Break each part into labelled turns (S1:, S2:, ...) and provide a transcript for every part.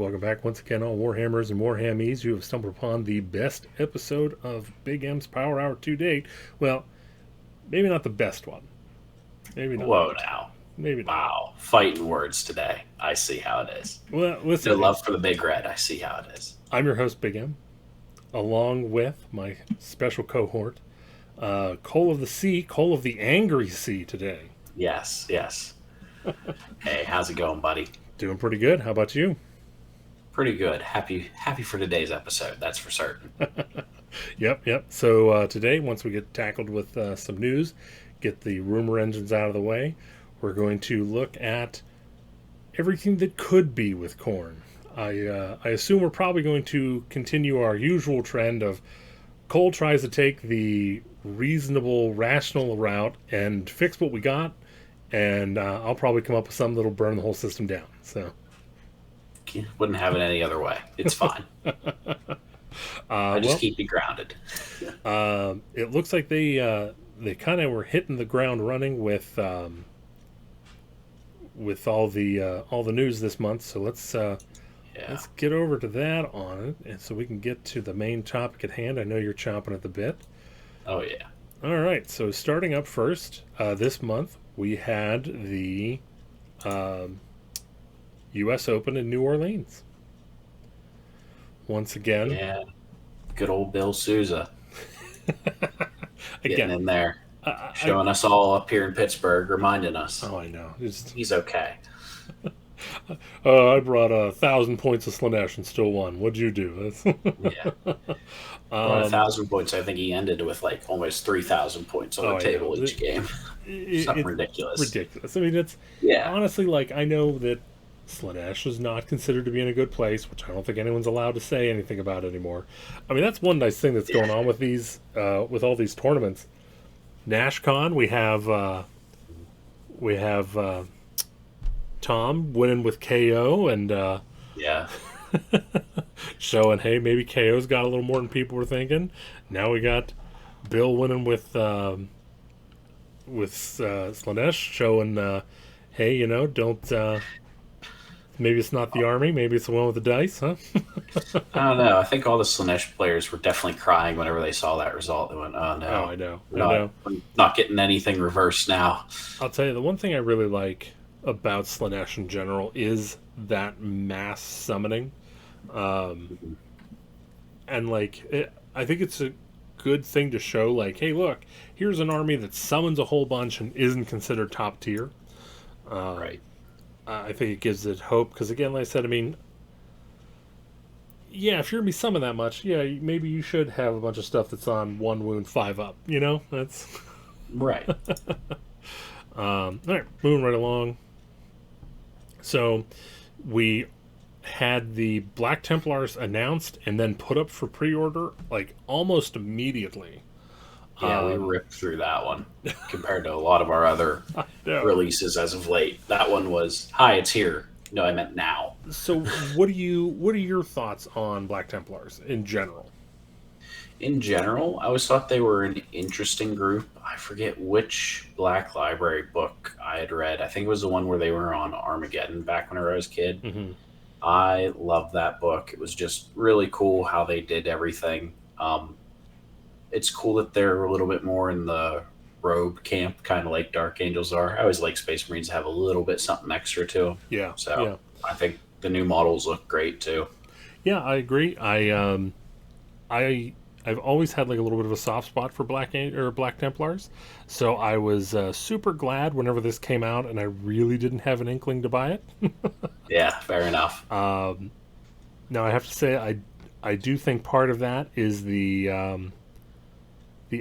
S1: Welcome back once again, all Warhammers and Warhammies. You have stumbled upon the best episode of Big M's Power Hour to date. Well, maybe not the best one. Maybe not.
S2: Whoa, now.
S1: Maybe not.
S2: Wow. Fighting words today. I see how it is.
S1: Well, listen.
S2: The love for the Big Red. I see how it is.
S1: I'm your host, Big M, along with my special cohort, Cole of the Sea, Cole of the Angry Sea today.
S2: Yes. Hey, how's it going, buddy?
S1: Doing pretty good. How about you?
S2: Pretty good. Happy for today's episode. That's for certain.
S1: Yep. So today, once we get tackled with some news, get the rumor engines out of the way, we're going to look at everything that could be with Khorne. I assume we're probably going to continue our usual trend of Cole tries to take the reasonable, rational route and fix what we got, and I'll probably come up with something that'll burn the whole system down. So
S2: wouldn't have it any other way. It's fine. I just keep you grounded.
S1: It looks like they kind of were hitting the ground running with all the news this month. So let's get over to that on it, and so we can get to the main topic at hand. I know you're chomping at the bit.
S2: Oh yeah.
S1: All right. So starting up first, this month we had the U.S. Open in New Orleans. Once again.
S2: Yeah. Good old Bill Souza. Getting in there. Showing us all up here in Pittsburgh, reminding us.
S1: Oh, I know.
S2: He's okay.
S1: I brought 1,000 points of Slanesh and still won. What'd you do?
S2: Yeah. 1,000 points. I think he ended with like almost 3,000 points on the table each game. Something ridiculous.
S1: Ridiculous. I mean, it's honestly, like, I know that Slanesh is not considered to be in a good place, which I don't think anyone's allowed to say anything about anymore. I mean, that's one nice thing that's going on with these, with all these tournaments. NashCon, we have Tom winning with KO and showing, hey, maybe KO's got a little more than people were thinking. Now we got Bill winning with Slanesh, showing, hey, don't. Maybe it's not the army. Maybe it's the one with the dice, huh?
S2: I don't know. I think all the Slanesh players were definitely crying whenever they saw that result. They went, oh, no.
S1: Oh, I know.
S2: We're not getting anything reversed now.
S1: I'll tell you, the one thing I really like about Slanesh in general is that mass summoning. And, like, I think it's a good thing to show, like, hey, look, here's an army that summons a whole bunch and isn't considered top tier.
S2: Right.
S1: I think it gives it hope because, again, like I said, I mean, yeah, if you're gonna be summoned that much, yeah, maybe you should have a bunch of stuff that's on 1 wound 5 up. That's
S2: right.
S1: All right, moving right along. So we had the Black Templars announced and then put up for pre-order like almost immediately.
S2: Yeah, we ripped through that one compared to a lot of our other releases as of late. That one was, hi, it's here. No, I meant now.
S1: So what are your thoughts on Black Templars in general?
S2: In general, I always thought they were an interesting group. I forget which Black Library book I had read. I think it was the one where they were on Armageddon back whenever I was a kid.
S1: Mm-hmm.
S2: I loved that book. It was just really cool how they did everything. It's cool that they're a little bit more in the rogue camp, kind of like Dark Angels are. I always like Space Marines to have a little bit something extra to them.
S1: Yeah.
S2: So I think the new models look great too.
S1: Yeah, I agree. I've always had like a little bit of a soft spot for Black Templars, so I was super glad whenever this came out, and I really didn't have an inkling to buy it.
S2: Yeah, fair enough.
S1: Now I have to say I do think part of that is the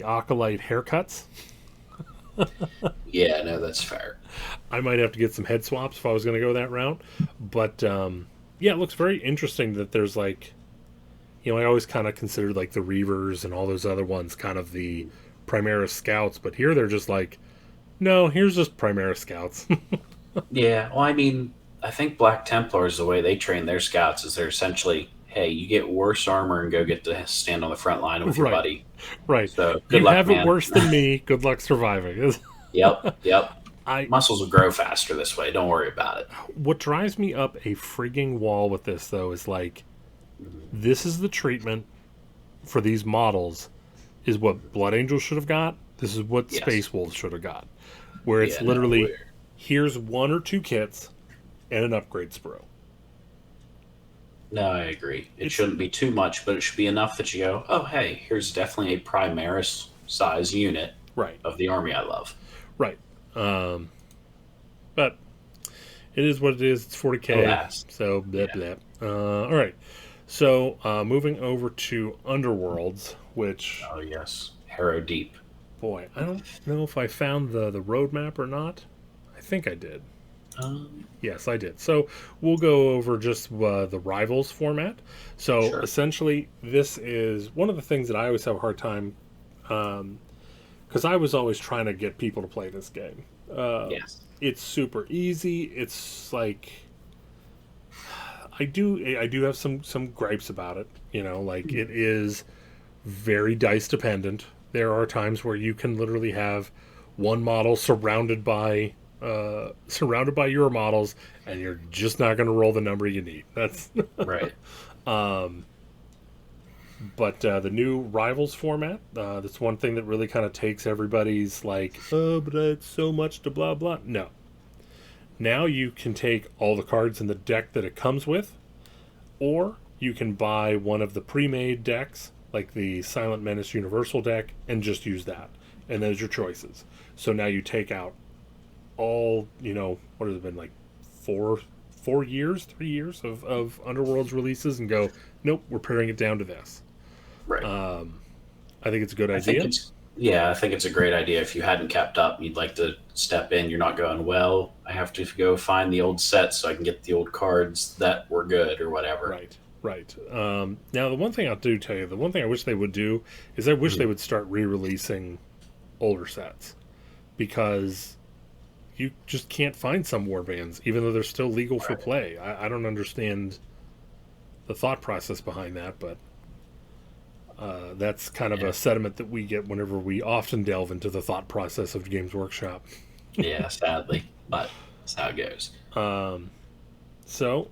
S1: Acolyte haircuts.
S2: Yeah, no, that's fair.
S1: I might have to get some head swaps if I was going to go that route. But, it looks very interesting that there's like, I always kind of considered like the Reavers and all those other ones kind of the Primaris Scouts. But here they're just like, no, here's just Primaris Scouts.
S2: Yeah, well, I mean, I think Black Templars, the way they train their scouts is they're essentially, hey, you get worse armor and go get to stand on the front line with your buddy.
S1: Right.
S2: So good
S1: you
S2: luck,
S1: have
S2: man.
S1: it worse than me. Good luck surviving.
S2: Yep. Muscles will grow faster this way. Don't worry about it.
S1: What drives me up a frigging wall with this, though, is like, this is the treatment for these models, is what Blood Angels should have got. This is what
S2: Yes.
S1: Space Wolves should have got. Where it's
S2: Yeah,
S1: literally,
S2: no,
S1: here's 1 or 2 kits and an upgrade sprue.
S2: No, I agree. It shouldn't be too much, but it should be enough that you go, oh, hey, here's definitely a Primaris size unit
S1: Right.
S2: of the army I love.
S1: Right. But it is what it is. It's 40K.
S2: Alas.
S1: So, blah, blah. All right. So, moving over to Underworlds, which,
S2: Oh, yes. Harrow Deep.
S1: boy, I don't know if I found the roadmap or not. I think I did. Yes, I did. So we'll go over just the Rivals format. So
S2: Sure.
S1: essentially, this is one of the things that I always have a hard time, because I was always trying to get people to play this game.
S2: Yes.
S1: It's super easy. It's like I do have some gripes about it. You know, like it is very dice dependent. There are times where you can literally have one model surrounded by your models, and you're just not going to roll the number you need. That's
S2: Right.
S1: But the new Rivals format, that's one thing that really kind of takes everybody's like, oh, but it's so much to blah blah. No. Now you can take all the cards in the deck that it comes with, or you can buy one of the pre-made decks, like the Silent Menace Universal deck, and just use that. And those are your choices. So now you take out all, what has it been, like 3 years of Underworld's releases, and go, nope, we're paring it down to this.
S2: Right.
S1: I think it's a good
S2: I think
S1: idea.
S2: I think it's a great idea. If you hadn't kept up, you'd like to step in. You're not going, well, I have to go find the old sets so I can get the old cards that were good or whatever.
S1: Right. Now, the one thing I'll tell you, the one thing I wish they would do is I wish they would start re-releasing older sets, because you just can't find some warbands, even though they're still legal for play. I don't understand the thought process behind that, but that's kind of a sentiment that we get whenever we often delve into the thought process of Games Workshop.
S2: Yeah, sadly, but that's how it goes.
S1: So,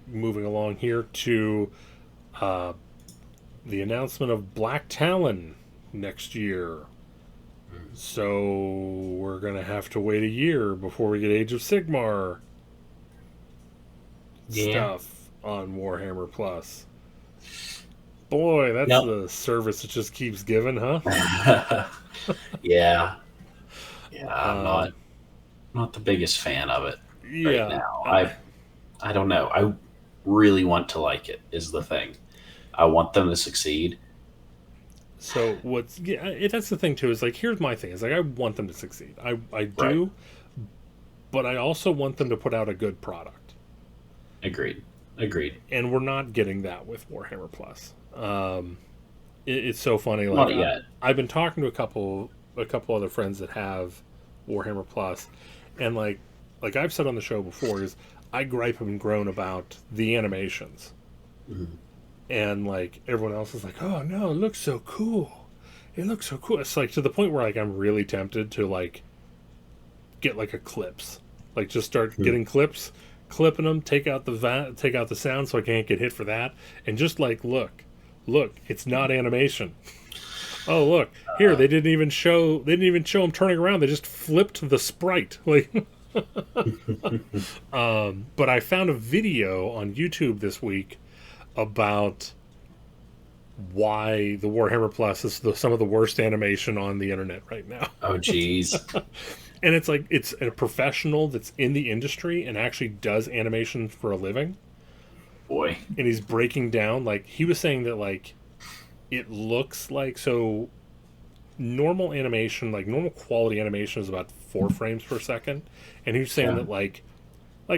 S1: moving along here to the announcement of Black Talon next year. So, we're going to have to wait a year before we get Age of Sigmar stuff on Warhammer Plus. Boy, that's the service that just keeps giving, huh?
S2: Yeah. I'm not the biggest fan of it right now. I don't know. I really want to like it, is the thing. I want them to succeed.
S1: So that's the thing too, is like, here's my thing, is like, I want them to succeed. I do, but I also want them to put out a good product.
S2: Agreed.
S1: And we're not getting that with Warhammer Plus. It's so funny. Like,
S2: Not yet.
S1: I've been talking to a couple other friends that have Warhammer Plus, and like I've said on the show before, is I gripe and groan about the animations.
S2: Mm-hmm.
S1: And like everyone else is like, oh no, it looks so cool. It's like to the point where like I'm really tempted to like get like a clips, like just start getting clips, clipping them, take out the sound so I can't get hit for that, and just like look, it's not animation. Oh look, here they didn't even show them turning around. They just flipped the sprite. Like, but I found a video on YouTube this week about why the Warhammer Plus is some of the worst animation on the internet right now.
S2: Oh, geez.
S1: And it's like, it's a professional that's in the industry and actually does animation for a living.
S2: Boy.
S1: And he's breaking down, like, he was saying that, like, it looks like, so normal animation, like normal quality animation is about 4 frames per second. And he was saying that, like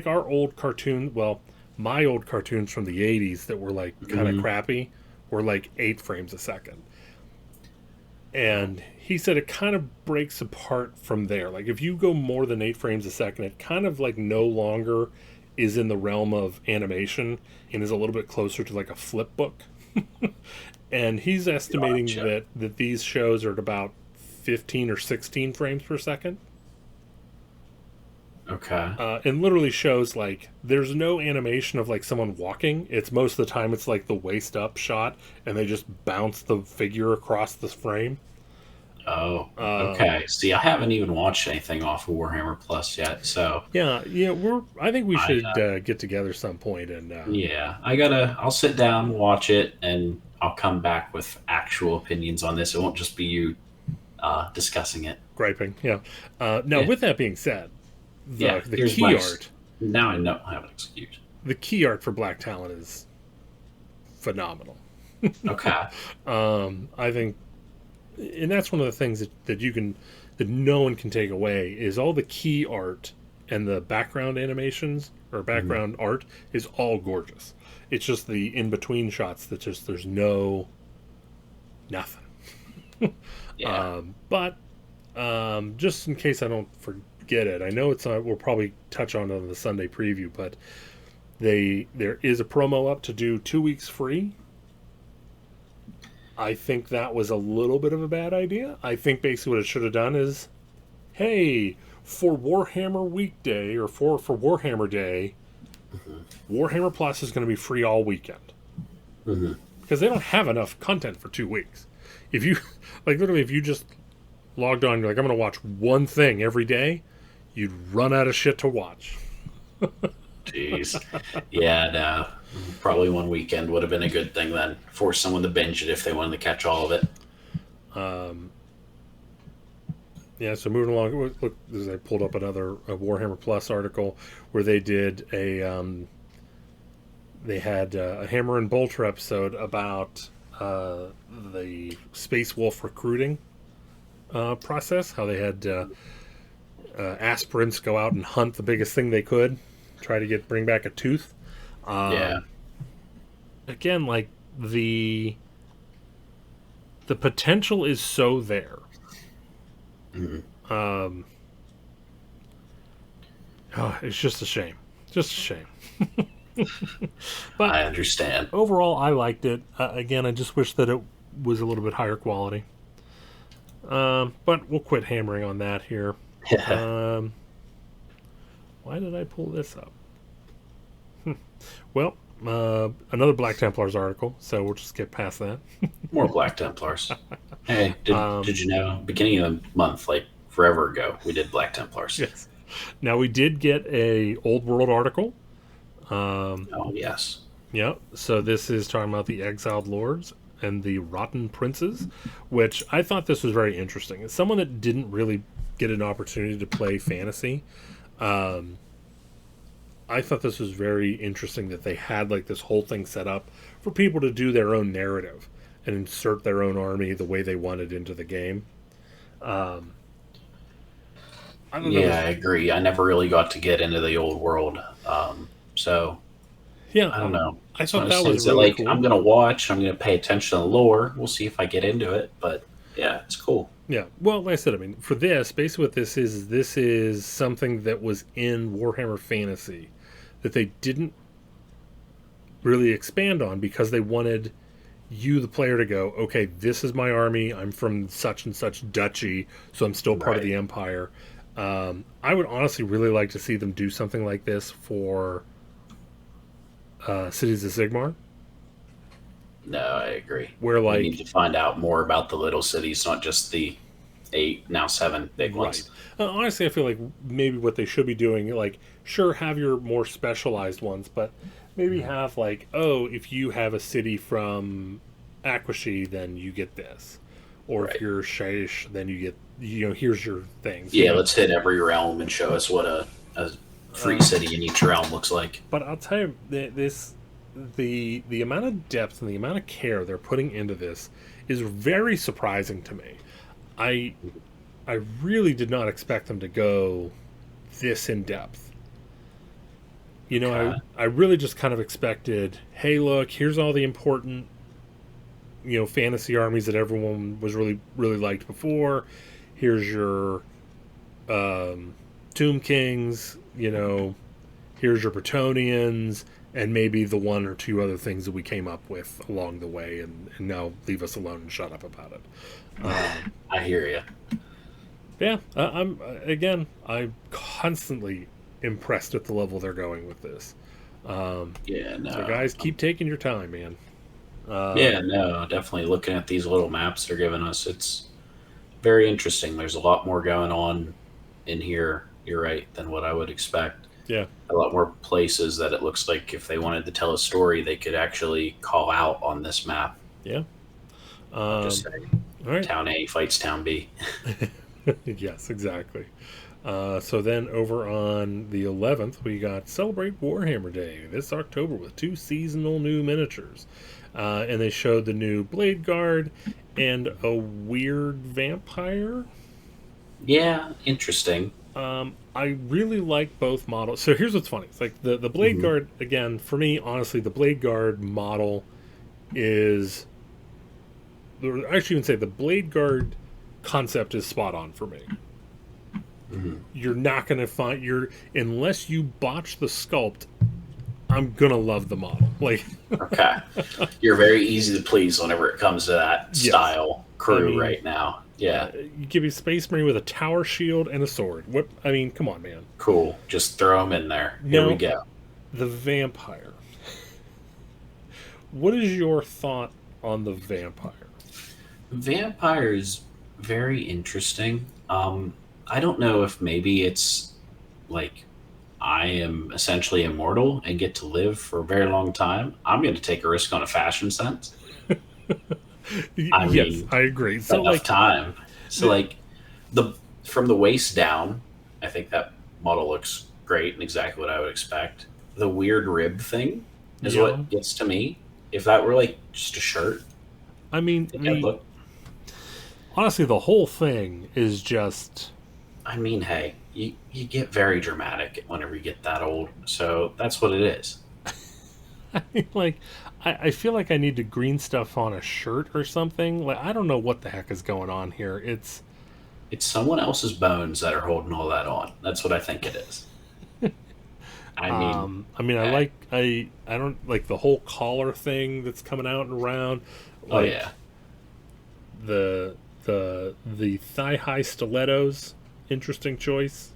S1: our old cartoon, well, my old cartoons from the 80s that were like kind of crappy were like 8 frames a second. And he said it kind of breaks apart from there. Like if you go more than 8 frames a second, it kind of like no longer is in the realm of animation and is a little bit closer to like a flip book. And he's estimating that these shows are at about 15 or 16 frames per second.
S2: Okay.
S1: And literally shows like there's no animation of like someone walking. It's most of the time it's like the waist up shot, and they just bounce the figure across the frame.
S2: Oh, okay. See, I haven't even watched anything off of Warhammer Plus yet, so
S1: Yeah, yeah. I think we
S2: I
S1: should get together some point and
S2: yeah, I'll sit down, watch it, and I'll come back with actual opinions on this. It won't just be you discussing it.
S1: griping. Yeah. Now,
S2: Yeah,
S1: with that being said,
S2: yeah.
S1: the
S2: Here's
S1: key
S2: my
S1: art,
S2: now I know I have an excuse.
S1: the key art for Black Talon is phenomenal.
S2: Okay.
S1: I think, and that's one of the things that you can that no one can take away is all the key art and the background animations or
S2: Mhm.
S1: background art is all gorgeous. It's just the in between shots that just there's no nothing.
S2: Yeah.
S1: But just in case I don't forget it, I know it's we'll probably touch on it on the Sunday preview, but there is a promo up to do 2 weeks free. I think that was a little bit of a bad idea. I think basically what it should have done is, hey, for Warhammer Weekday or for Warhammer Day,
S2: Hmm.
S1: Warhammer Plus is going to be free all weekend
S2: Hmm.
S1: because they don't have enough content for 2 weeks. If you like, literally, if you just logged on, you're like, I'm going to watch one thing every day, you'd run out of shit to watch.
S2: Jeez. Yeah, no. Probably one weekend would have been a good thing then. Force someone to binge it if they wanted to catch all of it.
S1: Um, yeah, so moving along, look, I pulled up another Warhammer Plus article where they did they had a Hammer and Bolter episode about the Space Wolf recruiting process, how they had aspirants go out and hunt the biggest thing they could, try to bring back a tooth.
S2: Yeah.
S1: Again, like the potential is so there.
S2: Mhm.
S1: Um, it's just a shame. Just a shame. But
S2: I understand.
S1: overall, I liked it. Again, I just wish that it was a little bit higher quality. But we'll quit hammering on that here. Um, why did I pull this up? Well, another Black Templars article, so we'll just get past that.
S2: More Black Templars. Hey, did you know? Beginning of the month, like forever ago, we did Black Templars.
S1: Yes. Now we did get a Old World article.
S2: Oh yes.
S1: Yeah. So this is talking about the exiled lords and the rotten princes, which I thought this was very interesting. As someone that didn't really get an opportunity to play fantasy, I thought this was very interesting that they had like this whole thing set up for people to do their own narrative and insert their own army the way they wanted into the game. Um, I don't know.
S2: Yeah, I agree. I never really got to get into the old world, so
S1: Yeah,
S2: I don't know.
S1: I
S2: It's one
S1: thought
S2: of those
S1: that
S2: things
S1: was
S2: that,
S1: really
S2: like,
S1: cool.
S2: I'm gonna watch. I'm gonna pay attention to the lore. We'll see if I get into it. But yeah, it's cool.
S1: Yeah. Well, like I said, I mean, for this, basically what this is something that was in Warhammer Fantasy that they didn't really expand on because they wanted you, the player, to go, okay, this is my army. I'm from such and such duchy, so I'm still part of
S2: Right.
S1: the Empire. I would honestly really like to see them do something like this for Cities of Sigmar,
S2: No, I agree.
S1: where
S2: We need
S1: like
S2: to find out more about the little cities, not just the 8, now 7 big
S1: right.
S2: ones.
S1: Honestly, I feel like maybe what they should be doing, like, sure, have your more specialized ones, but maybe have like, oh, if you have a city from Aquashy, then you get this, or if
S2: Right.
S1: you're Shaish, then you get, here's your things,
S2: Yeah, let's hit every realm and show us what a free
S1: Uh,
S2: city in each realm looks like.
S1: but I'll tell you, the amount of depth and the amount of care they're putting into this is very surprising to me. I I really did not expect them to go this in depth.
S2: Okay.
S1: I really just kind of expected, hey, look, here's all the important, fantasy armies that everyone was really, really liked before. Here's your Tomb Kings, here's your Bretonians, and maybe the one or two other things that we came up with along the way, and now leave us alone and shut up about it.
S2: I hear you.
S1: Yeah, I'm constantly impressed at the level they're going with this.
S2: Yeah,
S1: So
S2: no.
S1: guys, keep taking your time, man.
S2: Yeah, no, definitely looking at these little maps they're giving us, it's very interesting. There's a lot more going on in here, you're right, than what I would expect.
S1: Yeah,
S2: A lot more places that it looks like if they wanted to tell a story, they could actually call out on this map.
S1: yeah.
S2: Not just
S1: All
S2: say
S1: right.
S2: Town A fights Town B.
S1: Yes, exactly. So then over on the 11th, we got Celebrate Warhammer Day this October with 2 seasonal new miniatures. And they showed the new Blade Guard and a weird vampire.
S2: Yeah, interesting.
S1: I really like both models. So here's what's funny. It's like the Blade
S2: Hmm.
S1: Guard, again, for me, honestly, the Blade Guard model is. I should even say the Blade Guard concept is spot on for me.
S2: Hmm.
S1: You're not going to find unless you botch the sculpt. I'm gonna love the model. Like,
S2: Okay. You're very easy to please whenever it comes to that
S1: yes,
S2: style
S1: I
S2: crew
S1: mean,
S2: right now. Yeah.
S1: you give me a Space Marine with a tower shield and a sword. What? I mean, come on, man.
S2: Cool. Just throw them in there. Here we
S1: Now,
S2: go.
S1: the vampire. What is your thought on the vampire?
S2: Vampire is very interesting. I don't know if maybe it's like I am essentially immortal and get to live for a very long time. I'm going to take a risk on a fashion sense. I
S1: Yes,
S2: mean,
S1: I agree. So,
S2: enough
S1: like,
S2: time. So,
S1: the,
S2: like, the from the waist down, I think that model looks great and exactly what I would expect. The weird rib thing is
S1: yeah.
S2: what gets to me. If that were like just a shirt,
S1: I mean,
S2: I think I'd look.
S1: honestly, the whole thing is just.
S2: I mean, hey, you get very dramatic whenever you get that old. So that's what it is.
S1: Like, I feel like I need to green stuff on a shirt or something. Like, I don't know what the heck is going on here.
S2: It's someone else's bones that are holding all that on. That's what I think it is. I mean,
S1: I mean,
S2: hey,
S1: I don't like the whole collar thing that's coming out and around.
S2: oh
S1: Like
S2: yeah,
S1: the thigh high stilettos, interesting choice.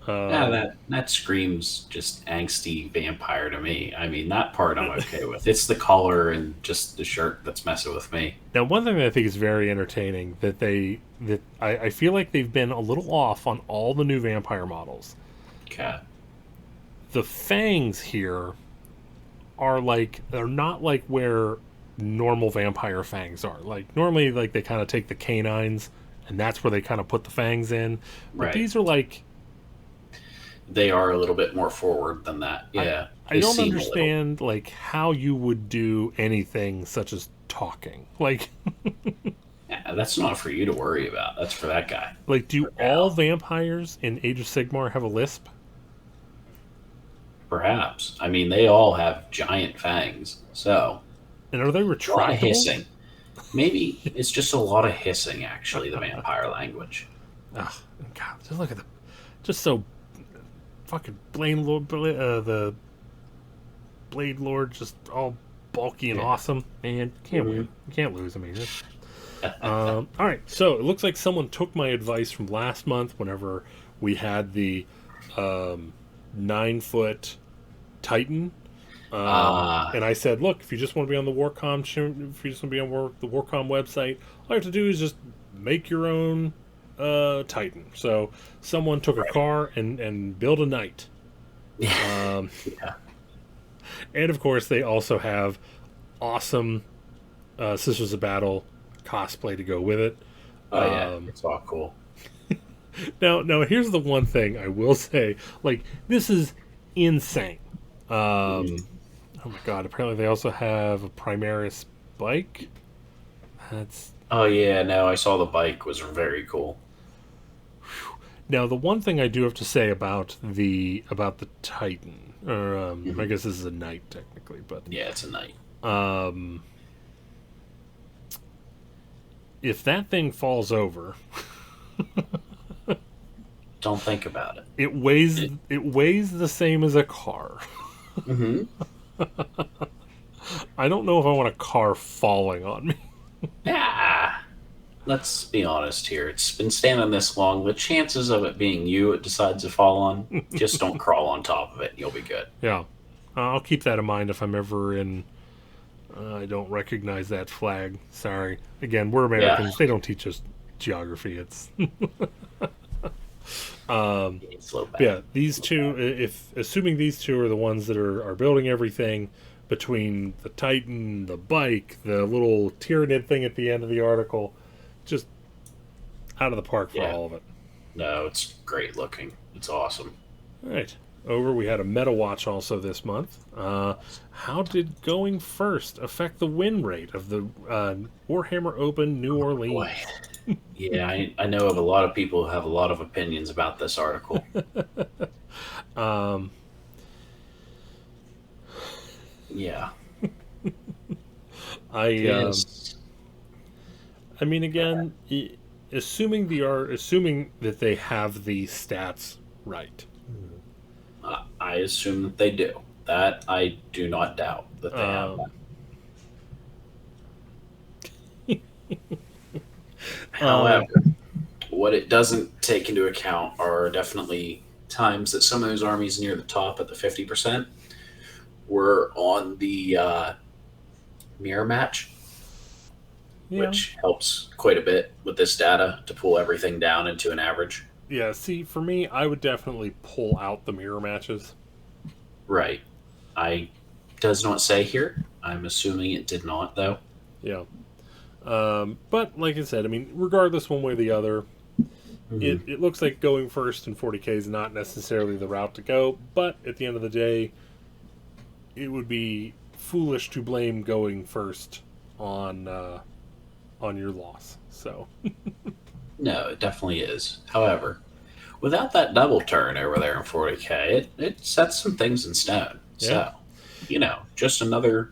S2: yeah.
S1: Um,
S2: That screams just angsty vampire to me. I mean, that part I'm okay with. It's the collar and just the shirt that's messing with me.
S1: Now, one thing that I think is very entertaining that I feel like they've been a little off on all the new vampire models.
S2: Okay.
S1: The fangs here are like they're not like where normal vampire fangs are. Like normally, like they kind of take the canines and that's where they kind of put the fangs in. But
S2: Right.
S1: these are like
S2: They are a little bit more forward than that.
S1: I
S2: Yeah.
S1: I
S2: They
S1: don't
S2: seem a little.
S1: understand like how you would do anything such as talking. Like
S2: Yeah, that's not for you to worry about. That's for that guy
S1: like do
S2: or
S1: all
S2: gal.
S1: vampires in Age of Sigmar have a lisp?
S2: Perhaps. I mean, they all have giant fangs. So,
S1: And are they
S2: a lot of
S1: retractable?
S2: hissing. Maybe it's just a lot of hissing, actually, the vampire language.
S1: Ugh, God, just look at the just so fucking the Blade Lord just all bulky and
S2: Yeah.
S1: awesome. Man, can't
S2: Mhm.
S1: win. You can't lose. I mean, all right. So it looks like someone took my advice from last month whenever we had the 9 foot Titan.
S2: Ah,
S1: And I said, look, if you just want to be on the Warcom, if you just want to be on the Warcom website, all you have to do is just make your own Titan. So someone took a
S2: right.
S1: car and built a knight. Um,
S2: Yeah.
S1: and of course, they also have awesome Sisters of Battle cosplay to go with it.
S2: Oh, yeah.
S1: Um,
S2: It's all cool.
S1: now, here's the one thing I will say: like, this is insane.
S2: Mhm.
S1: Oh my god! Apparently, they also have a Primaris bike. That's
S2: Oh, yeah. No, I saw the bike was very cool.
S1: now the one thing I do have to say about the Titan, or I
S2: Hmm.
S1: guess this is a knight technically, but
S2: Yeah, it's a night.
S1: um, if that thing falls over,
S2: Don't think about it.
S1: it weighs the same as a car.
S2: Hmm.
S1: I don't know if I want a car falling on me.
S2: Yeah. let's be honest here. It's been standing this long. The chances of it being you it decides to fall on, just don't crawl on top of it and you'll be good.
S1: Yeah. I'll keep that in mind if I'm ever in. I don't recognize that flag. Sorry. Again, we're
S2: Yeah.
S1: Americans. They don't teach us geography. It's
S2: It's a little bad.
S1: yeah. These two, if assuming these two are the ones that are building everything between the Titan, the bike, the little Tyranid thing at the end of the article, just out of the park for
S2: Yeah.
S1: all of it.
S2: No, it's great looking. It's awesome.
S1: All right. Over, we had a meta watch also this month. How did going first affect the win rate of the Warhammer Open New Orleans?
S2: Boy. Yeah, I know of a lot of people who have a lot of opinions about this article.
S1: Um,
S2: Yeah.
S1: I I mean, again, assuming that they have the stats right.
S2: I assume that they do. That I do not doubt that they have that.
S1: Um,
S2: However, what it doesn't take into account are definitely times that some of those armies near the top at the 50% were on the mirror match,
S1: yeah,
S2: which helps quite a bit with this data to pull everything down into an average.
S1: yeah. See, for me, I would definitely pull out the mirror matches.
S2: Right. I does not say here. I'm assuming it did not though.
S1: Yeah. But like I said, I mean, regardless one way or the other,
S2: Mm-hmm.
S1: it looks like going first in 40K is not necessarily the route to go. But at the end of the day, it would be foolish to blame going first on your loss. So
S2: No, it definitely is. However, without that double turn over there in 40K, it sets some things in stone.
S1: yeah,
S2: So, just another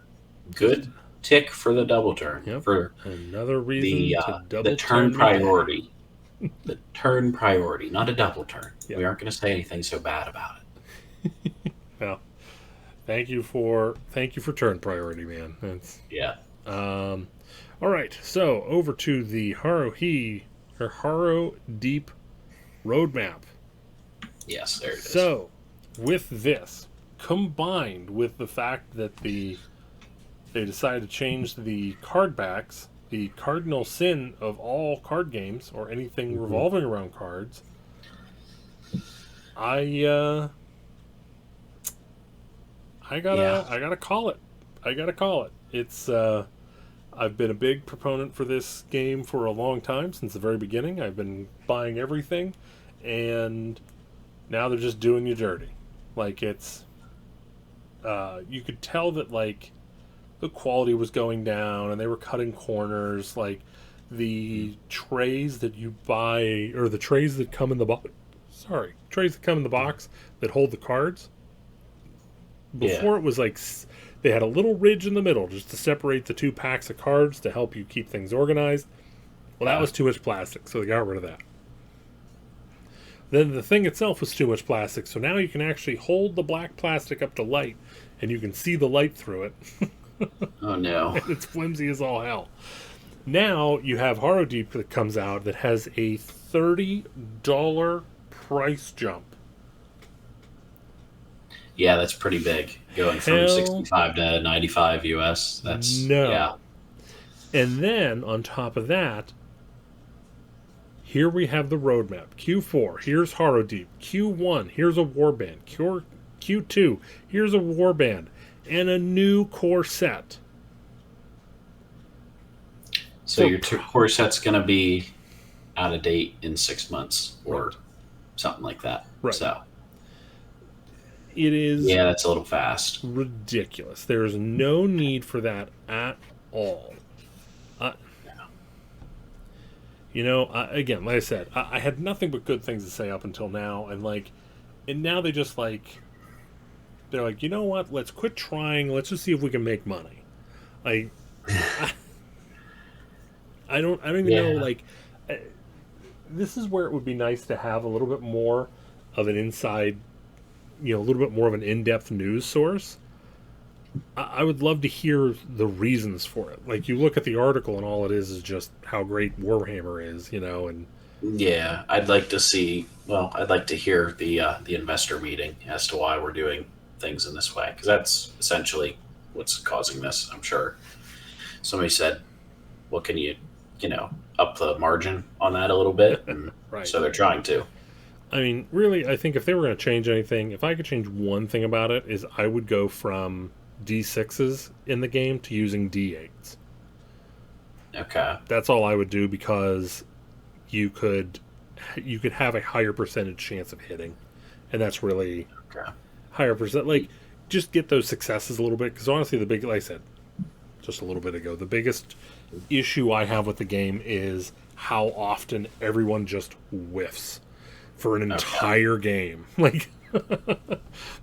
S2: good tick for the double turn
S1: yep.
S2: for
S1: Another
S2: the
S1: reason to
S2: uh, the
S1: double
S2: turn
S1: turn your day.
S2: priority. The turn priority, not a double turn.
S1: Yep.
S2: We aren't going to say anything so bad about it.
S1: Well, thank you for turn priority, man. That's
S2: Yeah.
S1: all right. So over to the Haro Deep roadmap.
S2: Yes, there it is.
S1: So with this, combined with the fact that they decided to change the card backs, the cardinal sin of all card games or anything revolving around cards, I I gotta call it. I gotta call it. It's I've been a big proponent for this game for a long time, since the very beginning. I've been buying everything, and now they're just doing you dirty. Like, it's you could tell that, like, the quality was going down and they were cutting corners. Like, the trays that you buy, or the trays that come in the box, trays that come in the box that hold the cards,
S2: Yeah.
S1: before it was like they had a little ridge in the middle just to separate the two packs of cards to help you keep things organized. Well, that was too much plastic, so they got rid of that. Then the thing itself was too much plastic, so now you can actually hold the black plastic up to light and you can see the light through it.
S2: Oh no.
S1: It's flimsy as all hell. Now you have Haro Deep that comes out that has a $30 price jump.
S2: Yeah, that's pretty big. Going from
S1: Hell
S2: 65 to 95 US. That's
S1: no.
S2: yeah.
S1: And then on top of that, here we have the roadmap. Q4, here's Haro Deep. Q1, here's a warband. Q2, here's a warband. And a new core set.
S2: So your core set's going to be out of date in 6 months or something like that.
S1: Right.
S2: So
S1: it is
S2: that's a little fast.
S1: ridiculous. There is no need for that at all. Again, like I said, I had nothing but good things to say up until now, and now they just they're like, you know what? Let's quit trying. Let's just see if we can make money. Like, I don't even know. This is where it would be nice to have a little bit more of an inside, a little bit more of an in-depth news source. I would love to hear the reasons for it. Like, you look at the article and all it is just how great Warhammer is, and
S2: Yeah, I'd like to see. Well, I'd like to hear the investor meeting as to why we're doing things in this way, because that's essentially what's causing this. I'm sure somebody said, "Well, can you up the margin on that a little bit?" And
S1: right.
S2: so they're trying to.
S1: I mean, really, I think if they were going to change anything, if I could change one thing about it, is I would go from D6s in the game to using D8s.
S2: Okay.
S1: That's all I would do, because you could you could have a higher percentage chance of hitting, and that's really
S2: Okay.
S1: higher percent. Like, just get those successes a little bit, because honestly, like I said just a little bit ago, the biggest issue I have with the game is how often everyone just whiffs for an
S2: Okay.
S1: entire game. Like,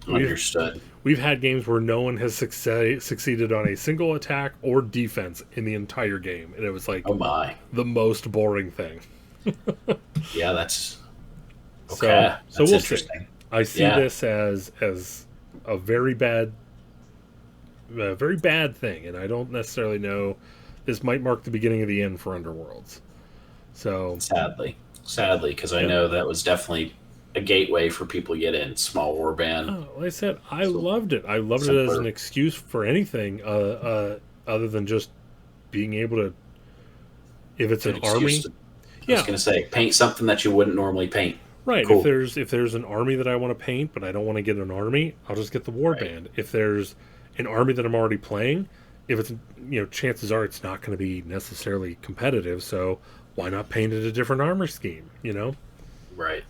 S1: we've
S2: Understood.
S1: we've had games where no one has succeeded on a single attack or defense in the entire game, and it was like
S2: Oh my.
S1: the most boring thing.
S2: Yeah, that's
S1: So
S2: okay.
S1: so
S2: That's
S1: we'll see.
S2: interesting.
S1: I see
S2: Yeah.
S1: this as a very bad thing, and I don't necessarily know. This might mark the beginning of the end for Underworlds. So,
S2: Sadly, because I
S1: yeah.
S2: know that was definitely a gateway for people to get in small warband.
S1: Like I said, I
S2: So
S1: loved it. I loved it as an
S2: simpler.
S1: excuse for anything, other than just being able to. If it's
S2: Good
S1: an
S2: excuse
S1: army,
S2: to. I was
S1: yeah,
S2: gonna say paint something that you wouldn't normally paint.
S1: right. If
S2: Cool.
S1: there's an army that I want to paint, but I don't want to get an army, I'll just get the
S2: Right.
S1: warband. If there's an army that I'm already playing, if it's chances are it's not going to be necessarily competitive. So why not paint it a different armor scheme?
S2: Right.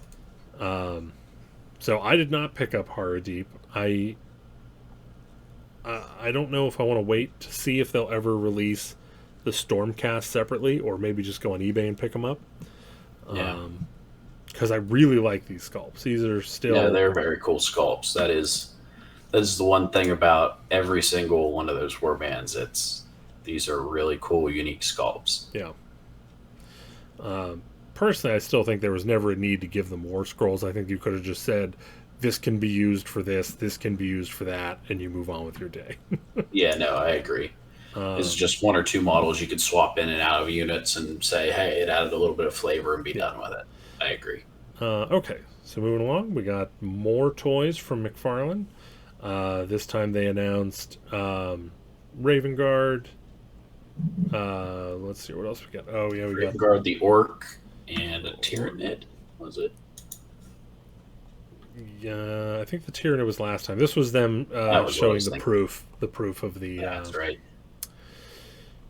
S1: Um, so I did not pick up Horror Deep. I don't know if I want to wait to see if they'll ever release the Stormcast separately, or maybe just go on eBay and pick them up.
S2: Yeah.
S1: Because I really like these sculpts. These are
S2: Yeah,
S1: still,
S2: they're very cool sculpts. That is the one thing about every single one of those warbands. These are really cool, unique sculpts.
S1: yeah. Personally, I still think there was never a need to give them war scrolls. I think you could have just said, this can be used for this can be used for that, and you move on with your day.
S2: Yeah, no, I agree. It's
S1: um,
S2: just one or two models you could swap in and out of units and say, hey, it added a little bit of flavor and be
S1: yeah.
S2: done with it. I agree.
S1: Okay, so moving along, we got more toys from McFarlane. This time they announced Ravenguard. Let's see what else we got. Oh yeah, we got.
S2: Ravenguard the Orc and a Tyrannid, was it?
S1: Yeah, I think the Tyranid was last time. This was them
S2: That was what I
S1: showing
S2: was
S1: the
S2: thinking.
S1: proof of the.
S2: That's right.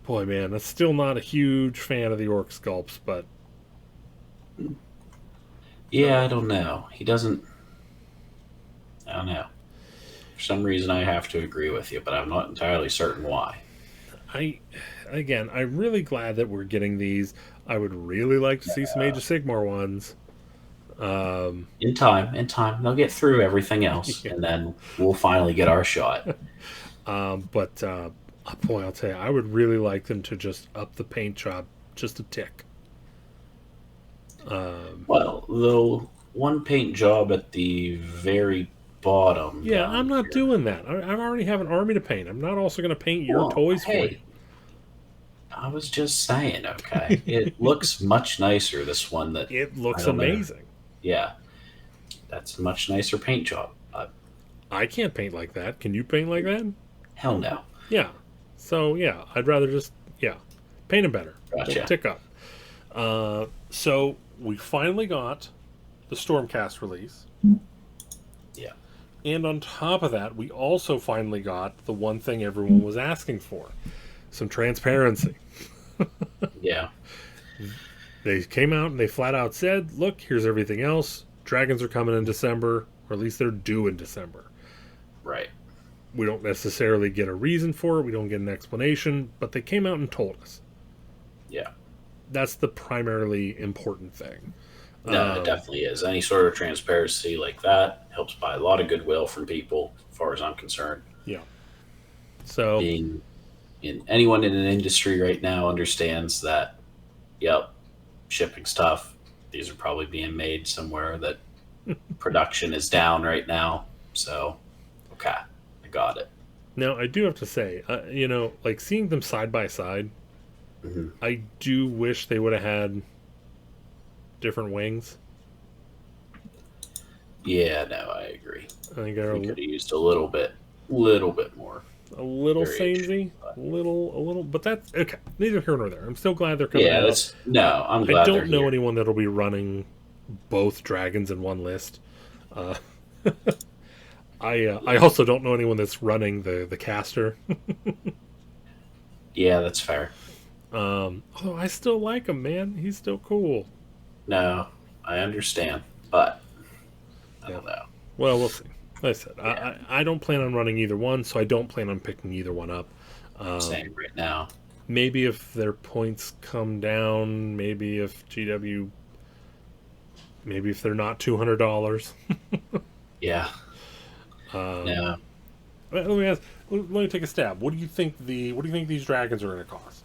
S1: Boy, man, that's still not a huge fan of the orc sculpts, but
S2: Yeah, I don't know. He doesn't. I don't know. For some reason, I have to agree with you, but I'm not entirely certain why.
S1: I, again, I'm really glad that we're getting these. I would really like to see some Age of Sigmar ones. Um,
S2: In time, they'll get through everything else,
S1: yeah.
S2: and then we'll finally get our shot.
S1: But boy, I'll tell you, I would really like them to just up the paint job just a tick. Um,
S2: Well, the one paint job at the very bottom
S1: yeah,
S2: down
S1: I'm not
S2: here.
S1: doing that. I already have an army to paint. I'm not also going to paint your
S2: Well,
S1: toys for you.
S2: hey, I was just saying, okay. It looks much nicer, this one that
S1: It
S2: I
S1: looks
S2: don't know.
S1: amazing.
S2: Yeah, that's a much nicer paint job.
S1: I can't paint like that. Can you paint like that?
S2: Hell no.
S1: Yeah. So yeah, I'd rather just paint them better. Don't
S2: Gotcha.
S1: tick up. So we finally got the Stormcast release,
S2: Yeah.
S1: and on top of that, we also finally got the one thing everyone was asking for: some transparency.
S2: Yeah.
S1: They came out and they flat out said, "Look, here's everything else. Dragons are coming in December, or at least they're due in December."
S2: Right.
S1: We don't necessarily get a reason for it. We don't get an explanation, but they came out and told us.
S2: Yeah.
S1: That's the primarily important thing.
S2: No, it
S1: Um,
S2: definitely is. Any sort of transparency like that helps buy a lot of goodwill from people, as far as I'm concerned.
S1: yeah. So
S2: Being in anyone in an industry right now understands that, yep, shipping's tough. These are probably being made somewhere that production is down right now. So, okay, I got it.
S1: Now, I do have to say, like seeing them side by side,
S2: Hmm.
S1: I do wish they would have had different wings.
S2: Yeah, no, I agree.
S1: I think they're
S2: We could have used little bit more
S1: a little
S2: variation.
S1: samey,
S2: But
S1: a little, but that's okay. Neither here nor there. I'm still glad they're coming
S2: yeah,
S1: out.
S2: that's no. I'm
S1: I
S2: glad they're
S1: don't know
S2: here.
S1: anyone that'll be running both dragons in one list. Uh, I
S2: Yeah,
S1: also don't know anyone that's running the caster.
S2: yeah, that's fair.
S1: Although I still like him, man. He's still cool.
S2: No, I understand, but I
S1: Yeah.
S2: don't know.
S1: Well, we'll see. Like I said,
S2: Yeah,
S1: I don't plan on running either one, so I don't plan on picking either one up.
S2: same
S1: Um,
S2: right now.
S1: maybe if their points come down, maybe if GW, maybe if they're not $200.
S2: Yeah,
S1: Um,
S2: no.
S1: let me ask. Let me take a stab. What do you think these dragons are going to cost?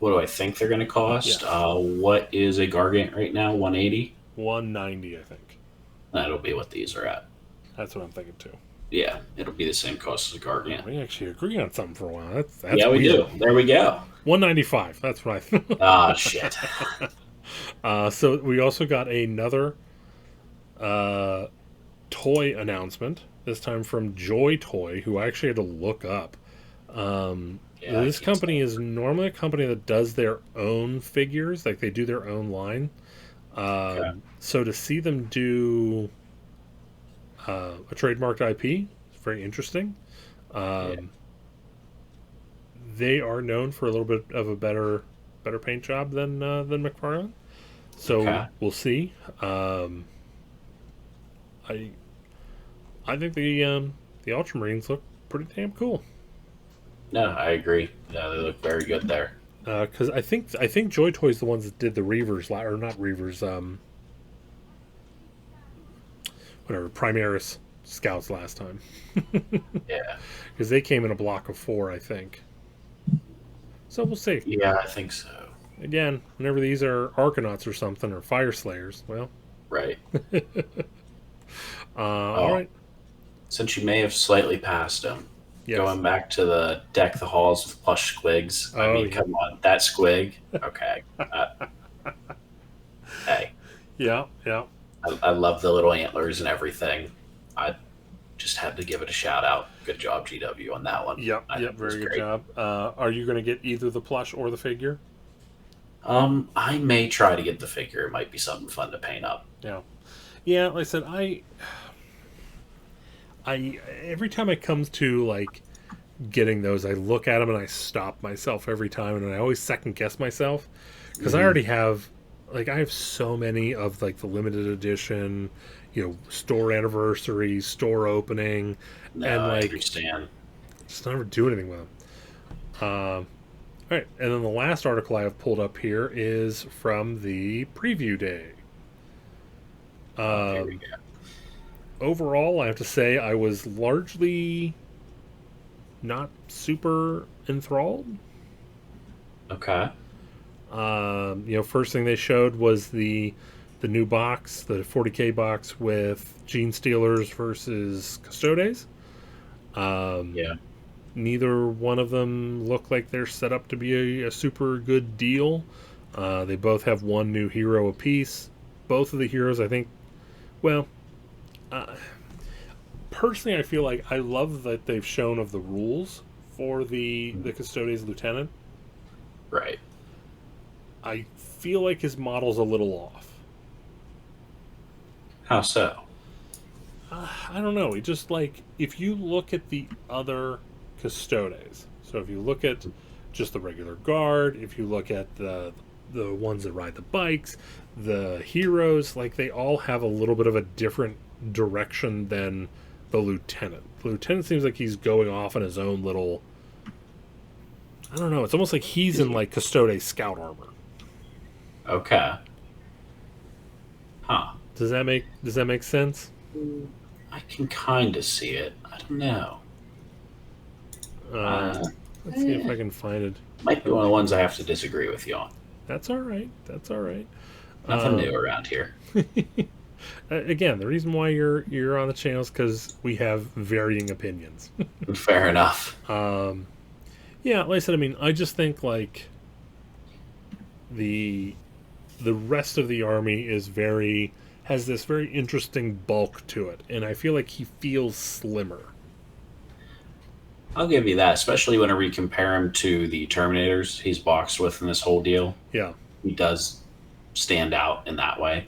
S2: What do I think they're going to cost?
S1: Yes,
S2: What is a Gargant right now? 180.
S1: 190, I think.
S2: That'll be what these are at.
S1: That's what I'm thinking too.
S2: Yeah, it'll be the same cost as a Gargant.
S1: We actually agree on something for a while. That's
S2: Yeah, we
S1: weird.
S2: do. There we go.
S1: 195. That's what I think.
S2: Ah, shit.
S1: So we also got another uh, toy announcement. This time from Joy Toy, who I actually had to look up.
S2: Yeah, I
S1: This
S2: can't
S1: company
S2: spell
S1: is normally a company that does their own figures, like they do their own line.
S2: it. Okay.
S1: So to see them do a trademarked IP is very interesting.
S2: Yeah.
S1: Um, they are known for a little bit of a better paint job than McFarlane. So
S2: Okay.
S1: we'll see. I I think the Ultramarines look pretty damn cool.
S2: No, I agree. Yeah, they look very good there.
S1: Because I think Joy Toys the ones that did the Reavers or not Reavers, whatever Primaris Scouts last time,
S2: Yeah.
S1: because they came in a block of four, I think. So we'll see.
S2: Yeah, I think so.
S1: Again, whenever these are Arcanauts or something or Fire Slayers, well,
S2: Right.
S1: all
S2: Oh,
S1: right,
S2: since you may have slightly passed them,
S1: yes,
S2: going back to the deck the halls with plush squigs. I
S1: oh
S2: mean,
S1: yeah,
S2: come on, that squig. Okay. Hey,
S1: yeah, yeah,
S2: I love the little antlers and everything. I just had to give it a shout out. Good job, GW, on that one.
S1: yep,
S2: I
S1: yep.
S2: think it was
S1: Very good
S2: great.
S1: job. Are you going to get either the plush or the figure?
S2: I may try to get the figure. It might be something fun to paint up.
S1: Yeah, yeah. Like I said, I every time it comes to like getting those, I look at them and I stop myself every time, and I always second guess myself because I
S2: Hmm.
S1: already have like I have so many of like the limited edition, store anniversary, store opening,
S2: No,
S1: and
S2: I
S1: like
S2: understand.
S1: just never do anything with them. All right, and then the last article I have pulled up here is from the preview day.
S2: Oh, here we
S1: Um,
S2: go.
S1: overall, I have to say I was largely not super enthralled.
S2: Okay.
S1: First thing they showed was the new box, the 40K box with Gene Stealers versus Custodes. Um,
S2: Yeah.
S1: neither one of them look like they're set up to be a super good deal. They both have one new hero apiece. Both of the heroes, I think, well, uh, personally, I feel like I love that they've shown of the rules for the Custodes Lieutenant.
S2: Right.
S1: I feel like his model's a little off.
S2: How so?
S1: I don't know. It just like if you look at the other Custodes, so if you look at just the regular guard, if you look at the ones that ride the bikes, the heroes, like they all have a little bit of a different direction than the lieutenant. The lieutenant seems like he's going off in his own little. I don't know. It's almost like he's in like Custodes scout armor.
S2: Okay. Huh.
S1: Does that make sense?
S2: I can kind of see it. I don't know.
S1: Um,
S2: Uh,
S1: let's see if I can find it.
S2: Might be one of the ones I have to disagree with you on.
S1: That's all right. That's all right.
S2: Nothing new
S1: Um,
S2: around here.
S1: Again, the reason why you're on the channel is because we have varying opinions.
S2: Fair enough.
S1: Yeah, like I said, I mean, I just think like the the rest of the army is very has this very interesting bulk to it, and I feel like he feels slimmer.
S2: I'll give you that, especially whenever you compare him to the Terminators he's boxed with in this whole deal.
S1: Yeah,
S2: He does stand out in that way.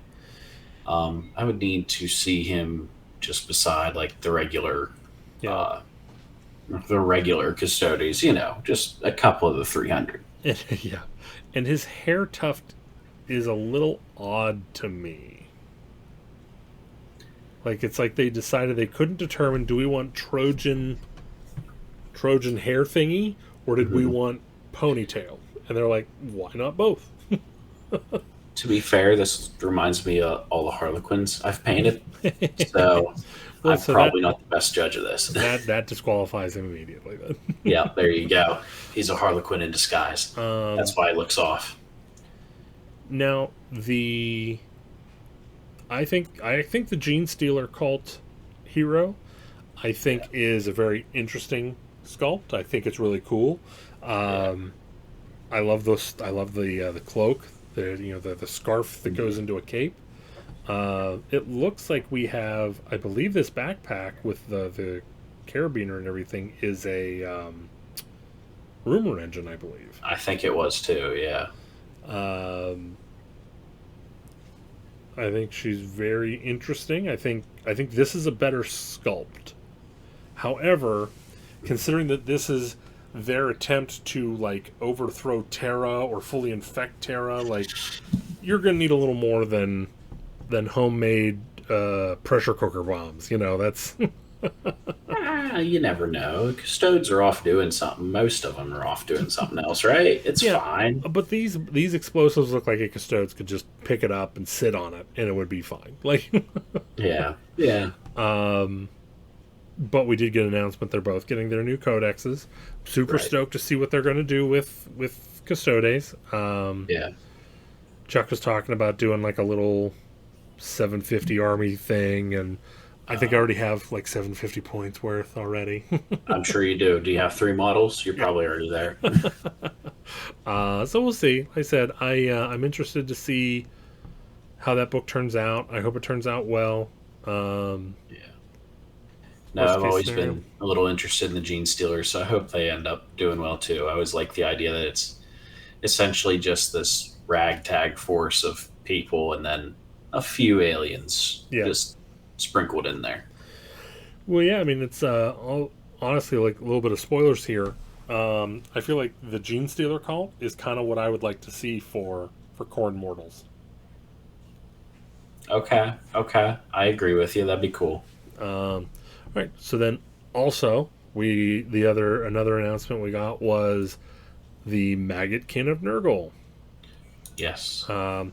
S2: I would need to see him just beside like
S1: yeah,
S2: the regular Custodes, just a couple of the 300.
S1: yeah. And his hair tuft is a little odd to me. Like it's like they decided they couldn't determine, do we want Trojan hair thingy, or did we
S2: Mhm.
S1: want ponytail? And they're like, why not both?
S2: To be fair, this reminds me of all the Harlequins I've painted, so
S1: Well,
S2: I'm
S1: so that
S2: probably not the best judge of this.
S1: that disqualifies him immediately. Then,
S2: Yeah, there you go. He's a Harlequin in disguise.
S1: um,
S2: That's why he looks off.
S1: now I think the Gene Stealer cult hero I think is a very interesting sculpt. I think it's really cool.
S2: Yeah.
S1: Um, I love those. I love the cloak, the scarf that goes into a cape. It looks like we have, I believe, this backpack with the carabiner and everything is a rumor engine, I believe.
S2: I think it was too. Yeah.
S1: Um, I think she's very interesting. I think this is a better sculpt. However, considering that this is their attempt to like overthrow Terra or fully infect Terra, like you're gonna need a little more than homemade pressure cooker bombs. That's
S2: You never know. Custodes are off doing something. Most of them are off doing something else, right? It's
S1: yeah.
S2: fine.
S1: But these explosives look like a custodes could just pick it up and sit on it, and it would be fine. Like,
S2: Yeah. Yeah.
S1: but we did get an announcement they're both getting their new codexes. Super
S2: Right.
S1: stoked to see what they're going to do with custodes.
S2: Yeah.
S1: Chuck was talking about doing like a little 750 army thing, and I think I already have like 750 points worth already.
S2: I'm sure you do. Do you have 3 models? You're probably already there.
S1: So we'll see. Like I said, I'm interested to see how that book turns out. I hope it turns out well.
S2: Yeah. No,
S1: Worst
S2: I've
S1: case
S2: always
S1: scenario.
S2: been a little interested in the Gene Stealers, so I hope they end up doing well too. I always like the idea that it's essentially just this ragtag force of people and then a few aliens
S1: Yeah.
S2: just sprinkled in there.
S1: Well, yeah. I mean, it's honestly like a little bit of spoilers here. I feel like the Gene Stealer cult is kind of what I would like to see for Corn Mortals.
S2: Okay, okay, I agree with you. That'd be cool.
S1: All right. So then also another announcement we got was the Maggot Kin of Nergal.
S2: Yes,
S1: Um,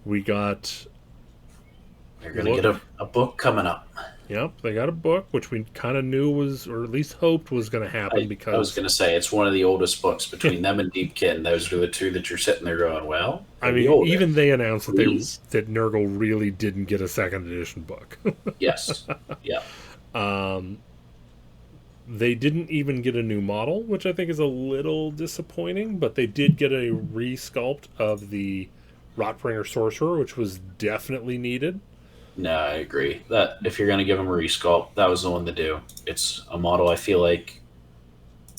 S1: we got
S2: you're gonna get a book coming up.
S1: Yep, they got a book which we kind of knew was, or at least hoped was going to happen
S2: I was
S1: because
S2: gonna say it's one of the oldest books between them and Deepkin. Those are the two that you're sitting there going, well,
S1: I
S2: they're the
S1: mean
S2: oldest.
S1: even they announced
S2: Please.
S1: that Nergal really didn't get a second edition book.
S2: Yes, yeah,
S1: They didn't even get a new model, which I think is a little disappointing, but they did get a resculpt of the Rotbringer Sorcerer, which was definitely needed.
S2: no, I agree that if you're gonna give them a resculpt, that was the one to do. It's a model I feel like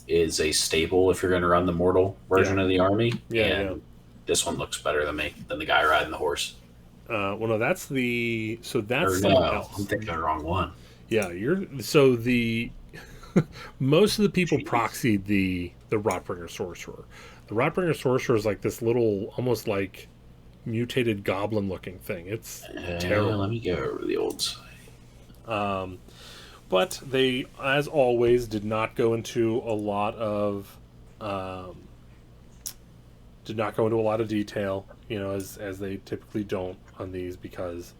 S2: is a staple if you're gonna run the mortal version
S1: Yeah.
S2: of the army,
S1: Yeah,
S2: and this one looks better than the guy riding the horse.
S1: Well, no, that's
S2: Or
S1: someone
S2: no,
S1: else.
S2: I'm thinking the wrong one.
S1: Yeah, the most of the people
S2: Jeez.
S1: proxied the Rotbringer Sorcerer. The Rotbringer Sorcerer is like this little, almost like mutated goblin looking thing. It's terrible.
S2: Let me go over the old side.
S1: Um, but they, as always, did not go into a lot of detail. As they typically don't on these because,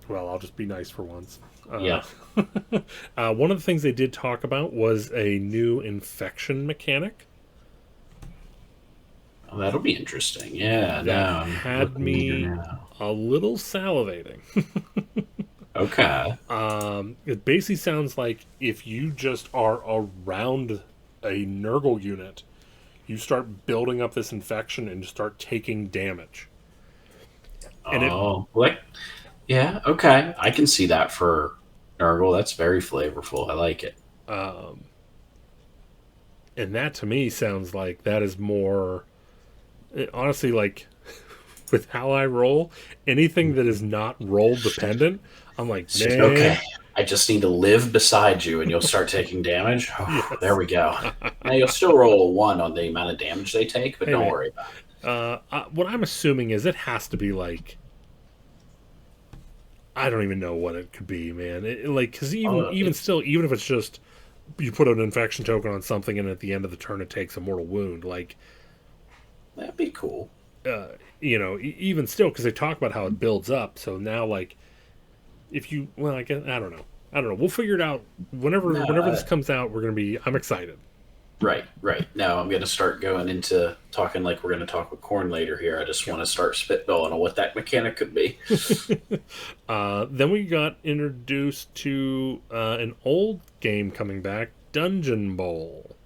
S1: well, I'll just be nice for once.
S2: Yeah.
S1: One of the things they did talk about was a new infection mechanic.
S2: Oh, that'll be interesting. Yeah,
S1: That
S2: now I'm
S1: had
S2: looking here
S1: me
S2: now.
S1: a little salivating.
S2: Okay.
S1: It basically sounds like if you just are around a Nergal unit, you start building up this infection and start taking damage. And it
S2: Oh, like, yeah, okay. I can see that for Nergal. That's very flavorful. I like it.
S1: um, and that to me sounds like that is more honestly like with how I roll, anything that is not roll dependent, I'm like,
S2: It's just
S1: man,
S2: okay. I just need to live beside you and you'll start taking damage. Oh, there
S1: yes.
S2: we go. Now you'll still roll a one on the amount of damage they take, but
S1: Hey
S2: don't
S1: man,
S2: worry about
S1: what I'm assuming is it has to be like I don't even know what it could be, man. Like because
S2: it.
S1: even still, even if it's just you put an infection token on something and at the end of the turn it takes a mortal wound, like
S2: That'd be cool.
S1: uh, even still because they talk about how it builds up. So now like if you well, I guess I don't know. We'll figure it out
S2: No,
S1: whenever this comes out. We're gonna be. I'm excited.
S2: right, right. Now I'm going to start going into talking like we're going to talk with Corn later here. I just want to start spitballing on what that mechanic could be.
S1: Then we got introduced to an old game coming back, Dungeon Bowl.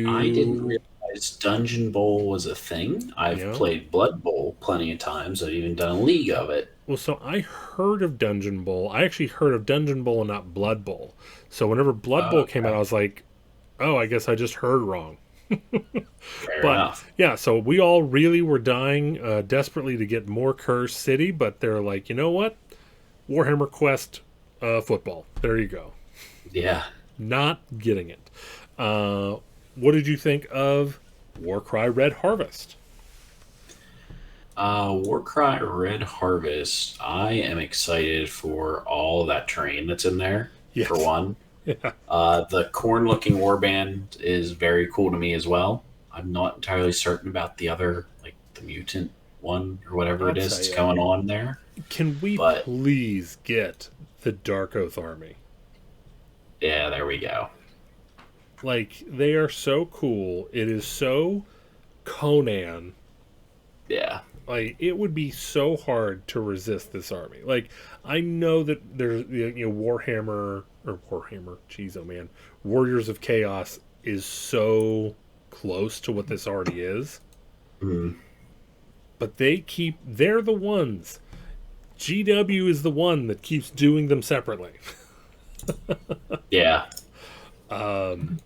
S2: I didn't
S1: You,
S2: realize Dungeon Bowl was a thing.
S1: you
S2: I've
S1: know,
S2: played Blood Bowl plenty of times. I've even done a league of it.
S1: well, so I heard of Dungeon Bowl. I actually heard of Dungeon Bowl and not Blood Bowl. So whenever Blood Bowl came out, I
S2: Okay,
S1: was like, oh, I guess I just heard wrong.
S2: fair
S1: But
S2: enough.
S1: yeah, so we all really were dying desperately to get more Curse City, but they're like, you know what? Warhammer Quest football. There you go.
S2: Yeah.
S1: Not getting it. Uh, what did you think of Warcry Red Harvest?
S2: Warcry Red Harvest. I am excited for all that terrain that's in there, for
S1: Yes.
S2: one.
S1: Yeah,
S2: The corn looking warband is very cool to me as well. I'm not entirely certain about the other, like the mutant one or whatever
S1: I'll
S2: it is
S1: tell
S2: that's
S1: you.
S2: going on there.
S1: Can we
S2: But
S1: please get the Dark Oath Army?
S2: yeah, there we go.
S1: Like, they are so cool. It is so Conan.
S2: Yeah.
S1: Like, it would be so hard to resist this army. Like, I know that there's, Warhammer, jeez, oh man, Warriors of Chaos is so close to what this already is,
S2: Mm,
S1: but they're the ones. GW is the one that keeps doing them separately.
S2: yeah.
S1: Um,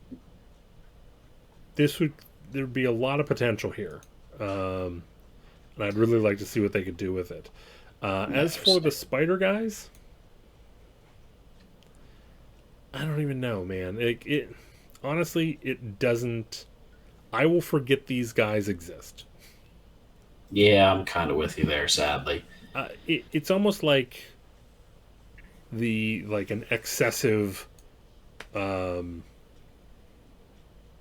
S1: this would there'd be a lot of potential here, and I'd really like to see what they could do with it. As for
S2: Nice.
S1: the spider guys, I don't even know, man. It honestly, it doesn't. I will forget these guys exist.
S2: Yeah, I'm kind of with you there, sadly.
S1: It's almost like an excessive um,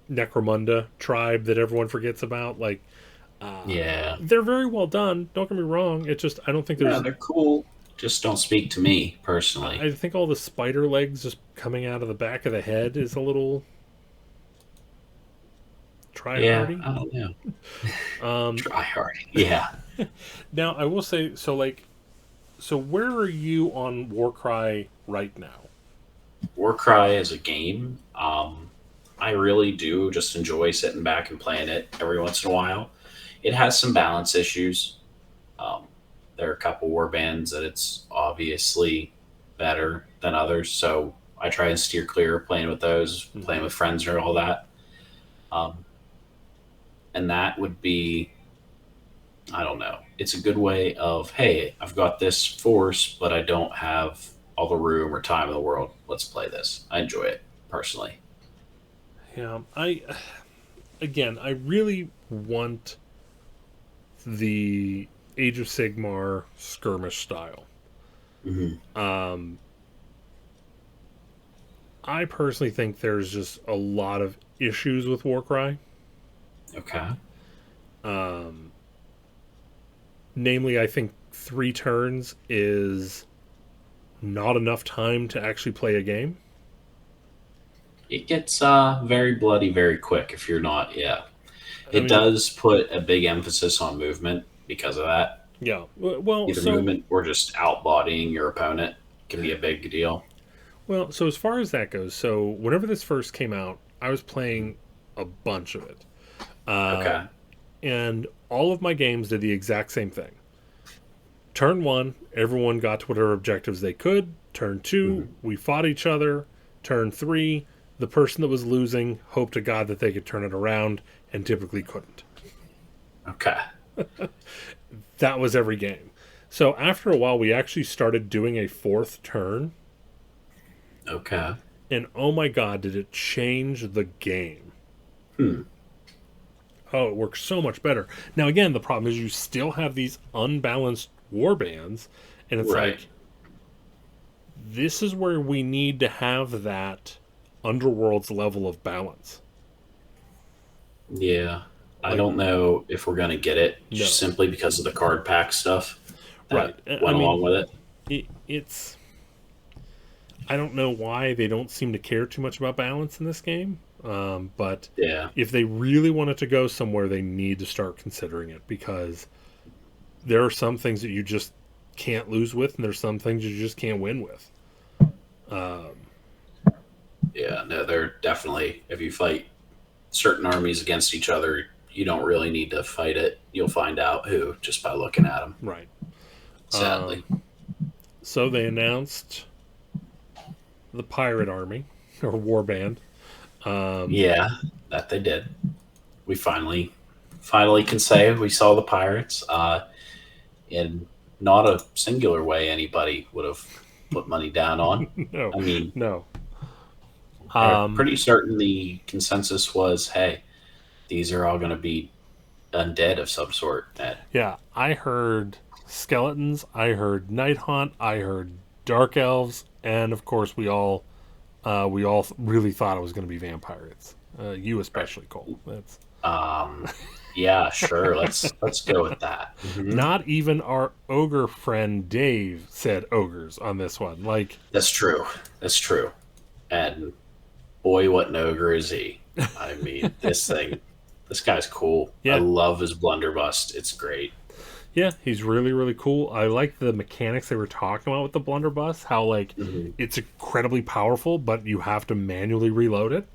S1: Necromunda tribe that everyone forgets about. Like
S2: Yeah.
S1: they're very well done. Don't get me wrong. It's just I don't think
S2: Yeah,
S1: there's.
S2: they're cool. Just don't speak to me personally.
S1: I think all the spider legs just coming out of the back of the head is a little try
S2: Yeah,
S1: hardy.
S2: I don't know.
S1: Um,
S2: Try hard. Yeah.
S1: now I will say so. Like, so where are you on Warcry right now?
S2: Warcry is a game. I really do just enjoy sitting back and playing it every once in a while. It has some balance issues. Um, there are a couple war bands that it's obviously better than others, so I try and steer clear of playing with those,
S1: Mm-hmm.
S2: playing with friends or all that. Um, and that would be, I don't know. It's a good way of, hey, I've got this force, but I don't have all the room or time in the world. Let's play this. I enjoy it personally.
S1: Yeah, I really want the Age of Sigmar skirmish style.
S2: Hmm.
S1: Um, I personally think there's just a lot of issues with Warcry.
S2: Okay.
S1: Um, namely, I think 3 turns is not enough time to actually play a game.
S2: It gets very bloody very quick if you're not. Yeah,
S1: I
S2: It
S1: mean,
S2: does put a big emphasis on movement because of that.
S1: yeah. Well,
S2: Either
S1: so
S2: movement or just outbodying your opponent can be a big deal.
S1: so as far as that goes, so whenever this first came out, I was playing a bunch of it,
S2: Okay.
S1: and all of my games did the exact same thing. Turn one, everyone got to whatever objectives they could. Turn two,
S2: Hmm.
S1: we fought each other. Turn three, the person that was losing hoped to God that they could turn it around, and typically couldn't.
S2: Okay.
S1: That was every game. So after a while, we actually started doing a fourth turn,
S2: Okay.
S1: and oh my God, did it change the game?
S2: Hmm.
S1: Oh, it works so much better. Now, again, the problem is you still have these unbalanced war bands, and it's
S2: Right.
S1: like, this is where we need to have that Underworld's level of balance.
S2: Yeah. I
S1: Like,
S2: don't know if we're going to get it
S1: no.
S2: just simply because of the card pack stuff
S1: Right.
S2: that
S1: I
S2: went
S1: mean,
S2: along with it.
S1: it's. I don't know why they don't seem to care too much about balance in this game, but
S2: Yeah.
S1: if they really want it to go somewhere, they need to start considering it because there are some things that you just can't lose with, and there's some things you just can't win with.
S2: Yeah. No, they're definitely, if you fight certain armies against each other, you don't really need to fight it. You'll find out who just by looking at them,
S1: Right.
S2: sadly.
S1: So they announced the pirate army or warband.
S2: Yeah, that they did. We finally can say we saw the pirates. In not a singular way anybody would have put money down on.
S1: No,
S2: I mean,
S1: no.
S2: pretty certain the consensus was, hey, these are all going to be undead of some sort. And
S1: Yeah, I heard skeletons. I heard night haunt. I heard dark elves, and of course we all really thought it was going to be vampires. You especially, Cole. That's
S2: um, yeah, sure, let's go with that. Hmm.
S1: not even our ogre friend Dave said ogres on this one. Like,
S2: That's true. That's true. And boy, what an ogre is he? I mean, this guy's cool. I
S1: yeah,
S2: love his blunderbuss. It's great.
S1: yeah, he's really really cool. I like the mechanics they were talking about with the blunderbuss. How like
S2: Hmm.
S1: it's incredibly powerful, but you have to manually reload it.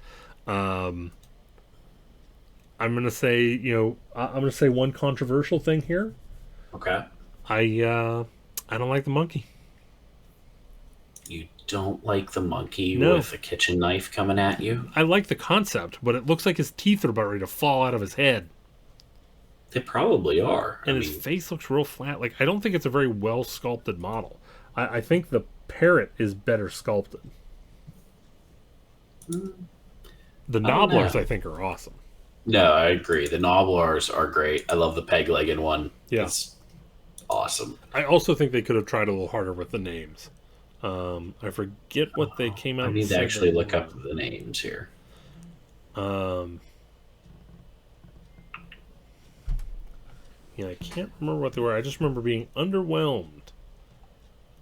S1: Um, I'm gonna say, I'm gonna say one controversial thing here.
S2: Okay.
S1: I don't like the monkey.
S2: You don't like the monkey
S1: No,
S2: with a kitchen knife coming at you?
S1: I like the concept, but it looks like his teeth are about ready to fall out of his head,
S2: They probably are. I
S1: and his
S2: mean,
S1: face looks real flat. Like I don't think it's a very well sculpted model. I think the parrot is better sculpted. The
S2: I don't
S1: nobblers,
S2: know.
S1: I think, are awesome.
S2: No, I agree. The Noblars are great. I love the peg-legged one.
S1: Yeah,
S2: It's awesome.
S1: I also think they could have tried a little harder with the names. I forget what they
S2: Oh,
S1: came out
S2: I
S1: and
S2: need to
S1: said they
S2: actually look up
S1: were.
S2: the names here.
S1: Um, yeah, I can't remember what they were. I just remember being underwhelmed.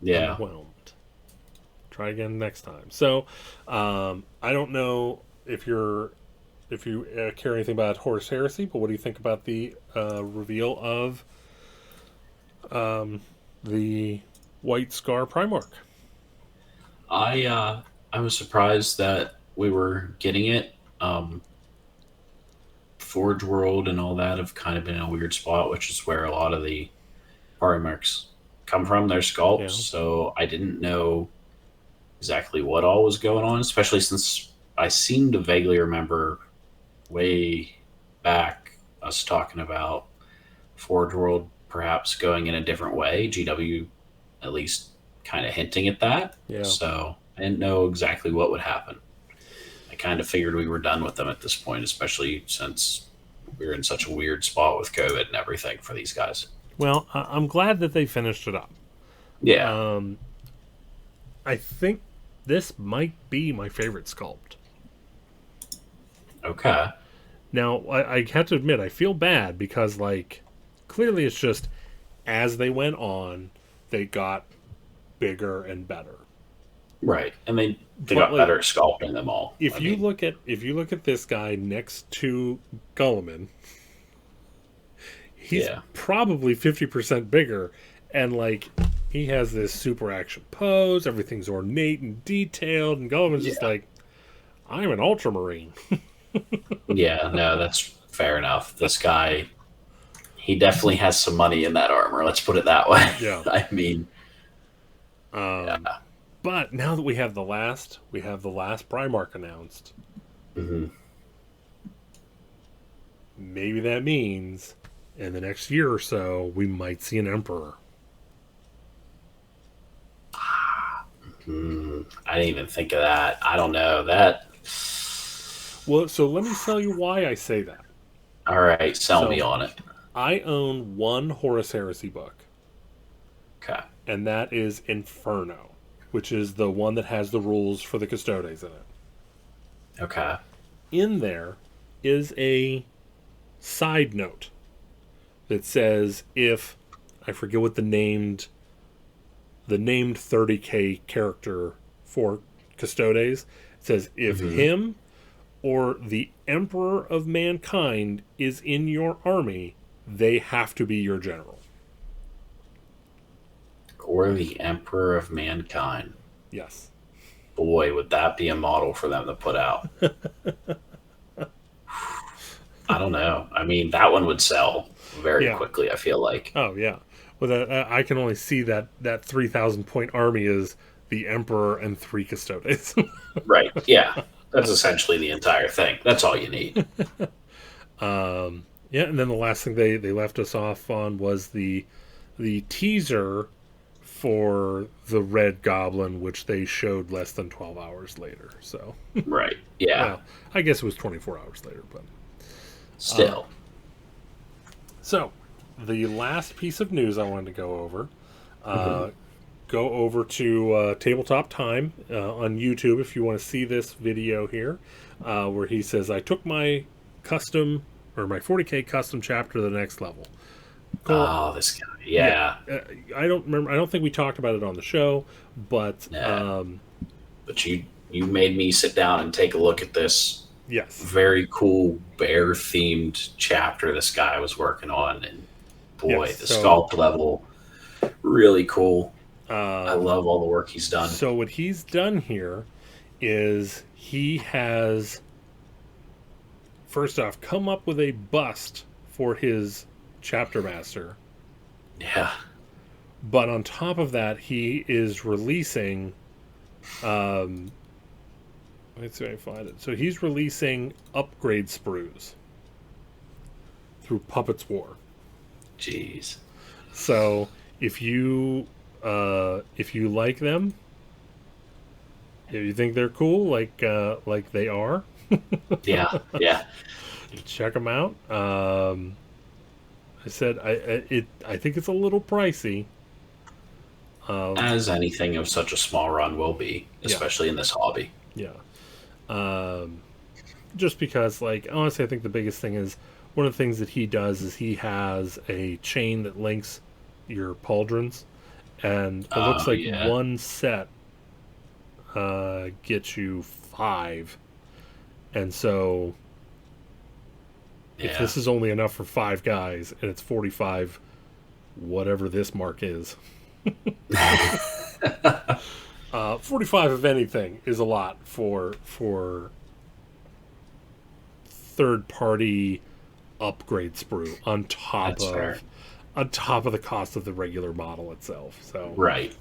S2: Yeah.
S1: Underwhelmed. Try again next time. So, I don't know if you care anything about Horus Heresy, but what do you think about the reveal of the White Scar Primarch?
S2: I was surprised that we were getting it. Forge World and all that have kind of been in a weird spot, which is where a lot of the Primarchs come from, their sculpts.
S1: Yeah,
S2: So I didn't know exactly what all was going on, especially since I seem to vaguely remember way back us talking about Forge World perhaps going in a different way. GW at least kind of hinting at that.
S1: yeah.
S2: So I didn't know exactly what would happen. I kind of figured we were done with them at this point, especially since we were in such a weird spot with COVID and everything for these guys.
S1: Well, I'm glad that they finished it up.
S2: Yeah.
S1: Um, I think this might be my favorite sculpt.
S2: Okay.
S1: Now, I have to admit, I feel bad because, like, clearly it's just as they went on, they got bigger and better.
S2: Right. And they
S1: But
S2: got
S1: like,
S2: better at sculpting them all.
S1: if
S2: I
S1: you
S2: mean,
S1: look at this guy next to Gulliman, he's probably 50% bigger, and like he has this super action pose. Everything's ornate and detailed, and Gulliver's just like, I'm an ultramarine.
S2: Yeah, no, that's fair enough. This guy, he definitely has some money in that armor. Let's put it that way.
S1: Yeah.
S2: I mean,
S1: but now that we have the last Primarch announced, maybe that means in the next year or so we might see an Emperor.
S2: I didn't even think of that. I don't know that.
S1: Well, so let me tell you why I say that.
S2: All right, sell me on it.
S1: I own one Horus Heresy book.
S2: Okay.
S1: And that is Inferno, which is the one that has the rules for the Custodes in it.
S2: Okay.
S1: In there is a side note that says if, I forget what the named 30k character for Custodes, it says if him or the Emperor of Mankind is in your army, they have to be your general.
S2: Or the Emperor of Mankind.
S1: Yes.
S2: Boy, would that be a model for them to put out. I don't know. I mean, that one would sell very quickly, I feel like.
S1: Oh, yeah. Well, I can only see that 3,000 point army is the Emperor and 3 Custodes.
S2: Right, yeah. That's essentially the entire thing. That's all you need.
S1: Yeah, and then the last thing they left us off on was the teaser for the Red Goblin, which they showed less than 12 hours later. So
S2: right, yeah.
S1: Well, I guess it was 24 hours later, but
S2: still.
S1: So the last piece of news I wanted to go over. Go over to Tabletop Time on YouTube if you want to see this video here, where he says, I took my custom, or my 40k custom chapter to the next level.
S2: Cool. Oh, this guy. Yeah.
S1: I don't think we talked about it on the show, but...
S2: but you made me sit down and take a look at this very cool bear-themed chapter this guy was working on, and boy, the sculpt level, really cool. I love all the work he's done.
S1: So what he's done here is he has, first off, come up with a bust for his chapter master.
S2: Yeah.
S1: But on top of that, he is releasing... let's see if I find it. So he's releasing upgrade sprues through Puppets War.
S2: Jeez.
S1: So if you like them, if you think they're cool, like they are,
S2: yeah,
S1: check them out. I said I think it's a little pricey,
S2: as anything of such a small run will be, especially in this hobby.
S1: Yeah. Just because, like, honestly, I think the biggest thing is one of the things that he does is he has a chain that links your pauldrons. And it looks like one set gets you 5. And so if this is only enough for 5 guys and it's 45, whatever this mark is, 45 of anything is a lot for third-party upgrade sprue on top of the cost of the regular model itself. So
S2: right.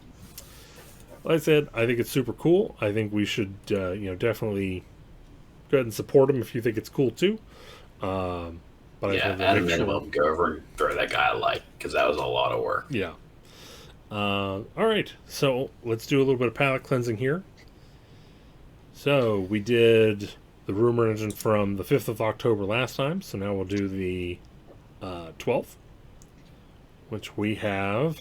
S1: Like I said, I think it's super cool. I think we should definitely go ahead and support him if you think it's cool too. But
S2: at a minimum, go over and throw that guy a like, because that was a lot of work.
S1: Yeah. All right, so let's do a little bit of palette cleansing here. So we did the rumor engine from the 5th of October last time, so now we'll do the 12th, which we have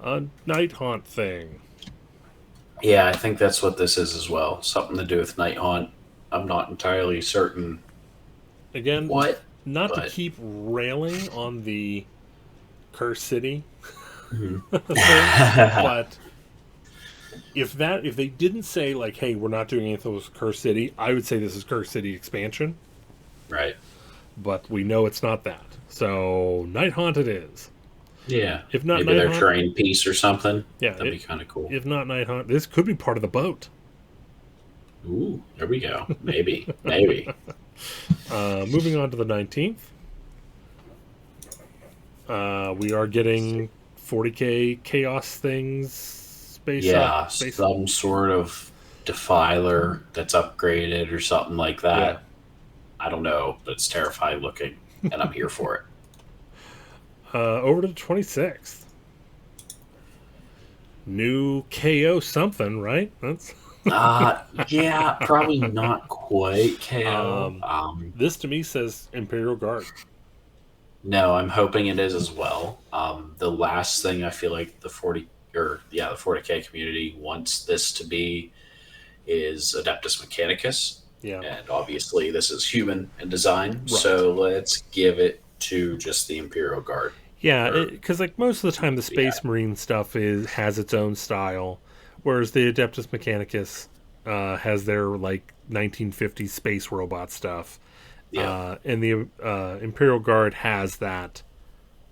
S1: a Night Haunt thing.
S2: Yeah, I think that's what this is as well. Something to do with Night Haunt. I'm not entirely certain.
S1: Again,
S2: what?
S1: To keep railing on the Curse City thing, but if they didn't say, like, hey, we're not doing anything with Curse City, I would say this is Curse City expansion.
S2: Right.
S1: but we know it's not that. So Night Haunt it is.
S2: Yeah.
S1: If not
S2: Maybe
S1: Night
S2: their
S1: Haunt,
S2: terrain piece or something.
S1: yeah,
S2: That'd be kind of cool.
S1: if not Night Haunt, this could be part of the boat.
S2: Ooh, there we go. Maybe. Maybe.
S1: Moving on to the 19th. We are getting 40k chaos things. Space
S2: some sort of defiler that's upgraded or something like that.
S1: Yeah.
S2: I don't know, but it's terrifying looking, and I'm here for it.
S1: Over to the 26th. New KO something, right? That's
S2: Yeah, probably not quite KO.
S1: This to me says Imperial Guard.
S2: No, I'm hoping it is as well. The last thing I feel like the 40k community wants this to be is Adeptus Mechanicus.
S1: Yeah.
S2: And obviously this is human in design,
S1: Right.
S2: so let's give it to just the Imperial Guard.
S1: Yeah, because like most of the time the Space Marine stuff has its own style, whereas the Adeptus Mechanicus has their like 1950s space robot stuff.
S2: Yeah.
S1: And the Imperial Guard has that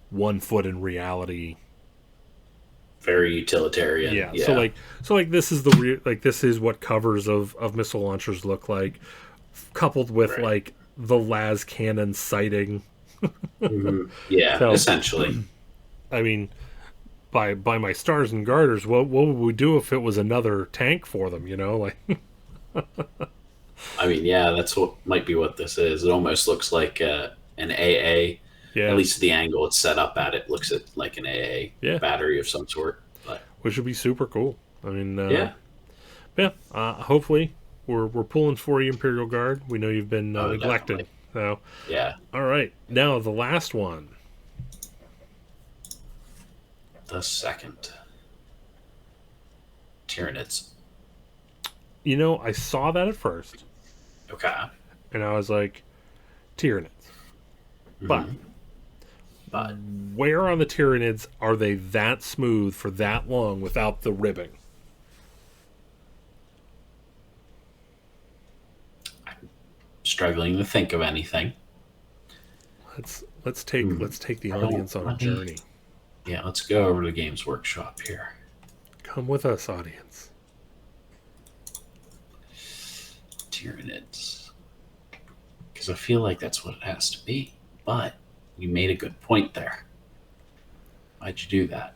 S1: 1 foot in reality.
S2: Very utilitarian.
S1: Yeah. So like this is this is what covers of missile launchers look like, coupled with like the las cannon sighting.
S2: Mm-hmm. Yeah,
S1: So,
S2: essentially.
S1: I mean, by my stars and garters, what would we do if it was another tank for them? You know, like.
S2: I mean, yeah, that's what might be what this is. It almost looks like an AA.
S1: Yeah.
S2: At least the angle it's set up at, it looks like an AA battery of some sort. But
S1: which would be super cool. I mean,
S2: yeah.
S1: Hopefully, we're pulling for you, Imperial Guard. We know you've been neglected.
S2: Definitely.
S1: So,
S2: Yeah.
S1: All right, now the last one.
S2: The second. Tyranids.
S1: You know, I saw that at first,
S2: Okay.
S1: and I was like, Tyranids. But where on the Tyranids are they that smooth for that long without the ribbing?
S2: I'm struggling to think of anything.
S1: Let's take the audience on a journey.
S2: Yeah, let's go over to Games Workshop here.
S1: Come with us, audience.
S2: Tyranids. Because I feel like that's what it has to be. But you made a good point there. Why'd you do that?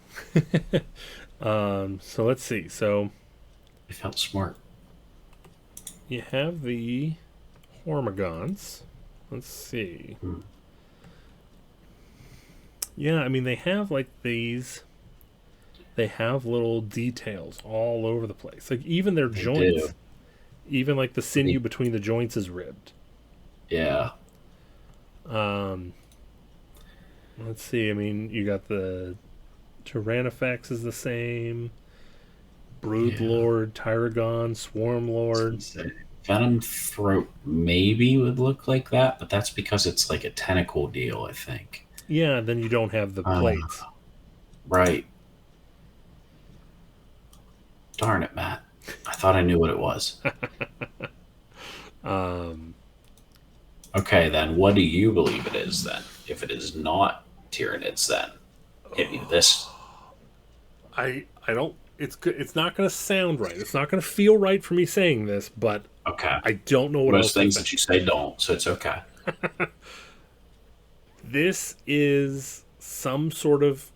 S1: So let's see. So
S2: I felt smart.
S1: you have the Hormigons. Let's see. Yeah, I mean, they have like these. They have little details all over the place. Like even their joints.
S2: Do.
S1: Even like the sinew between the joints is ribbed.
S2: Yeah.
S1: Let's see. I mean, you got the Tyrannifex is the same. Broodlord, Tyragon, Swarmlord.
S2: Venom Throat maybe would look like that, but that's because it's like a tentacle deal, I think.
S1: Yeah, then you don't have the plates.
S2: Right. Darn it, Matt. I thought I knew what it was. Okay, then what do you believe it is then? If it is not Tyranids, then hit me with this.
S1: I don't. It's good. It's not going to sound right. It's not going to feel right for me saying this, but
S2: Okay.
S1: I don't know what
S2: Most
S1: else
S2: things
S1: to
S2: that you say don't, so it's okay.
S1: This is some sort of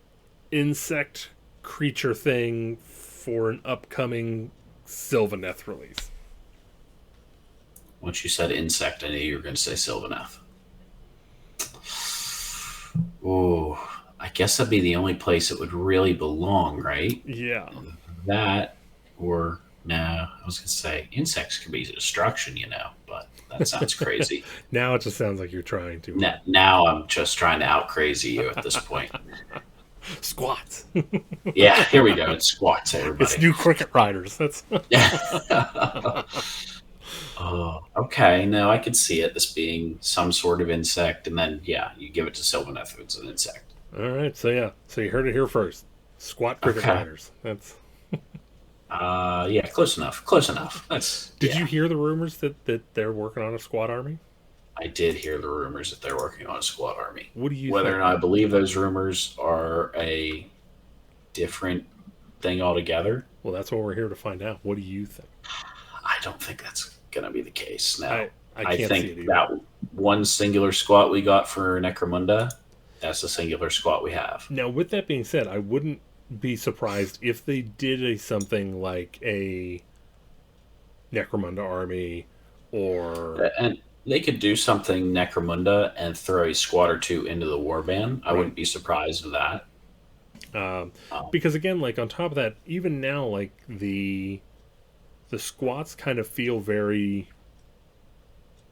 S1: insect creature thing for an upcoming Sylvaneth release.
S2: Once you said insect, I knew you were going to say Sylvaneth. Ooh, I guess that'd be the only place it would really belong, right?
S1: Yeah.
S2: That, or, no, I was going to say insects can be destruction, you know, but that sounds crazy.
S1: Now it just sounds like you're trying to.
S2: Now I'm just trying to out crazy you at this point.
S1: Squats.
S2: Yeah, here we go. It's squats, everybody.
S1: It's new cricket riders. That's
S2: okay. No, I could see it. This being some sort of insect, and then you give it to Sylvaneth if it's an insect.
S1: All right. So you heard it here first. Squat cricket riders. That's.
S2: Close enough. Close enough.
S1: Did you hear the rumors that they're working on a squad army?
S2: I did hear the rumors that they're working on a squad army.
S1: What do you
S2: Whether
S1: think?
S2: or not I believe those rumors are a different thing altogether,
S1: Well, that's what we're here to find out. What do you think?
S2: I don't think that's going to be the case.
S1: I
S2: Now,
S1: I
S2: I
S1: can't see
S2: think
S1: it either.
S2: that one singular squat we got for Necromunda, that's the singular squat we have.
S1: Now, with that being said, I wouldn't be surprised if they did something like a Necromunda army or
S2: And they could do something Necromunda and throw a squad or two into the warband. I
S1: right.
S2: wouldn't be surprised with that.
S1: Um,
S2: Um,
S1: because again, like on top of that, even now, like the squats kind of feel very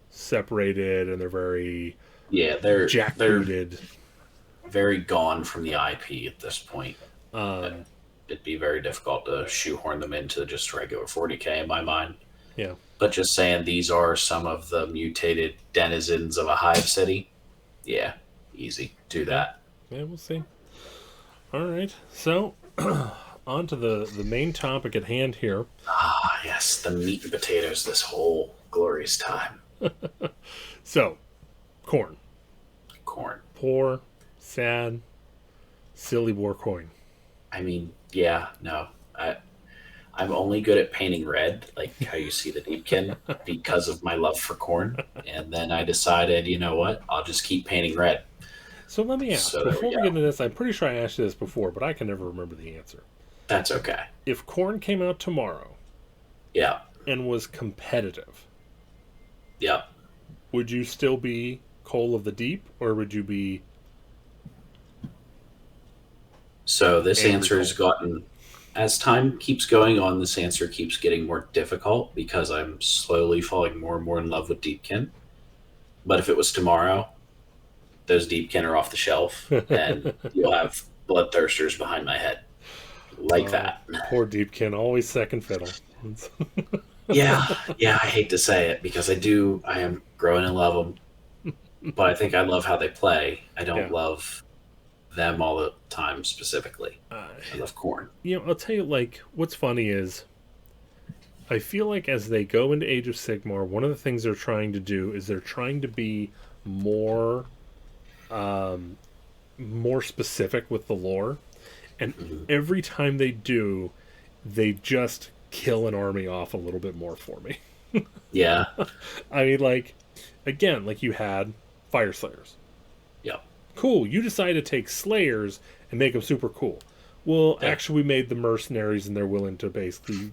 S1: separated and they're very
S2: yeah, they're
S1: jackbooted.
S2: very gone from the IP at this point.
S1: Um,
S2: It'd be very difficult to shoehorn them into just regular 40k in my mind.
S1: yeah,
S2: But just saying these are some of the mutated denizens of a hive city, yeah, easy. Do
S1: yeah,
S2: that.
S1: yeah. We'll see. All right, so on to the main topic at hand here.
S2: Ah, yes, the meat and potatoes this whole glorious time.
S1: So, corn,
S2: Corn.
S1: poor, sad, silly war coin.
S2: I mean, yeah, no. I'm only good at painting red, like how you see the Deepkin, because of my love for corn. And then I decided, you know what? I'll just keep painting red.
S1: So let me ask
S2: So there we
S1: before we get
S2: go.
S1: into this. I'm pretty sure I asked you this before, but I can never remember the answer.
S2: That's okay.
S1: If corn came out tomorrow
S2: Yeah.
S1: and was competitive,
S2: Yeah.
S1: would you still be Coal of the Deep, or would you be
S2: So this
S1: Angry
S2: answer has
S1: Coal?
S2: gotten, as time keeps going on, this answer keeps getting more difficult because I'm slowly falling more and more in love with Deepkin. But if it was tomorrow, those Deepkin are off the shelf and you'll have bloodthirsters behind my head. Like
S1: Oh,
S2: that.
S1: poor Deepkin, always second fiddle.
S2: Yeah, yeah, I hate to say it because I am growing to love them, but I think I love how they play. I don't
S1: Yeah.
S2: love them all the time specifically.
S1: Uh,
S2: I love corn.
S1: I'll tell you, like, what's funny is I feel like as they go into Age of Sigmar, one of the things they're trying to do is they're trying to be more, um, more specific with the lore. And
S2: Mhm.
S1: every time they do, they just kill an army off a little bit more for me.
S2: Yeah,
S1: I mean, like, again, like you had Fire Slayers.
S2: yep,
S1: Cool, you decided to take Slayers and make them super cool. Well,
S2: yeah.
S1: actually, we made the mercenaries and they're willing to basically,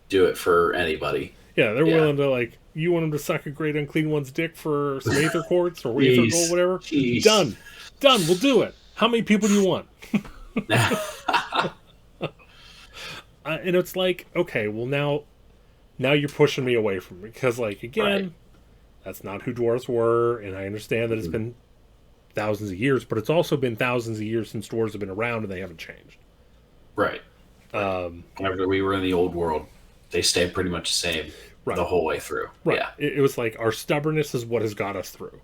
S2: Do it for anybody.
S1: yeah, they're
S2: Yeah.
S1: willing to, like, you want them to suck a great unclean one's dick for some Aether Quartz or Aether Gold,
S2: Jeez,
S1: whatever?
S2: jeez.
S1: Done. Done, we'll do it. How many people do you want? And it's like, okay, well, now you're pushing me away from it because, like,
S2: Right.
S1: again, that's not who dwarves were, and I understand that it's
S2: Mhm.
S1: been thousands of years, but it's also been thousands of years since dwarves have been around and they haven't changed.
S2: Right. Right.
S1: Um,
S2: Whenever we were in the old world, they stayed pretty much the same
S1: right,
S2: the whole way through.
S1: right.
S2: Yeah.
S1: It was like our stubbornness is what has got us through,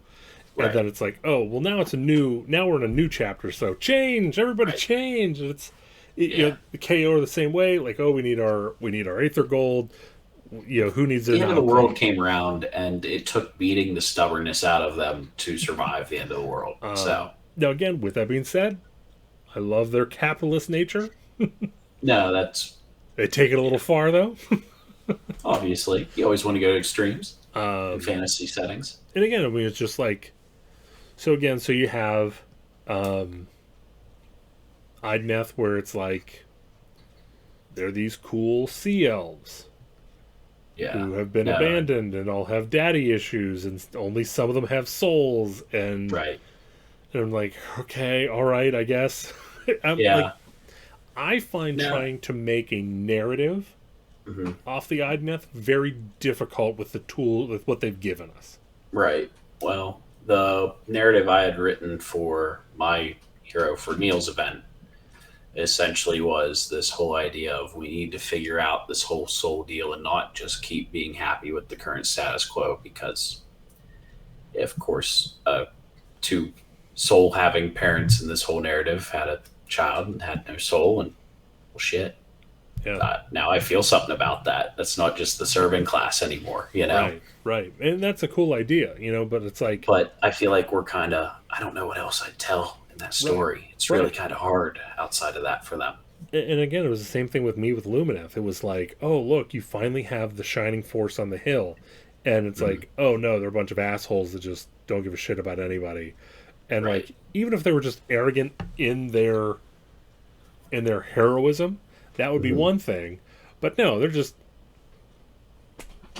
S1: and
S2: Right.
S1: then it's like, oh, well, now we're in a new chapter, so change, everybody,
S2: Right.
S1: change. And it's
S2: Yeah.
S1: the KO are the same way, like, oh, we need our Aether Gold. Who needs
S2: The
S1: it
S2: end of
S1: now?
S2: the world came around, and it took beating the stubbornness out of them to survive the end of the world. So,
S1: Now, again, with that being said, I love their capitalist nature.
S2: no, that's
S1: They take it a little
S2: yeah.
S1: far, though.
S2: Obviously, you always want to go to extremes in
S1: um,
S2: fantasy settings.
S1: and again, I mean, it's just like, so you have um, Idneth, where it's like they're these cool sea elves
S2: Yeah.
S1: who have been
S2: No.
S1: abandoned and all have daddy issues, and only some of them have souls. And
S2: Right.
S1: I'm like, okay, all right, I guess. I'm like,
S2: Yeah.
S1: I find
S2: No.
S1: trying to make a narrative
S2: Hmm.
S1: off the Idneth very difficult with the tool with what they've given us.
S2: Right. Well, the narrative I had written for my hero for Neil's event essentially was this whole idea of we need to figure out this whole soul deal and not just keep being happy with the current status quo because, of course, two soul having parents in this whole narrative had a child and had no soul and well, shit.
S1: Yeah.
S2: Now I feel something about that. That's not just the serving class anymore, you know?
S1: Right. Right. And that's a cool idea, but it's like,
S2: But I feel like we're kind of, I don't know what else I'd tell in that
S1: right.
S2: story. It's really
S1: Right.
S2: kind of hard outside of that for them.
S1: And again, it was the same thing with me with Lumineth. It was like, oh, look, you finally have the shining force on the hill. And it's
S2: Mm,
S1: like, oh no, they're a bunch of assholes that just don't give a shit about anybody. And
S2: right.
S1: like, even if they were just arrogant in their heroism, that would be
S2: Hmm.
S1: one thing. But no, they're just,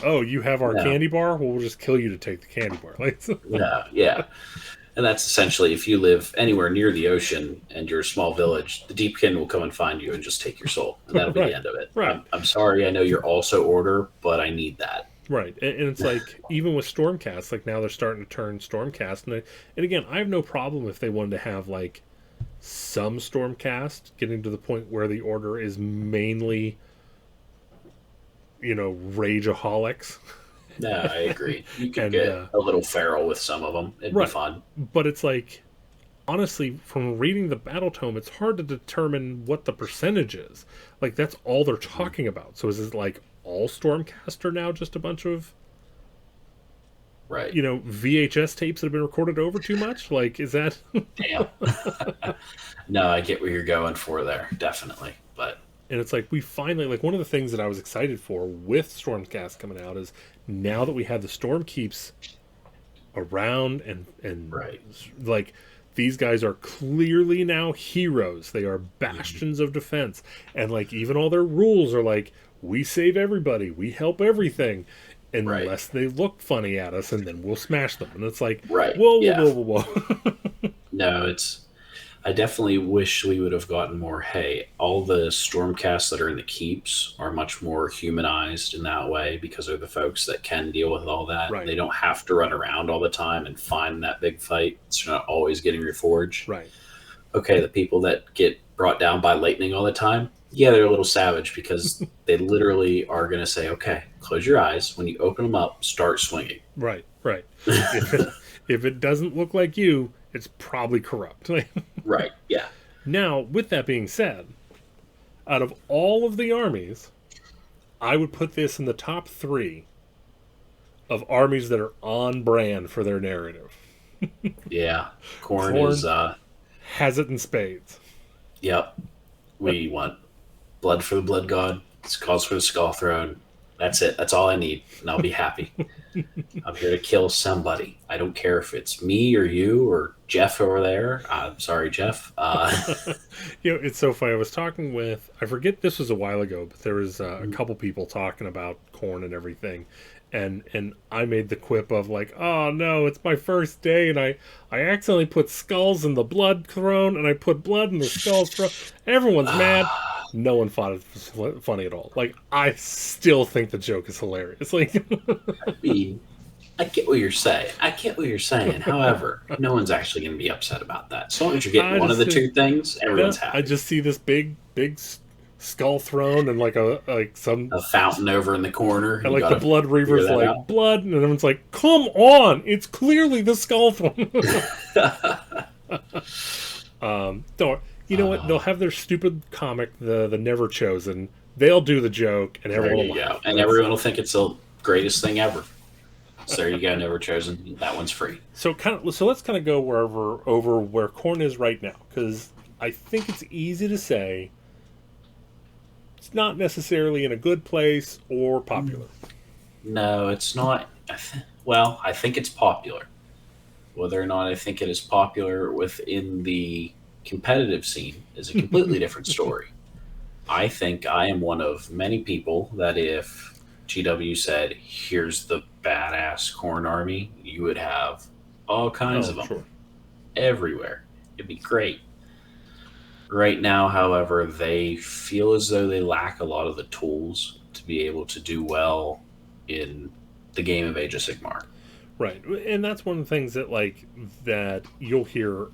S1: oh, you have our
S2: No,
S1: candy bar? Well, we'll just kill you to take the candy bar. Like,
S2: no, yeah. And that's essentially if you live anywhere near the ocean and you're a small village, the Deepkin will come and find you and just take your soul. And that'll be the
S1: right,
S2: end of it.
S1: right,
S2: I'm sorry, I know you're also Order, but I need that.
S1: right. And it's like, even with Stormcast, like now they're starting to turn Stormcast. And again, I have no problem if they wanted to have like some Stormcast getting to the point where the Order is mainly, rageaholics.
S2: No, I agree. You could
S1: And,
S2: get a little feral with some of them. It'd be
S1: right.
S2: fun.
S1: But it's like, honestly, from reading the battle tome, it's hard to determine what the percentage is. Like, that's all they're talking about. So is it like all Stormcaster now just a bunch of,
S2: Right.
S1: VHS tapes that have been recorded over too much? Like, is that.
S2: Damn. No, I get where you're going for there. Definitely. But,
S1: And it's like, we finally, like, one of the things that I was excited for with Stormcast coming out is now that we have the Stormkeeps around and
S2: right.
S1: like, these guys are clearly now heroes. They are
S2: Mhm.
S1: bastions of defense. And like, even all their rules are like, we save everybody, we help everything,
S2: Right.
S1: unless they look funny at us, and then we'll smash them. And it's like,
S2: Right.
S1: whoa, whoa,
S2: Yeah.
S1: whoa, whoa, whoa.
S2: No, it's. I definitely wish we would have gotten more. Hey, all the Stormcasts that are in the keeps are much more humanized in that way because they're the folks that can deal with all that.
S1: Right,
S2: They don't have to run around all the time and find that big fight. So you're not always getting reforged.
S1: right,
S2: Okay, the people that get brought down by lightning all the time, yeah, they're a little savage because they literally are going to say, okay, close your eyes. When you open them up, start swinging.
S1: right, right. If it doesn't look like you, it's probably corrupt.
S2: Right. Yeah.
S1: Now, with that being said, out of all of the armies, I would put this in the top 3 of armies that are on brand for their narrative.
S2: Yeah. Corn
S1: Corn
S2: is,
S1: has it in spades.
S2: yep. We want blood for the blood god, skulls for the skull throne. That's it. That's all I need, and I'll be happy. I'm here to kill somebody. I don't care if it's me or you or Jeff over there. I'm sorry, Jeff.
S1: It's so funny. I was talking with, I forget, this was a while ago, but there was a couple people talking about corn and everything. And I made the quip of like, oh no, it's my first day, and I accidentally put skulls in the blood throne, and I put blood in the skulls throne. Everyone's mad. No one thought it was funny at all. Like, I still think the joke is hilarious. Like,
S2: I mean, I get what you're saying. I get what you're saying. However, no one's actually going to be upset about that. As long as you're getting
S1: I
S2: one of the
S1: just
S2: two things, everyone's happy.
S1: I just see this big skull throne and like some
S2: A fountain over in the corner.
S1: and
S2: You
S1: like the
S2: gotta
S1: blood
S2: figure
S1: reavers
S2: that
S1: like blood, and everyone's like, come on, it's clearly the skull throne. Don't you know what? They'll have their stupid comic, the Never Chosen. They'll do the joke, and
S2: There
S1: everyone
S2: you
S1: will
S2: go.
S1: laugh.
S2: And everyone will think it's the greatest thing ever. So there you go. Never chosen. That one's free.
S1: So let's kind of go over where corn is right now, because I think it's easy to say it's not necessarily in a good place or popular.
S2: No, it's not. Well, I think it's popular. Whether or not I think it is popular within the competitive scene is a completely different story. I think I am one of many people that if GW said, here's the badass corn army, you would have all kinds of them
S1: Sure.
S2: everywhere. It'd be great. Right now, however, they feel as though they lack a lot of the tools to be able to do well in the game of Age of Sigmar.
S1: Right, and that's one of the things that you'll hear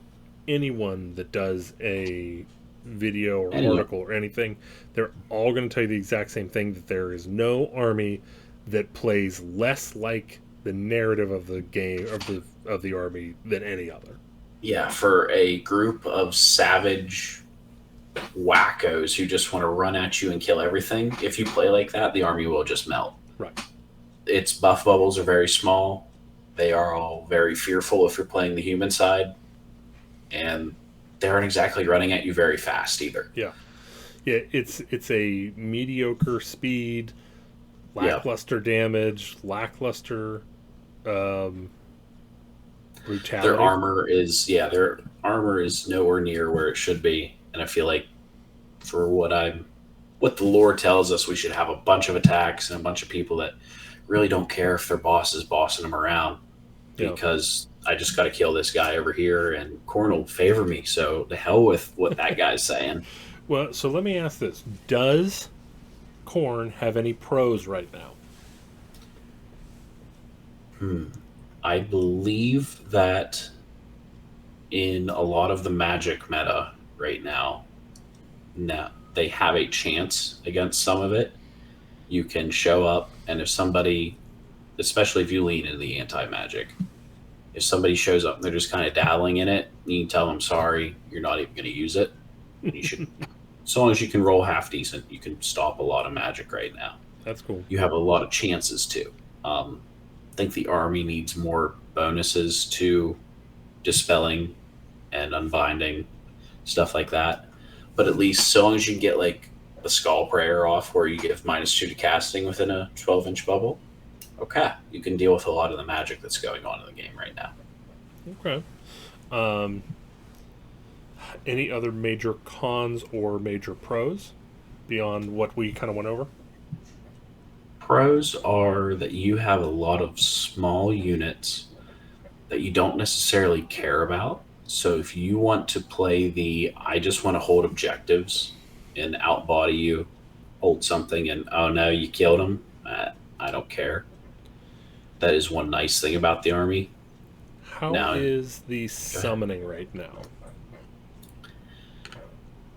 S1: anyone that does a video or
S2: Anyone.
S1: article or anything, they're all going to tell you the exact same thing, that there is no army that plays less like the narrative of the game of the army than any other.
S2: Yeah, for a group of savage wackos who just want to run at you and kill everything. If you play like that, the army will just melt.
S1: Right.
S2: Its buff bubbles are very small. They are all very fearful if you're playing the human side, and they aren't exactly running at you very fast either.
S1: Yeah. Yeah, it's a mediocre speed,
S2: Yeah,
S1: lackluster damage, lackluster um,
S2: their
S1: brutality.
S2: armor is nowhere near where it should be, and I feel like for what the lore tells us, we should have a bunch of attacks and a bunch of people that really don't care if their boss is bossing them around,
S1: Yeah.
S2: because I just got to kill this guy over here and Corn will favor me. So the hell with what that guy's saying.
S1: Well, so let me ask this: does Corn have any pros right now?
S2: Hmm. I believe that in a lot of the magic meta right now they have a chance against some of it. You can show up, and if somebody, especially if you lean into the anti-magic, if somebody shows up and they're just kind of dabbling in it, you can tell them, sorry, you're not even going to use it. You should, as long as you can roll half decent, you can stop a lot of magic right now.
S1: That's cool.
S2: You have a lot of chances to. I think the army needs more bonuses to dispelling and unbinding, stuff like that. But at least, so long as you can get like the Skull Prayer off, where you give -2 to casting within a 12-inch bubble, okay, you can deal with a lot of the magic that's going on in the game right now.
S1: Okay. Um, any other major cons or major pros beyond what we kind of went over?
S2: Pros are that you have a lot of small units that you don't necessarily care about. So if you want to play the I just want to hold objectives and outbody you, hold something, and oh no, you killed him, I don't care. That is one nice thing about the army.
S1: How
S2: Now,
S1: is the
S2: go ahead.
S1: summoning right now?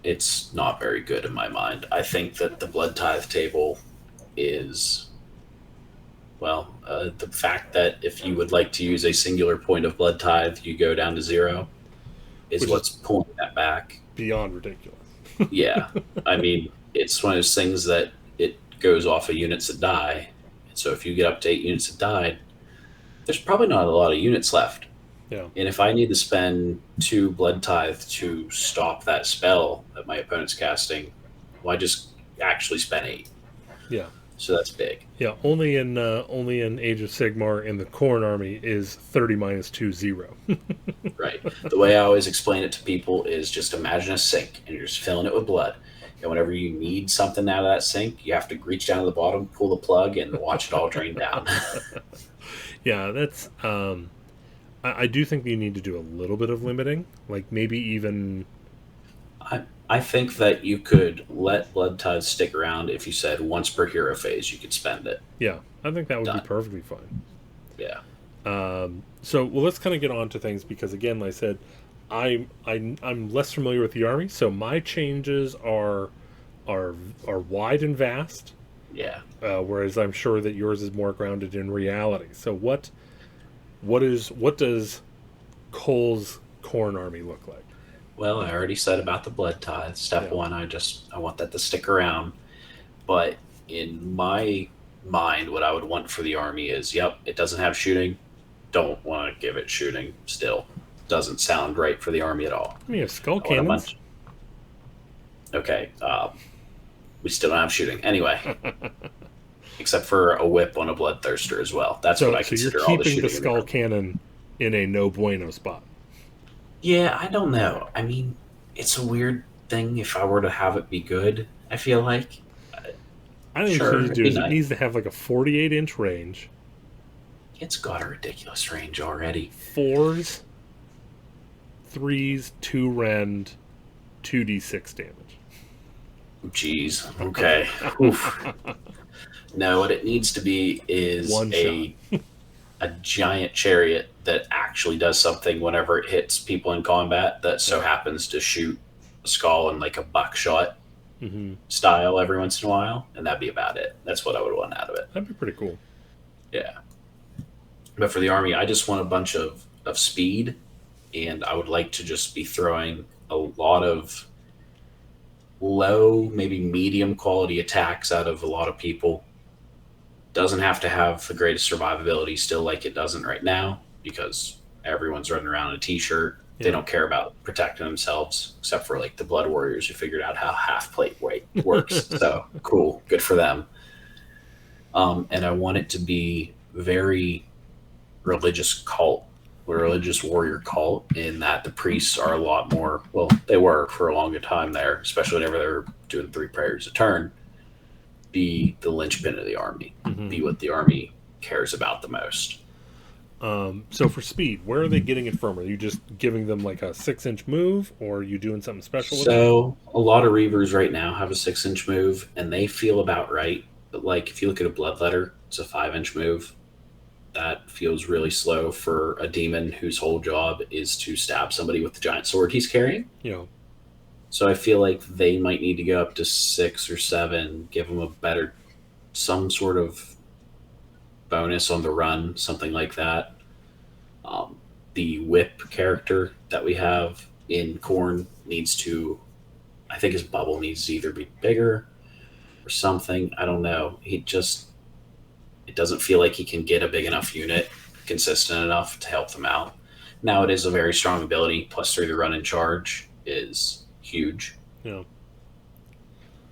S2: It's not very good in my mind. I think that the Blood Tithe table is, well, the fact that if you would like to use a singular point of Blood Tithe, you go down to 0 is
S1: Which is
S2: what's pulling that back.
S1: beyond ridiculous.
S2: Yeah. I mean, it's one of those things that it goes off of units that die. So if you get up to 8 units that died, there's probably not a lot of units left.
S1: Yeah.
S2: And if I need to spend 2 Blood Tithe to stop that spell that my opponent's casting, well, I just actually spent 8.
S1: Yeah.
S2: So that's big.
S1: Yeah. Only in Age of Sigmar in the Corn army is 30 -2 0.
S2: Right. The way I always explain it to people is just imagine a sink and you're just filling it with blood. And whenever you need something out of that sink, you have to reach down to the bottom, pull the plug, and watch it all drain down.
S1: Yeah, that's. I do think you need to do a little bit of limiting, like maybe even.
S2: I think that you could let Blood Tithe stick around if you said once per hero phase you could spend it.
S1: Yeah, I think that would be
S2: Done.
S1: perfectly fine.
S2: Yeah.
S1: So, well, let's kind of get on to things because, again, like I said, I'm less familiar with the army, so my changes are wide and vast,
S2: Yeah.
S1: whereas I'm sure that yours is more grounded in reality. So, what does Cole's Corn army look like?
S2: Well, I already said about the Blood Tithe. Step
S1: Yeah.
S2: one, I want that to stick around. But in my mind, what I would want for the army is, yep, it doesn't have shooting. Don't want to give it shooting. Still, doesn't sound right for the army at all.
S1: I mean, you have skull
S2: I want a
S1: cannons.
S2: bunch. Okay, we still don't have shooting anyway, except for a whip on a Bloodthirster as well. That's what I
S1: So you're
S2: consider all the
S1: keeping
S2: shooting.
S1: the
S2: in
S1: skull
S2: the
S1: cannon in a no bueno spot.
S2: Yeah, I don't know. I mean, it's a weird thing if I were to have it be good, I feel like.
S1: I think
S2: Sure,
S1: what you need
S2: it'd
S1: to do
S2: be
S1: is it
S2: nice.
S1: needs to have like a 48-inch range,
S2: It's got a ridiculous range already.
S1: fours, threes, 2 rend, 2d6 damage.
S2: Jeez. Okay. Oof. No, what it needs to be is
S1: One
S2: a giant chariot that actually does something whenever it hits people in combat that so happens to shoot a skull in like a buckshot
S1: Mm-hmm.
S2: style every once in a while, and that'd be about it. That's what I would want out of it.
S1: That'd be pretty cool.
S2: Yeah. But for the army, I just want a bunch of speed, and I would like to just be throwing a lot of low, maybe medium quality attacks out of a lot of people. Doesn't have to have the greatest survivability still like it doesn't right now because everyone's running around in a t-shirt. They
S1: Yeah.
S2: don't care about protecting themselves except for like the Blood Warriors who figured out how half plate weight works. So cool, good for them. And I want it to be very religious cult, religious warrior cult, in that the priests are a lot more, well, they were for a longer time there, especially whenever they were doing 3 prayers a turn, be the linchpin of the army, be what the army cares about the most.
S1: So for speed, where are they getting it from? Are you just giving them like a 6-inch move, or are you doing something special with it?
S2: So a lot of Reavers right now have a 6-inch move, and they feel about right. But like if you look at a Bloodletter, it's a 5-inch move. That feels really slow for a demon whose whole job is to stab somebody with the giant sword he's carrying.
S1: Yeah.
S2: So I feel like they might need to go up to 6 or 7, give them a better, some sort of bonus on the run, something like that. The whip character that we have in Khorne needs to, I think his bubble needs to either be bigger or something. I don't know. It doesn't feel like he can get a big enough unit consistent enough to help them out. Now it is a very strong ability. +3 to run and charge is huge.
S1: Yeah.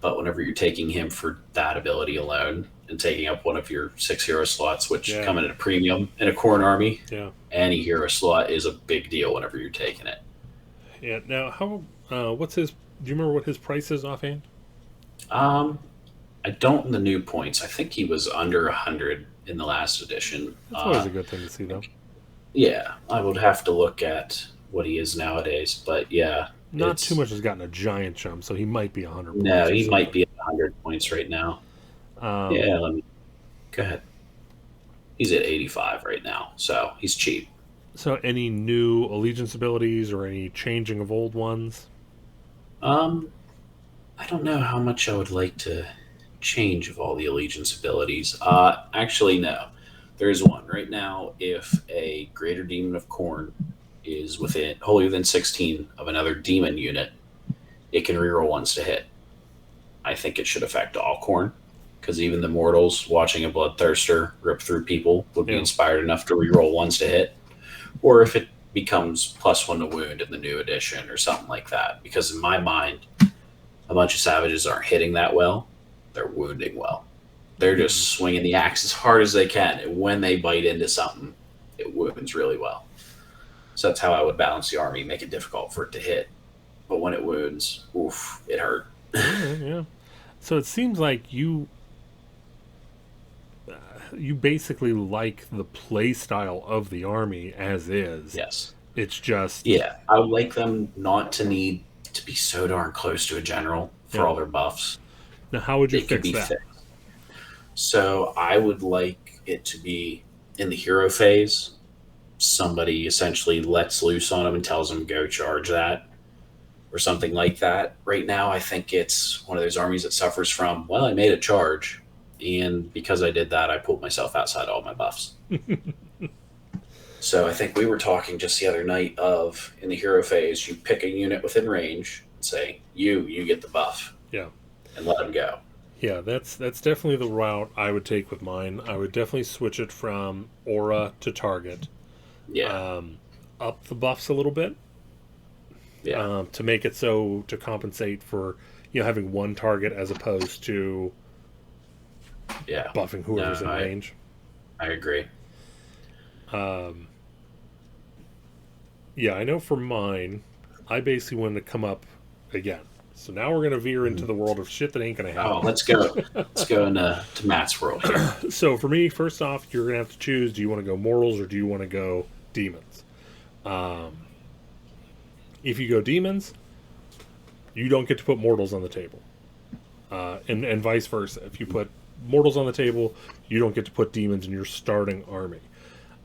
S2: But whenever you're taking him for that ability alone and taking up one of your 6 hero slots, which come in at a premium in a Khorne army, any hero slot is a big deal whenever you're taking it.
S1: Yeah. Now, what's his? Do you remember what his price is offhand?
S2: I don't in the new points. I think he was under 100 in the last edition.
S1: That's always a good thing to see, though.
S2: Yeah, I would have to look at what he is nowadays, but yeah.
S1: Not too much has gotten a giant jump, so he might be 100 points.
S2: No, he might be at 100 points right now. Yeah, go ahead. He's at 85 right now, so he's cheap.
S1: So any new allegiance abilities or any changing of old ones?
S2: I don't know how much I would like to change of all the allegiance abilities. Actually, no. There is one. Right now, if a Greater Demon of Khorne is wholly within 16 of another demon unit, it can reroll ones to hit. I think it should affect all Khorne, because even the mortals watching a Bloodthirster rip through people would be inspired enough to reroll ones to hit. Or if it becomes +1 to wound in the new edition or something like that. Because in my mind, a bunch of savages aren't hitting that well. They're wounding well. They're just swinging the axe as hard as they can. And when they bite into something, it wounds really well. So that's how I would balance the army, make it difficult for it to hit. But when it wounds, oof, it hurt.
S1: Yeah. So it seems like you basically like the play style of the army as is.
S2: Yes.
S1: It's just...
S2: Yeah, I would like them not to need to be so darn close to a general for all their buffs.
S1: Now, how would you fix that?
S2: Fixed. So I would like it to be in the hero phase. Somebody essentially lets loose on them and tells them go charge that or something like that. Right now, I think it's one of those armies that suffers from, well, I made a charge, and because I did that, I pulled myself outside all my buffs. So I think we were talking just the other night of, in the hero phase, you pick a unit within range and say, you get the buff.
S1: Yeah.
S2: And let them go.
S1: Yeah, that's definitely the route I would take with mine. I would definitely switch it from aura to target.
S2: Yeah.
S1: Up the buffs a little bit.
S2: Yeah.
S1: To make it so to compensate for having one target as opposed to buffing whoever's in range.
S2: I agree.
S1: Yeah, I know for mine, I basically wanted to come up again. So now we're going to veer into the world of shit that ain't going to happen.
S2: Oh, let's go. Let's go into Matt's world here.
S1: So for me, first off, you're going to have to choose, do you want to go mortals or do you want to go demons? If you go demons, you don't get to put mortals on the table. And vice versa. If you put mortals on the table, you don't get to put demons in your starting army.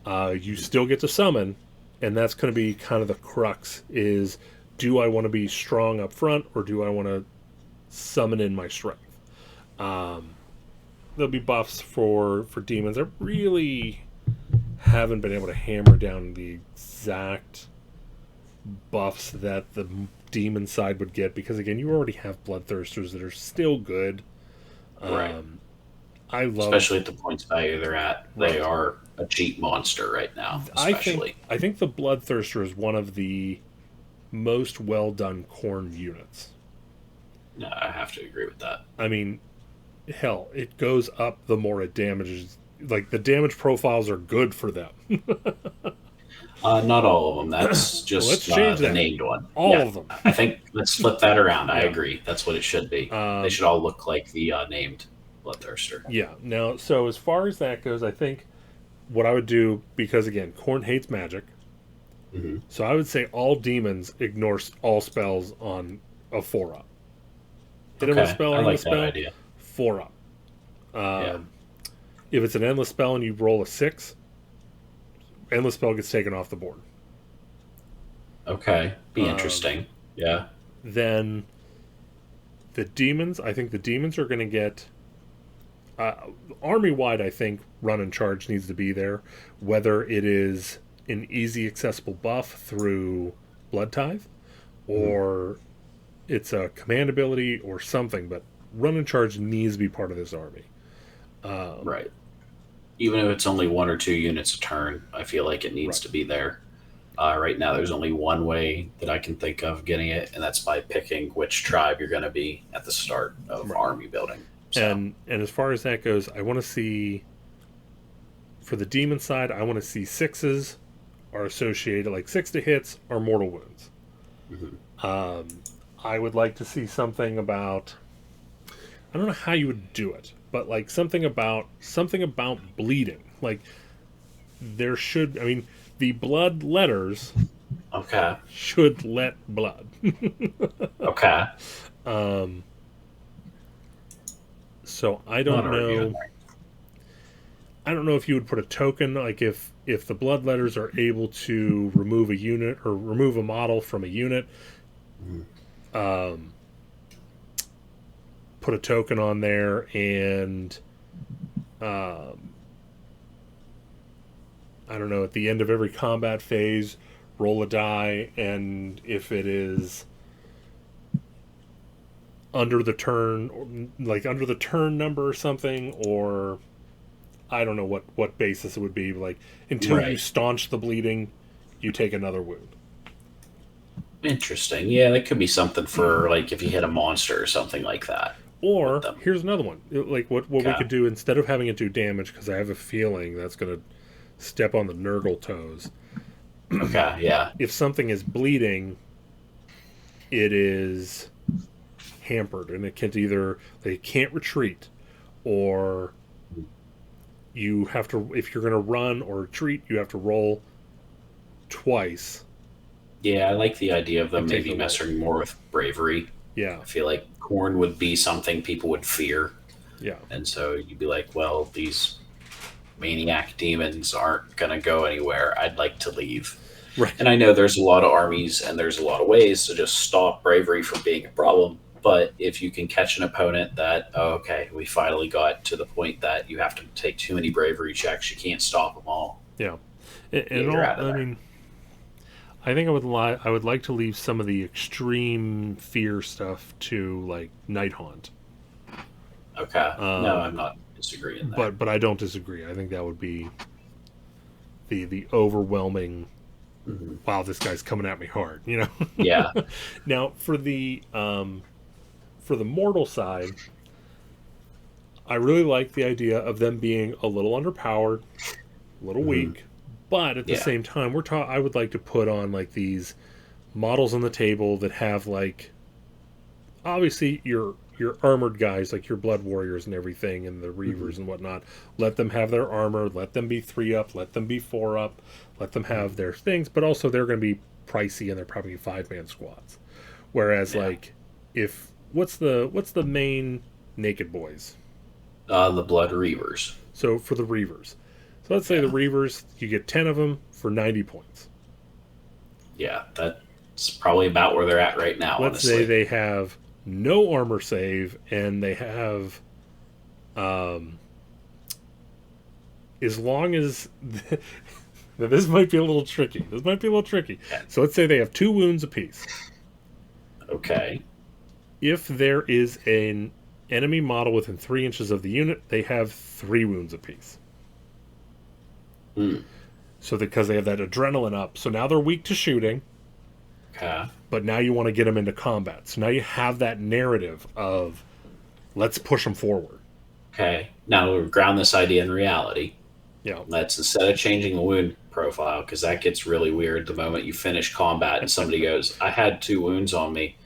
S1: You still get to summon, and that's going to be kind of the crux is, do I want to be strong up front, or do I want to summon in my strength? There'll be buffs for demons. I really haven't been able to hammer down the exact buffs that the demon side would get, because again, you already have bloodthirsters that are still good.
S2: Right.
S1: I love,
S2: Especially at the points value they're at. They
S1: right.
S2: are a cheap monster right now,
S1: I think
S2: especially.
S1: I think the bloodthirster is one of the most well done Khorne units.
S2: No, I have to agree with that.
S1: I mean, hell, it goes up the more it damages. Like the damage profiles are good for them.
S2: Not all of them. That's
S1: Well, let's
S2: just
S1: change
S2: the
S1: that.
S2: named one.
S1: All
S2: Yeah,
S1: of them.
S2: I think let's flip that around. I
S1: Yeah.
S2: agree. That's what it should be. They
S1: Um,
S2: should all look like the named Bloodthirster.
S1: yeah. Now, so as far as that goes, I think what I would do, because again, Khorne hates magic,
S2: Hmm.
S1: so I would say all demons ignore all spells on a 4-up. Hit him with a
S2: Okay,
S1: spell or
S2: I
S1: endless
S2: like that
S1: spell,
S2: idea.
S1: 4-up.
S2: Yeah.
S1: If it's an endless spell and you roll a 6, endless spell gets taken off the board.
S2: Okay, be
S1: Um,
S2: interesting. Yeah.
S1: Then the demons, I think the demons are going to get army wide. I think run and charge needs to be there, whether it is an easy accessible buff through Blood Tithe, or it's a command ability or something. But run and charge needs to be part of this army.
S2: Right. Even if it's only 1 or 2 units a turn, I feel like it needs
S1: Right.
S2: to be there. Right now, there's only one way that I can think of getting it, and that's by picking which tribe you're going to be at the start of
S1: Right.
S2: army building. So,
S1: And as far as that goes, I want to see, for the demon side, I want to see 6s are associated, like 6 to hits are mortal wounds.
S2: mhm.
S1: I would like to see something about, I don't know how you would do it, but like something about bleeding. Like there should, I mean, the blood letters
S2: Okay.
S1: should let blood.
S2: Okay.
S1: So I
S2: Not
S1: don't
S2: arguing
S1: know.
S2: there.
S1: I don't know if you would put a token, like if the blood letters are able to remove a unit or remove a model from a unit, put a token on there, and I don't know, at the end of every combat phase, roll a die, and if it is under the turn, like under the turn number or something, or I don't know what basis it would be. Like until you
S2: Right.
S1: staunch the bleeding, you take another wound.
S2: Interesting. Yeah, that could be something for like if you hit a monster or something like that. With
S1: Or
S2: them.
S1: here's another one. Like what we
S2: Okay.
S1: could do, instead of having it do damage, because I have a feeling that's going to step on the Nergal toes.
S2: Okay. Yeah.
S1: If something is bleeding, it is hampered, and it can't either, they can't retreat, or you have to, if you're going to run or retreat, you have to roll twice
S2: Yeah, I like the idea of them
S1: and take
S2: maybe
S1: the roll.
S2: messing more with bravery.
S1: Yeah,
S2: I feel like corn would be something people would fear.
S1: yeah,
S2: And so you'd be like, well, these maniac demons aren't going to go anywhere. I'd like to leave.
S1: right.
S2: And I know there's a lot of armies and there's a lot of ways to just stop bravery from being a problem. But if you can catch an opponent that, oh, okay, we finally got to the point that you have to take too many bravery checks, you can't stop them all.
S1: Yeah, and
S2: You're
S1: all,
S2: out of
S1: I
S2: there.
S1: mean, I think I would like to leave some of the extreme fear stuff to like Night Haunt.
S2: Okay. No, I'm not disagreeing there.
S1: But I don't disagree. I think that would be the overwhelming.
S2: Mhm.
S1: Wow, this guy's coming at me hard. You know.
S2: Yeah.
S1: Now for the mortal side, I really like the idea of them being a little underpowered, a little weak, but at the
S2: Yeah.
S1: same time, I would like to put on like these models on the table that have like, obviously your armored guys, like your blood warriors and everything, and the Reavers and whatnot. Let them have their armor. Let them be 3-up. Let them be 4-up. Let them have their things. But also, they're going to be pricey, and they're probably 5-man squads. Whereas,
S2: Yeah.
S1: like, if what's the main naked boys?
S2: The Blood Reavers.
S1: So for the Reavers, so let's say the Reavers, you get 10 of them for 90 points.
S2: Yeah, that's probably about where they're at right now,
S1: Let's
S2: honestly.
S1: say they have no armor save, and they have, as long as Now, this might be a little tricky. So let's say they have 2 wounds apiece.
S2: Okay.
S1: If there is an enemy model within 3 inches of the unit, they have 3 wounds apiece.
S2: Hmm.
S1: So because they have that adrenaline up, so now they're weak to shooting.
S2: Okay.
S1: But now you want to get them into combat. So now you have that narrative of let's push them forward.
S2: Okay. Now we'll ground this idea in reality.
S1: Yeah.
S2: Let's, instead of changing the wound profile, because that gets really weird the moment you finish combat and somebody goes, I had 2 wounds on me.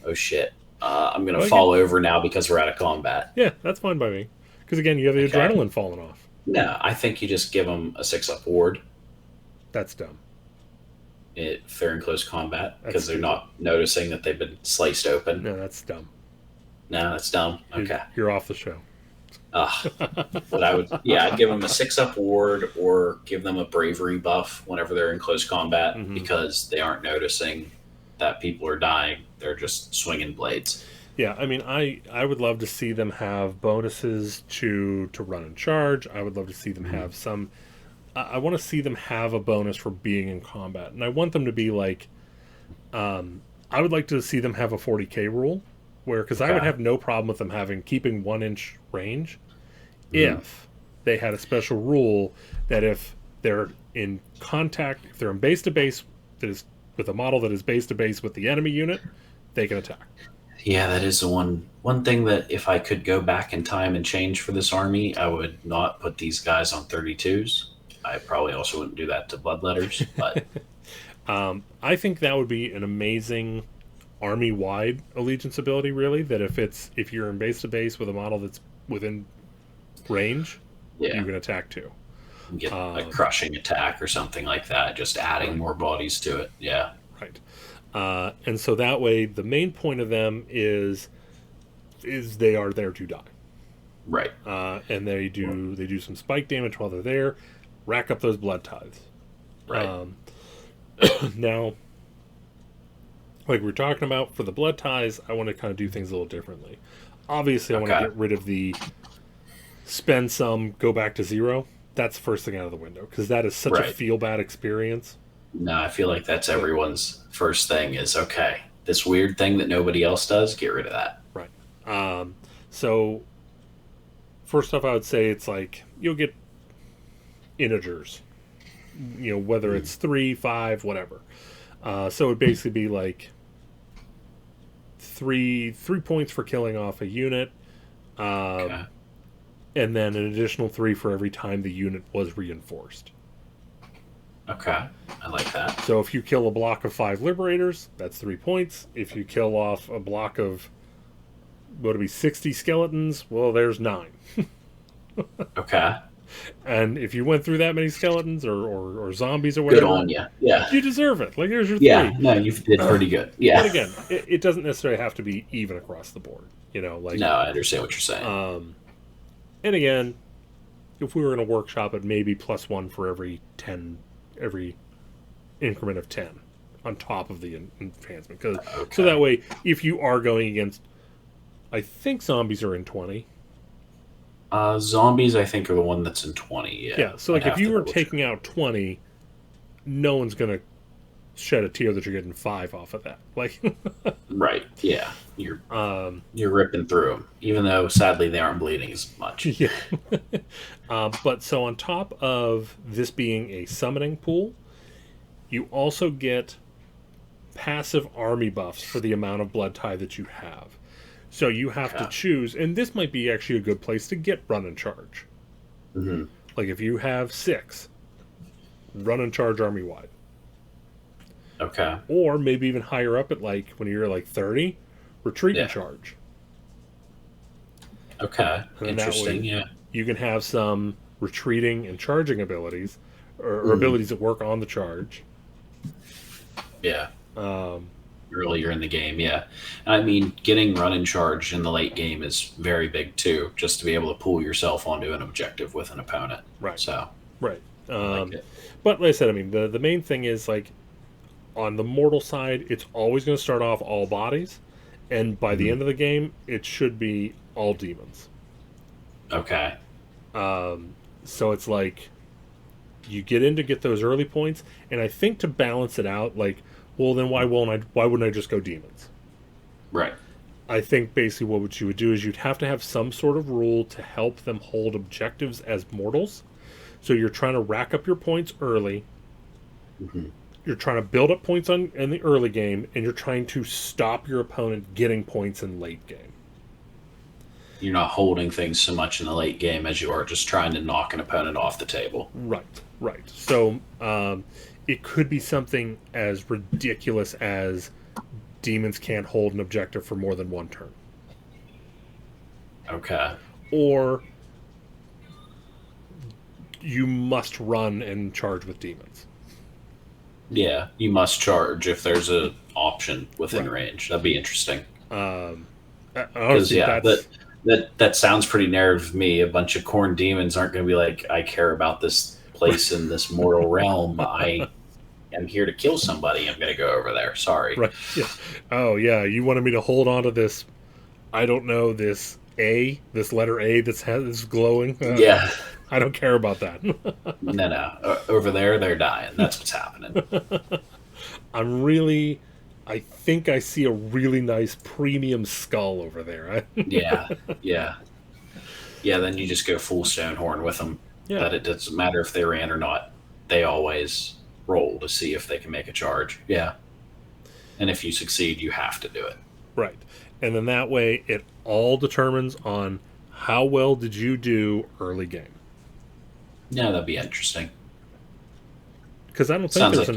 S2: Oh shit. I'm going to fall over now because we're out of combat.
S1: Yeah, that's fine by me. Because again, you have the adrenaline falling off.
S2: No, I think you just give them a 6-up ward.
S1: That's dumb.
S2: If they're in close combat, because they're not noticing that they've been sliced open.
S1: No, that's dumb.
S2: No, that's dumb. Okay.
S1: You're off the show.
S2: But I'd give them a 6-up ward or give them a bravery buff whenever they're in close combat, because they aren't noticing that people are dying. They're just swinging blades.
S1: Yeah, I mean, I would love to see them have bonuses to run and charge. I would love to see them have some. I want to see them have a bonus for being in combat, and I want them to be like. I would like to see them have a 40k rule, where because I would have no problem with them keeping 1-inch range, if they had a special rule that if they're in contact, if they're in base to base, that is with a model that is base to base with the enemy unit, they can attack.
S2: Yeah, that is the one thing that if I could go back in time and change for this army, I would not put these guys on 32s. I probably also wouldn't do that to bloodletters, but
S1: I think that would be an amazing army-wide allegiance ability, really, that if you're in base to base with a model that's within range, you can attack too.
S2: Get a crushing attack or something like that, just adding more bodies to it. Yeah.
S1: Right. And so that way, the main point of them is they are there to die.
S2: Right.
S1: And they do some spike damage while they're there, rack up those blood tithes.
S2: Right.
S1: Now, like we're talking about for the blood ties, I want to kind of do things a little differently. Obviously, I want to get rid of the spend some, go back to 0. That's the first thing out of the window, because that is such a feel-bad experience.
S2: No, I feel like that's everyone's first thing is, okay, this weird thing that nobody else does, get rid of that.
S1: Right. So, first off, I would say it's like, you'll get integers. Whether it's 3, 5, whatever. So it would basically be like 3 points for killing off a unit. And then an additional 3 for every time the unit was reinforced.
S2: Okay, I like that.
S1: So if you kill a block of 5 Liberators, that's 3 points. If you kill off a block of, 60 skeletons, well, there's 9.
S2: Okay.
S1: And if you went through that many skeletons or zombies or whatever,
S2: good on you. Yeah,
S1: you deserve it. Like, here's your 3.
S2: Yeah, no, you did pretty good. Yeah.
S1: But again, it doesn't necessarily have to be even across the board. No,
S2: I understand what you're saying.
S1: And again, if we were in a workshop, it may be +1 for every increment of 10 on top of the enhancement. So that way, if you are going against, I think zombies are in 20.
S2: Zombies, I think, are the one that's in 20. Yeah.
S1: Yeah. So if you were taking out 20, no one's gonna shed a tear that you're getting 5 off of that.
S2: Right. Yeah. You're ripping through them, even though sadly they aren't bleeding as much.
S1: Yeah. But so on top of this being a summoning pool, you also get passive army buffs for the amount of blood tie that you have. So you have to choose, and this might be actually a good place to get run and charge.
S2: Mm-hmm.
S1: Like if you have 6, run and charge army wide.
S2: Okay.
S1: Or maybe even higher up at when you're 30, retreat and charge.
S2: Okay. Interesting. Yeah.
S1: You can have some retreating and charging abilities, or abilities that work on the charge.
S2: Yeah. Earlier in the game, yeah. I mean, getting run and charge in the late game is very big too, just to be able to pull yourself onto an objective with an opponent.
S1: Right.
S2: So.
S1: Right.
S2: Like it.
S1: But like I said, I mean, the main thing is on the mortal side, it's always going to start off all bodies, and by the end of the game, it should be all demons.
S2: Okay.
S1: So it's You get in to get those early points, and I think to balance it out, like, well, then why wouldn't I just go demons?
S2: Right.
S1: I think basically what you would do is you'd have to have some sort of rule to help them hold objectives as mortals. So you're trying to rack up your points early.
S2: Mm-hmm.
S1: You're trying to build up points in the early game, and you're trying to stop your opponent getting points in late game.
S2: You're not holding things so much in the late game as you are just trying to knock an opponent off the table.
S1: Right. So it could be something as ridiculous as demons can't hold an objective for more than one turn.
S2: Okay.
S1: Or you must run and charge with demons.
S2: Yeah, you must charge if there's an option within range. That'd be interesting.
S1: Honestly,
S2: yeah, that sounds pretty narrative to me. A bunch of corn demons aren't going to be like, I care about this place in this mortal realm. I am here to kill somebody. I'm going to go over there. Sorry.
S1: Right. Yeah. Oh, yeah. You wanted me to hold on to this, I don't know, this letter A that's glowing?
S2: Yeah.
S1: I don't care about that.
S2: No. Over there, they're dying. That's what's happening.
S1: I think I see a really nice premium skull over there.
S2: Yeah. Then you just go full Stonehorn with them.
S1: Yeah.
S2: That it doesn't matter if they ran or not. They always roll to see if they can make a charge. Yeah. And if you succeed, you have to do it.
S1: Right. And then that way, it all determines on how well did you do early game.
S2: Yeah, that'd be interesting.
S1: Because I don't think
S2: sounds
S1: there's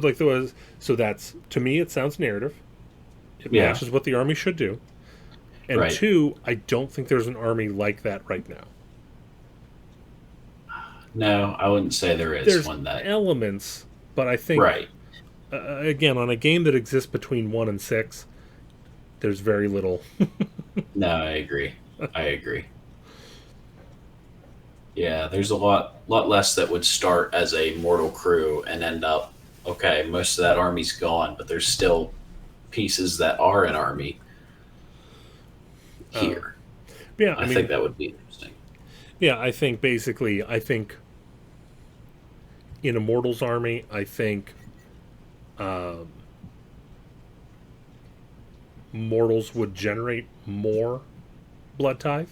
S2: like
S1: so that's, to me, it sounds narrative. It matches what the army should do. And
S2: right.
S1: 2, I don't think there's an army like that right now.
S2: No, I wouldn't say there's
S1: There's
S2: one that
S1: elements, but I think
S2: right.
S1: Again, on a game that exists between 1 and 6, there's very little.
S2: No, I agree. Yeah, there's a lot less that would start as a mortal crew and end up, okay, most of that army's gone, but there's still pieces that are an army here.
S1: Yeah,
S2: I think that would be interesting.
S1: Yeah, I think in a Mortal's army, I think Mortals would generate more blood tithe.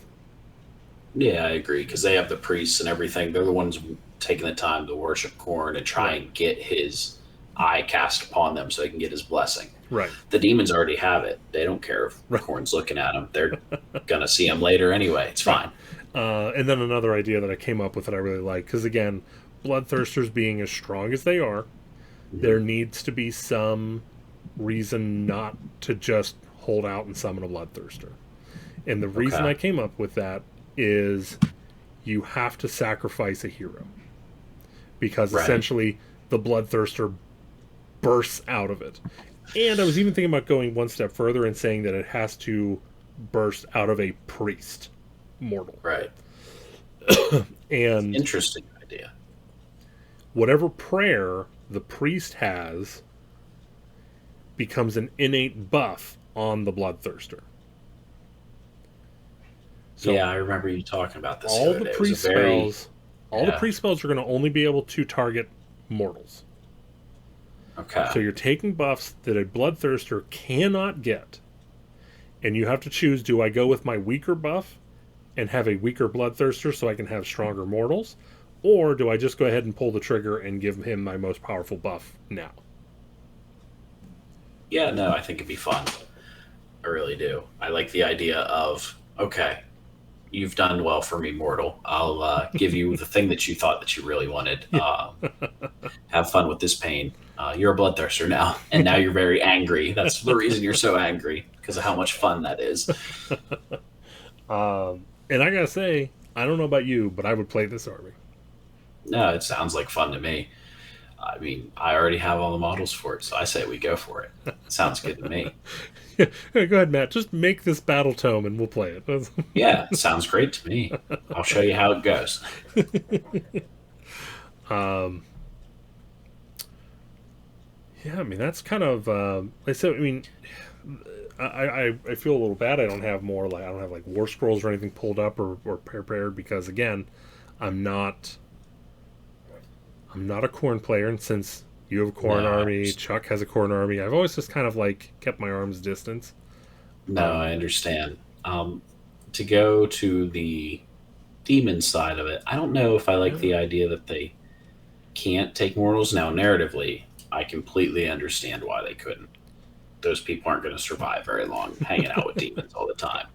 S2: Yeah, I agree, because they have the priests and everything. They're the ones taking the time to worship Khorne and try and get his eye cast upon them so they can get his blessing.
S1: Right.
S2: The demons already have it. They don't care if Khorne's looking at them. They're going to see him later anyway. It's fine.
S1: And then another idea that I came up with that I really like, because again, Bloodthirsters being as strong as they are, there needs to be some reason not to just hold out and summon a Bloodthirster. And the reason I came up with that is you have to sacrifice a hero. Because essentially the Bloodthirster bursts out of it. And I was even thinking about going one step further and saying that it has to burst out of a priest mortal.
S2: Right.
S1: And
S2: interesting idea.
S1: Whatever prayer the priest has becomes an innate buff on the Bloodthirster.
S2: So yeah, I remember you talking about this.
S1: All the priest spells, the priest spells are going to only be able to target mortals.
S2: Okay.
S1: So you're taking buffs that a Bloodthirster cannot get, and you have to choose: do I go with my weaker buff and have a weaker Bloodthirster so I can have stronger mortals, or do I just go ahead and pull the trigger and give him my most powerful buff now?
S2: Yeah, no, I think it'd be fun. I really do. I like the idea of, okay, you've done well for me, mortal. I'll give you the thing that you thought that you really wanted. Have fun with this pain. You're a Bloodthirster now, and now you're very angry. That's the reason you're so angry, because of how much fun that is.
S1: And I gotta say, I don't know about you, but I would play this army.
S2: No, it sounds like fun to me. I mean, I already have all the models for it, so I say we go for it. Sounds good to me.
S1: Yeah, go ahead, Matt. Just make this battle tome and we'll play it.
S2: Yeah, it sounds great to me. I'll show you how it goes.
S1: Yeah, I mean, that's kind of... I mean, I feel a little bad I don't have more, I don't have, War Scrolls or anything pulled up or prepared, because, again, I'm not I'm not a corn player, and since you have a
S2: No,
S1: corn
S2: I
S1: army,
S2: understand.
S1: Chuck has a corn army, I've always just kind of like kept my arms distance.
S2: No, I
S1: Um,
S2: understand. To go to the demon side of it, I don't know if I like
S1: yeah.
S2: the idea that they can't take mortals. Now, narratively, I completely understand why they couldn't. Those people aren't going to survive very long hanging out with demons all the time.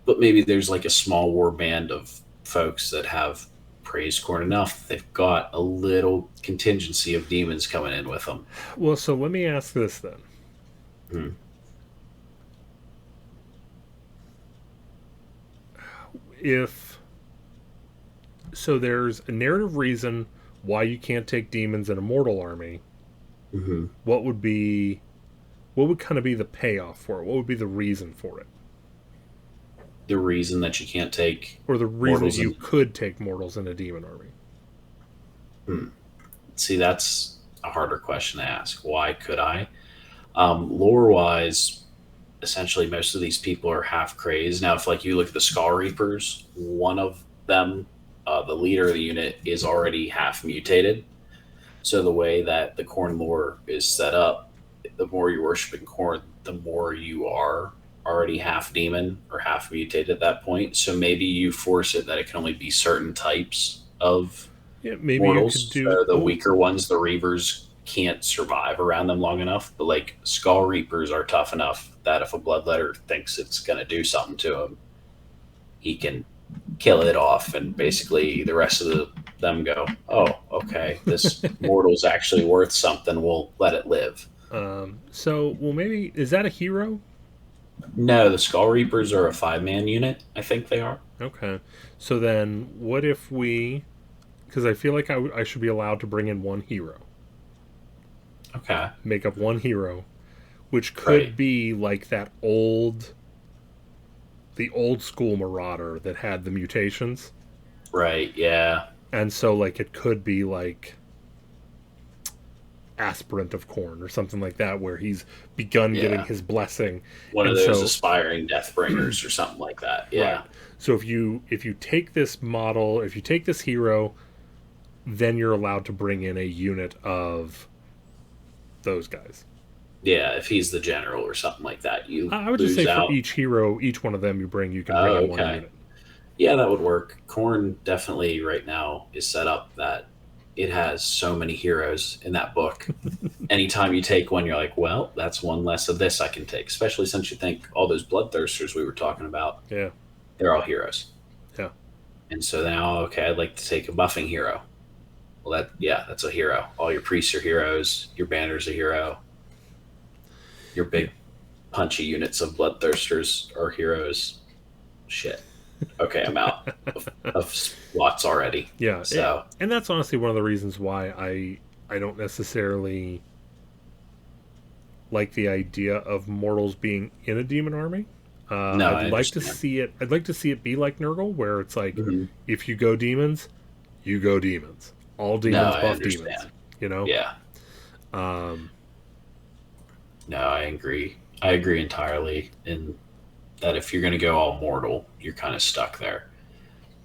S2: But maybe there's like a small war band of folks that have praised corn enough. They've got a little contingency of demons coming in with them.
S1: Well, so let me ask this then:
S2: Hmm.
S1: if there's a narrative reason why you can't take demons in a mortal army,
S2: Hmm.
S1: what would be what would kind of be the payoff for it? What would be the reason for it?
S2: The reason that you can't take
S1: Or the reason that
S2: mortals
S1: you
S2: in.
S1: could take mortals in a demon army?
S2: Hmm. See, that's a harder question to ask. Why could I? Lore wise, essentially most of these people are half crazed. Now, if like you look at the Skull Reapers, one of them, the leader of the unit, is already half mutated. So the way that the corn lore is set up, the more you're worshiping corn, the more you are already half demon or half mutated at that point. So maybe you force it that it can only be certain types of
S1: Yeah, maybe you could
S2: mortals.
S1: do.
S2: So the
S1: Well,
S2: weaker ones, the Reavers, can't survive around them long enough. But like Skull Reapers are tough enough that if a Bloodletter thinks it's going to do something to him, he can kill it off, and basically the rest of them go, "Oh, okay, this mortal's actually worth something. We'll let it live."
S1: well, maybe is that a hero?
S2: No, the Skull Reapers are a 5-man unit. I think they are.
S1: Okay, so then what if we? Because I feel like I should be allowed to bring in one hero,
S2: Okay,
S1: make up one hero, which
S2: right,
S1: could be like the old school Marauder that had the mutations,
S2: right, yeah,
S1: and so like it could be like aspirant of corn or something like that, where he's begun getting
S2: yeah.
S1: his blessing,
S2: One of
S1: and
S2: those
S1: so
S2: aspiring Deathbringers or something like that. Yeah,
S1: right. So if you take this model, if you take this hero, then you're allowed to bring in a unit of those guys.
S2: yeah. If he's the general or something like that, you
S1: I would just
S2: lose
S1: say for
S2: out.
S1: each hero, each one of them you bring, you can bring
S2: Oh,
S1: in one
S2: okay.
S1: unit.
S2: Yeah, that would work. Corn definitely right now is set up that it has so many heroes in that book. Anytime you take one, you're like, well, that's one less of this I can take. Especially since you think all those bloodthirsters we were talking about,
S1: Yeah,
S2: they're all heroes.
S1: yeah,
S2: And so now, okay, I'd like to take a buffing hero. Well, that's a hero. All your priests are heroes. Your banner's a hero. Your
S1: yeah,
S2: big punchy units of bloodthirsters are heroes. Shit. Okay, I'm out of slots already.
S1: yeah.
S2: So
S1: And that's honestly one of the reasons why I don't necessarily like the idea of mortals being in a demon army.
S2: no,
S1: I'd
S2: I
S1: like to
S2: understand.
S1: see it. I'd like to see it be like Nergal, where it's like,
S2: Hmm.
S1: if you go demons, you go demons. All
S2: No,
S1: demons
S2: I
S1: buff demons.
S2: understand.
S1: You know.
S2: Yeah.
S1: Um,
S2: No, I agree. I agree entirely in that if you're going to go all mortal, you're kind of stuck there.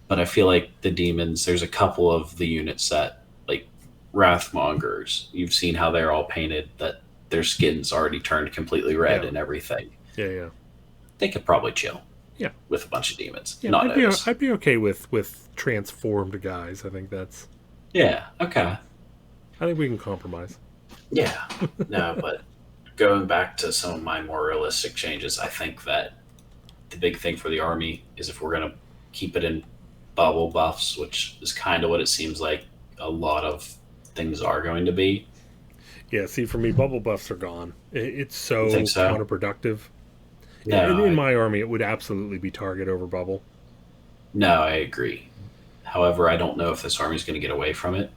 S2: But I feel like the demons, there's a couple of the units that, like Wrathmongers, you've seen how they're all painted, that their skin's already turned completely red
S1: yeah,
S2: and everything.
S1: yeah, yeah,
S2: They could probably chill
S1: yeah,
S2: with a bunch of demons,
S1: yeah.
S2: not notice.
S1: I'd be okay with transformed guys. I think that's.
S2: Yeah, okay.
S1: I think we can compromise.
S2: Yeah. No, but going back to some of my more realistic changes, I think that the big thing for the army is if we're going to keep it in bubble buffs, which is kind of what it seems like a lot of things are going to be.
S1: Yeah. See, for me, bubble buffs are gone. It's
S2: You think
S1: so
S2: so?
S1: counterproductive.
S2: No,
S1: In my army, it would absolutely be target over bubble.
S2: no, I agree. However, I don't know if this army is going to get away from it.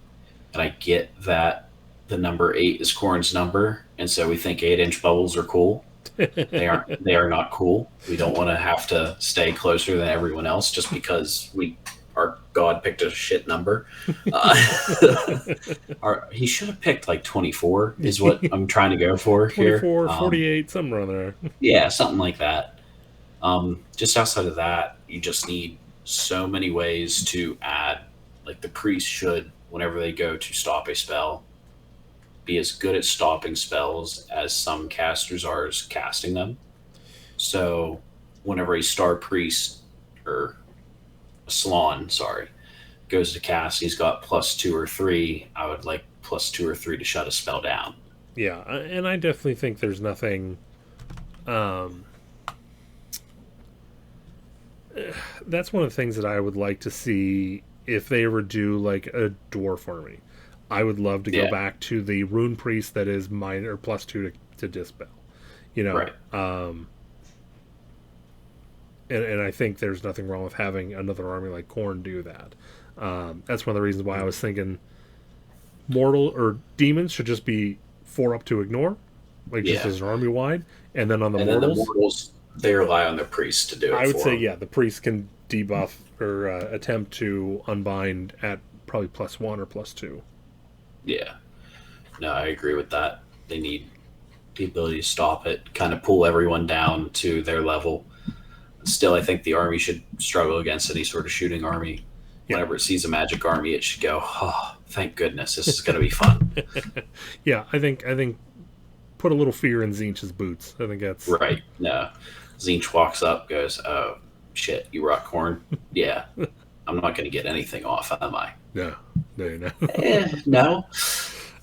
S2: And I get that the number 8 is Corrin's number, and so we think 8-inch bubbles are cool. They aren't. They are not cool. We don't want to have to stay closer than everyone else just because our God picked a shit number. Uh, he should have picked like 24 is what I'm trying to go for here.
S1: 24, 48, somewhere around there.
S2: Yeah, something like that. Just outside of that, you just need so many ways to add Like the priest should, whenever they go to stop a spell, be as good at stopping spells as some casters are as casting them. So whenever a star priest or a salon, sorry, goes to cast, he's got +2 or +3. I would like +2 or +3 to shut a spell down.
S1: Yeah, and I definitely think there's nothing. That's one of the things that I would like to see if they ever do like a dwarf army. I would love to go back to the rune priest that is minor +2 to dispel. You know,
S2: Right.
S1: And I think there's nothing wrong with having another army like Khorne do that. That's one of the reasons why I was thinking mortal or demons should just be 4 up to ignore, like just as an army wide, and then on the mortals,
S2: they rely on the priest to do it.
S1: I would say
S2: them.
S1: the priest can debuff or attempt to unbind at probably +1 or +2.
S2: Yeah, no, I agree with that. They need the ability to stop it, kind of pull everyone down to their level. Still, I think the army should struggle against any sort of shooting army. Whenever it sees a magic army, it should go, "Oh, thank goodness, this is going to be fun."
S1: Yeah, I think put a little fear in Tzeentch's boots. I think that's
S2: right. No, Tzeentch walks up, goes, "Oh shit, you rock Khorne? Yeah, I'm not going to get anything off, am I?"
S1: No.
S2: No.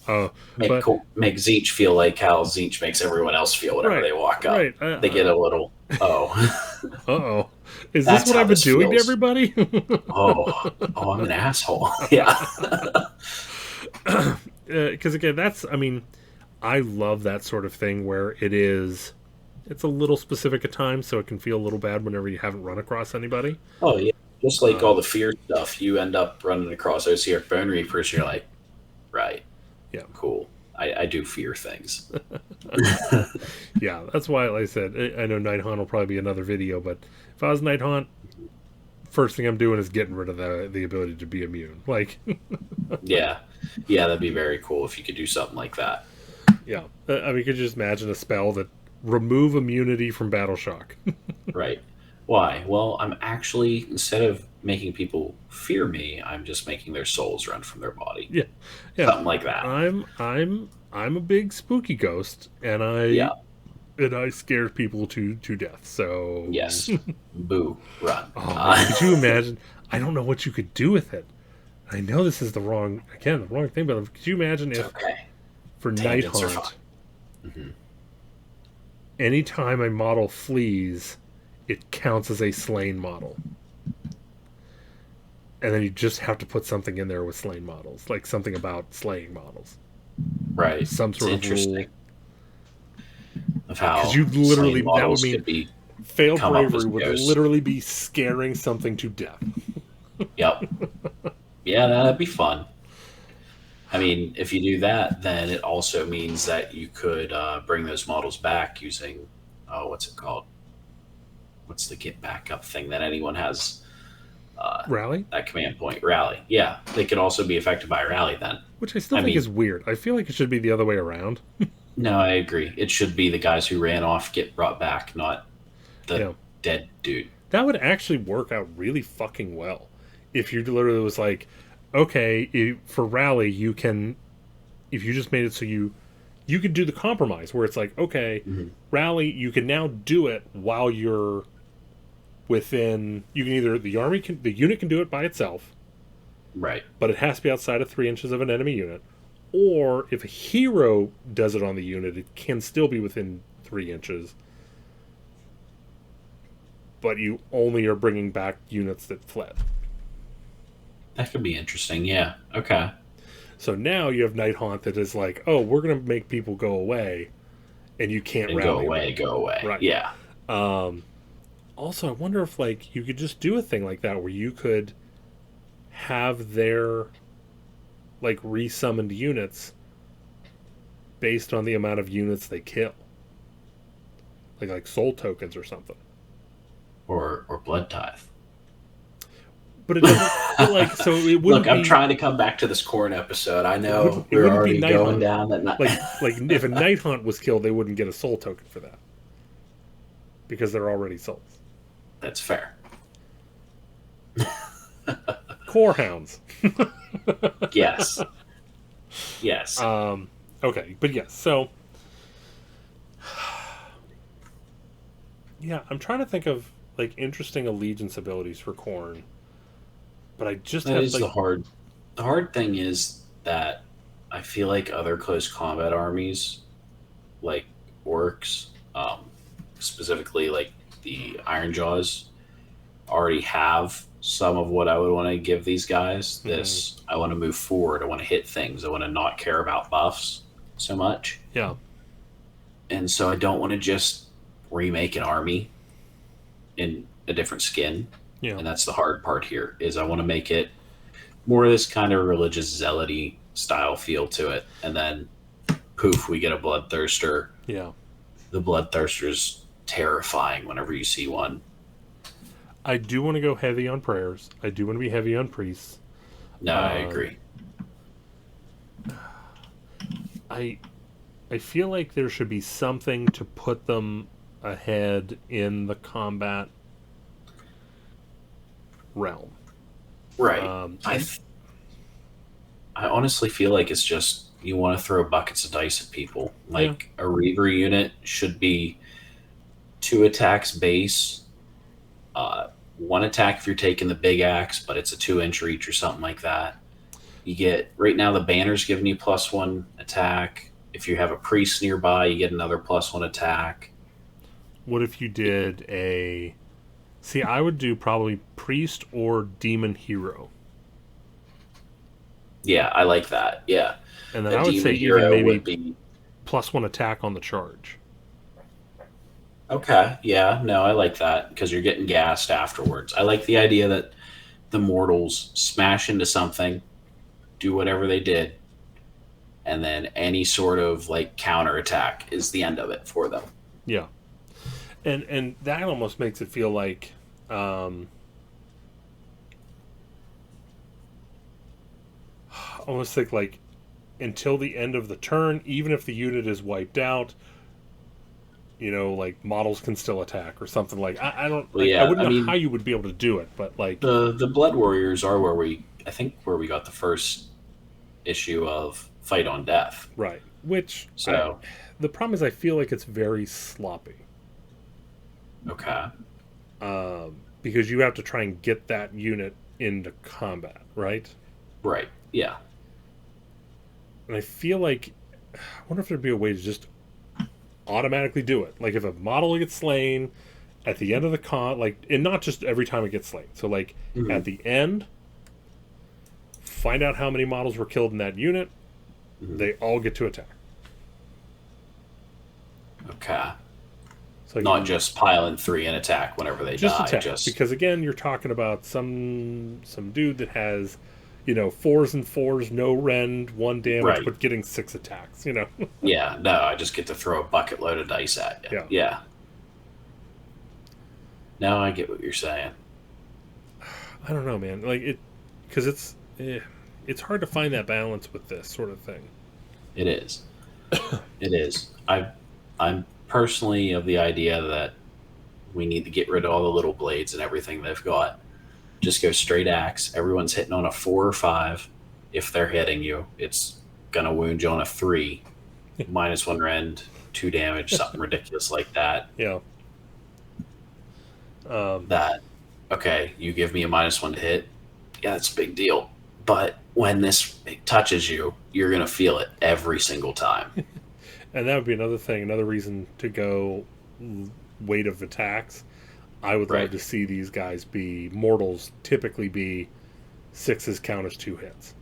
S1: Oh,
S2: make Tzeentch feel like how Tzeentch makes everyone else feel whenever they walk up. They get a little,
S1: uh-oh. Is this what I've been doing to everybody?
S2: I'm an asshole. Yeah.
S1: Because again, I love that sort of thing where it's a little specific at times, so it can feel a little bad whenever you haven't run across anybody.
S2: Oh, yeah. Just like all the fear stuff, you end up running across OCR Bone Reapers, and you're like, right.
S1: Yeah.
S2: Cool. I do fear things.
S1: Yeah, that's why, like I said, I know Night Haunt will probably be another video, but if I was Night Haunt, first thing I'm doing is getting rid of the ability to be immune. Like,
S2: yeah, that'd be very cool if you could do something like that.
S1: Yeah, I mean, you could just imagine a spell that remove immunity from battle shock.
S2: Right. Why? Well, I'm actually, instead of making people fear me, I'm just making their souls run from their body.
S1: Yeah.
S2: Something like that.
S1: I'm a big spooky ghost, and I scare people to death. So
S2: yes, boo, run.
S1: Could you imagine? I don't know what you could do with it. I know this is the wrong thing, but could you imagine if for Night Haunt, anytime a model flees, it counts as a slain model. And then you just have to put something in there with slain models, like something about slaying models.
S2: Right.
S1: Some sort of rule.
S2: Of how
S1: because you literally, that would mean failed bravery would literally be scaring something to death.
S2: Yep. Yeah, that'd be fun. I mean, if you do that, then it also means that you could bring those models back using, what's it called? What's the get back up thing that anyone has?
S1: Rally?
S2: That command point. Rally. Yeah. They could also be affected by rally then.
S1: Which I still think is weird. I feel like it should be the other way around.
S2: No, I agree. It should be the guys who ran off get brought back, not the dead dude.
S1: That would actually work out really fucking well. If you literally was like, okay, for rally, you can, if you just made it so you could do the compromise where it's like, okay, rally, you can now do it while you're within, you can either, the unit can do it by itself.
S2: Right.
S1: But it has to be outside of 3 inches of an enemy unit. Or if a hero does it on the unit, it can still be within 3 inches. But you only are bringing back units that fled.
S2: That could be interesting, yeah. Okay.
S1: So now you have Night Haunt that is like, oh, we're going to make people go away, and you can't rally.
S2: Go away.
S1: Right.
S2: Yeah.
S1: Also, I wonder if like you could just do a thing like that where you could have their like resummoned units based on the amount of units they kill, like soul tokens or something,
S2: or blood tithe.
S1: But it doesn't like so. It wouldn't.
S2: Look, I'm trying to come back to this Khorne episode. I know we're already going down that.
S1: Like if a Night Hunt was killed, they wouldn't get a soul token for that because they're already souls.
S2: That's fair.
S1: core hounds.
S2: Yes. Yes.
S1: Okay, but yes, so yeah, I'm trying to think of like interesting allegiance abilities for Khorne, but I just
S2: That
S1: have
S2: is
S1: like
S2: the hard thing is that I feel like other close combat armies, like orcs, specifically like the Iron Jaws, already have some of what I would want to give these guys.
S1: mhm,
S2: This, I want to move forward. I want to hit things. I want to not care about buffs so much.
S1: yeah,
S2: And so I don't want to just remake an army in a different skin.
S1: yeah.
S2: And that's the hard part here is I want to make it more of this kind of religious zealoty style feel to it. And then poof, we get a bloodthirster.
S1: Yeah.
S2: The bloodthirster's terrifying whenever you see one.
S1: I do want to go heavy on prayers. I do want to be heavy on priests.
S2: No, I agree.
S1: I I feel like there should be something to put them ahead in the combat realm.
S2: Right.
S1: And
S2: I honestly feel like it's just you want to throw buckets of dice at people. Like a Reaver unit should be 2 attacks base, 1 attack if you're taking the big axe, but it's a 2-inch reach or something like that. You get right now the banner's giving you +1 attack. If you have a priest nearby, you get another +1 attack.
S1: what if you did a? See, I would do probably priest or demon hero,
S2: Yeah, I like that. Yeah,
S1: and then
S2: a
S1: I would say
S2: demon
S1: even
S2: hero
S1: maybe
S2: would be
S1: +1 attack on the charge.
S2: okay. Yeah, no, I like that because you're getting gassed afterwards. I like the idea that the mortals smash into something, do whatever they did, and then any sort of like counterattack is the end of it for them.
S1: Yeah, and that almost makes it feel like almost like until the end of the turn, even if the unit is wiped out, like models can still attack or something. Like I don't
S2: Well,
S1: like I
S2: yeah,
S1: wouldn't
S2: I
S1: know how
S2: mean
S1: you would be able to do it, but like
S2: the Blood Warriors are where we got the first issue of Fight on Death.
S1: right. Which
S2: So
S1: the problem is I feel like it's very sloppy
S2: okay,
S1: because you have to try and get that unit into combat, right?
S2: right, yeah,
S1: And I feel like I wonder if there'd be a way to just automatically do it. Like if a model gets slain at the end of the like, and not just every time it gets slain. So like at the end, find out how many models were killed in that unit. They all get to attack.
S2: okay.
S1: So
S2: Not just pile in 3 and attack whenever they
S1: just
S2: die.
S1: attack, because again, you're talking about some dude that has, 4s and 4s, no rend, 1 damage,
S2: Right.
S1: but getting 6 attacks.
S2: Yeah, no, I just get to throw a bucket load of dice at you.
S1: Yeah.
S2: Yeah. No, I get what you're saying.
S1: I don't know, man. Like because it's hard to find that balance with this sort of thing.
S2: It is. It is. I'm personally of the idea that we need to get rid of all the little blades and everything they've got. Just go straight axe. Everyone's hitting on a 4 or 5. If they're hitting you, it's gonna wound you on a 3, -1 rend, 2 damage, something ridiculous like that.
S1: Yeah.
S2: That okay, you give me a -1 to hit. Yeah, that's a big deal. But when this touches you, you're gonna feel it every single time.
S1: And that would be another thing, another reason to go weight of attacks. I would
S2: Right.
S1: love to see these guys be mortals. Typically, be 6s count as 2 hits.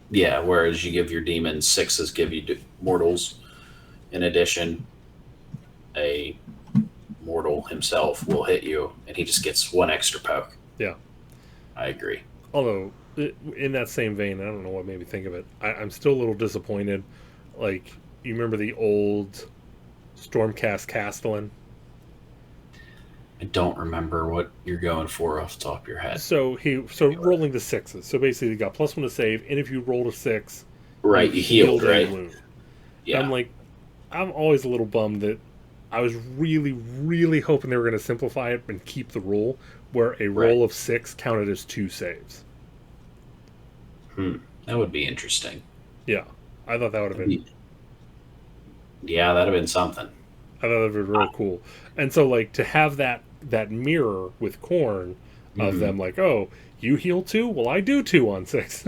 S2: Yeah, whereas you give your demons 6s, give you mortals. In addition, a mortal himself will hit you, and he just gets 1 extra poke.
S1: Yeah.
S2: I agree.
S1: Although, in that same vein, I don't know what made me think of it. I'm still a little disappointed. Like, you remember the old Stormcast Castellan?
S2: I don't remember what you're going for off the top of your head.
S1: So rolling the 6s. So basically, you got +1 to save, and if you rolled a 6,
S2: Right, you healed,
S1: a
S2: right?
S1: wound.
S2: Yeah.
S1: I'm always a little bummed that I was really, really hoping they were going to simplify it and keep the rule where a roll of 6 counted as 2 saves.
S2: That would be interesting.
S1: Yeah, I thought that would have
S2: That'd
S1: been.
S2: be, yeah, that'd have been something.
S1: I thought that would be real cool. And so like to have that mirror with corn of
S2: Mm-hmm.
S1: them like, oh, you heal too? Well, I do too on 6.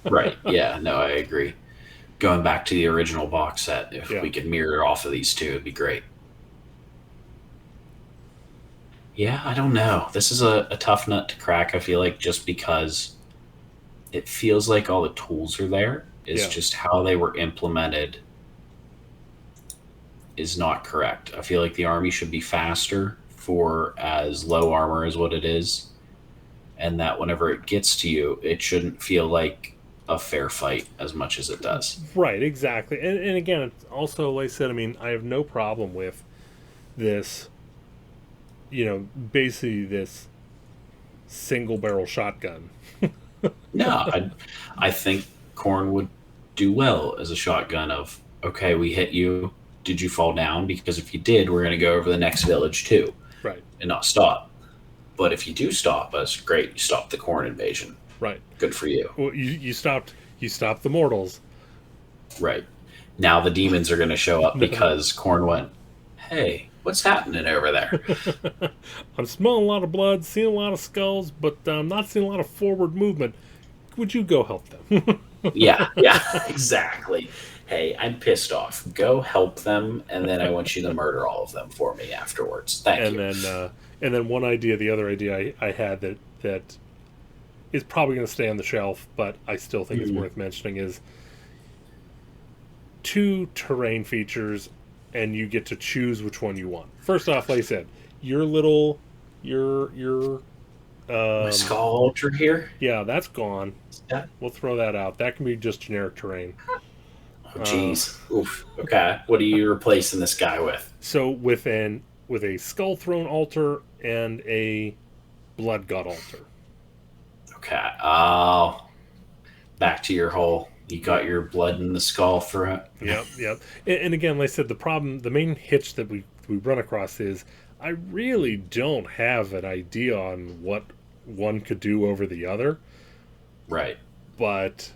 S2: Right. Yeah. No, I agree. Going back to the original box set, if
S1: Yeah.
S2: we could mirror off of these two, it'd be great. Yeah, I don't know. This is a tough nut to crack, I feel like, just because it feels like all the tools are there. It's
S1: Yeah.
S2: just how they were implemented is not correct. I feel like the army should be faster for as low armor as what it is, and that whenever it gets to you, it shouldn't feel like a fair fight as much as it does.
S1: Right, exactly. And again, it's also, like I said, I mean, I have no problem with this, basically this single barrel shotgun.
S2: No, I think Corn would do well as a shotgun of, okay, we hit you. Did you fall down? Because if you did, we're going to go over the next village too
S1: Right,
S2: and not stop. But if you do stop us, great. You stop the Corn invasion.
S1: right.
S2: Good for you.
S1: Well, you stopped the mortals.
S2: Right. Now the demons are going to show up because Corn went, hey, what's happening over there?
S1: I'm smelling a lot of blood, seeing a lot of skulls, but I'm not seeing a lot of forward movement. Would you go help them?
S2: Yeah, exactly. Hey, I'm pissed off. Go help them, and then I want you to murder all of them for me afterwards. Thank
S1: and
S2: you.
S1: then the other idea I had that is probably going to stay on the shelf, but I still think it's worth mentioning is 2 terrain features, and you get to choose which one you want. First off, like I said, your
S2: My skull ultra here?
S1: yeah, that's gone.
S2: Yeah.
S1: We'll throw that out. That can be just generic terrain.
S2: Oh, jeez. Oof. Okay. What are you replacing this guy with?
S1: So with a skull throne altar and a blood god altar.
S2: Okay. Oh, back to your whole. You got your blood in the skull for it.
S1: Yep. And again, like I said, the main hitch that we run across is I really don't have an idea on what one could do over the other,
S2: Right.
S1: but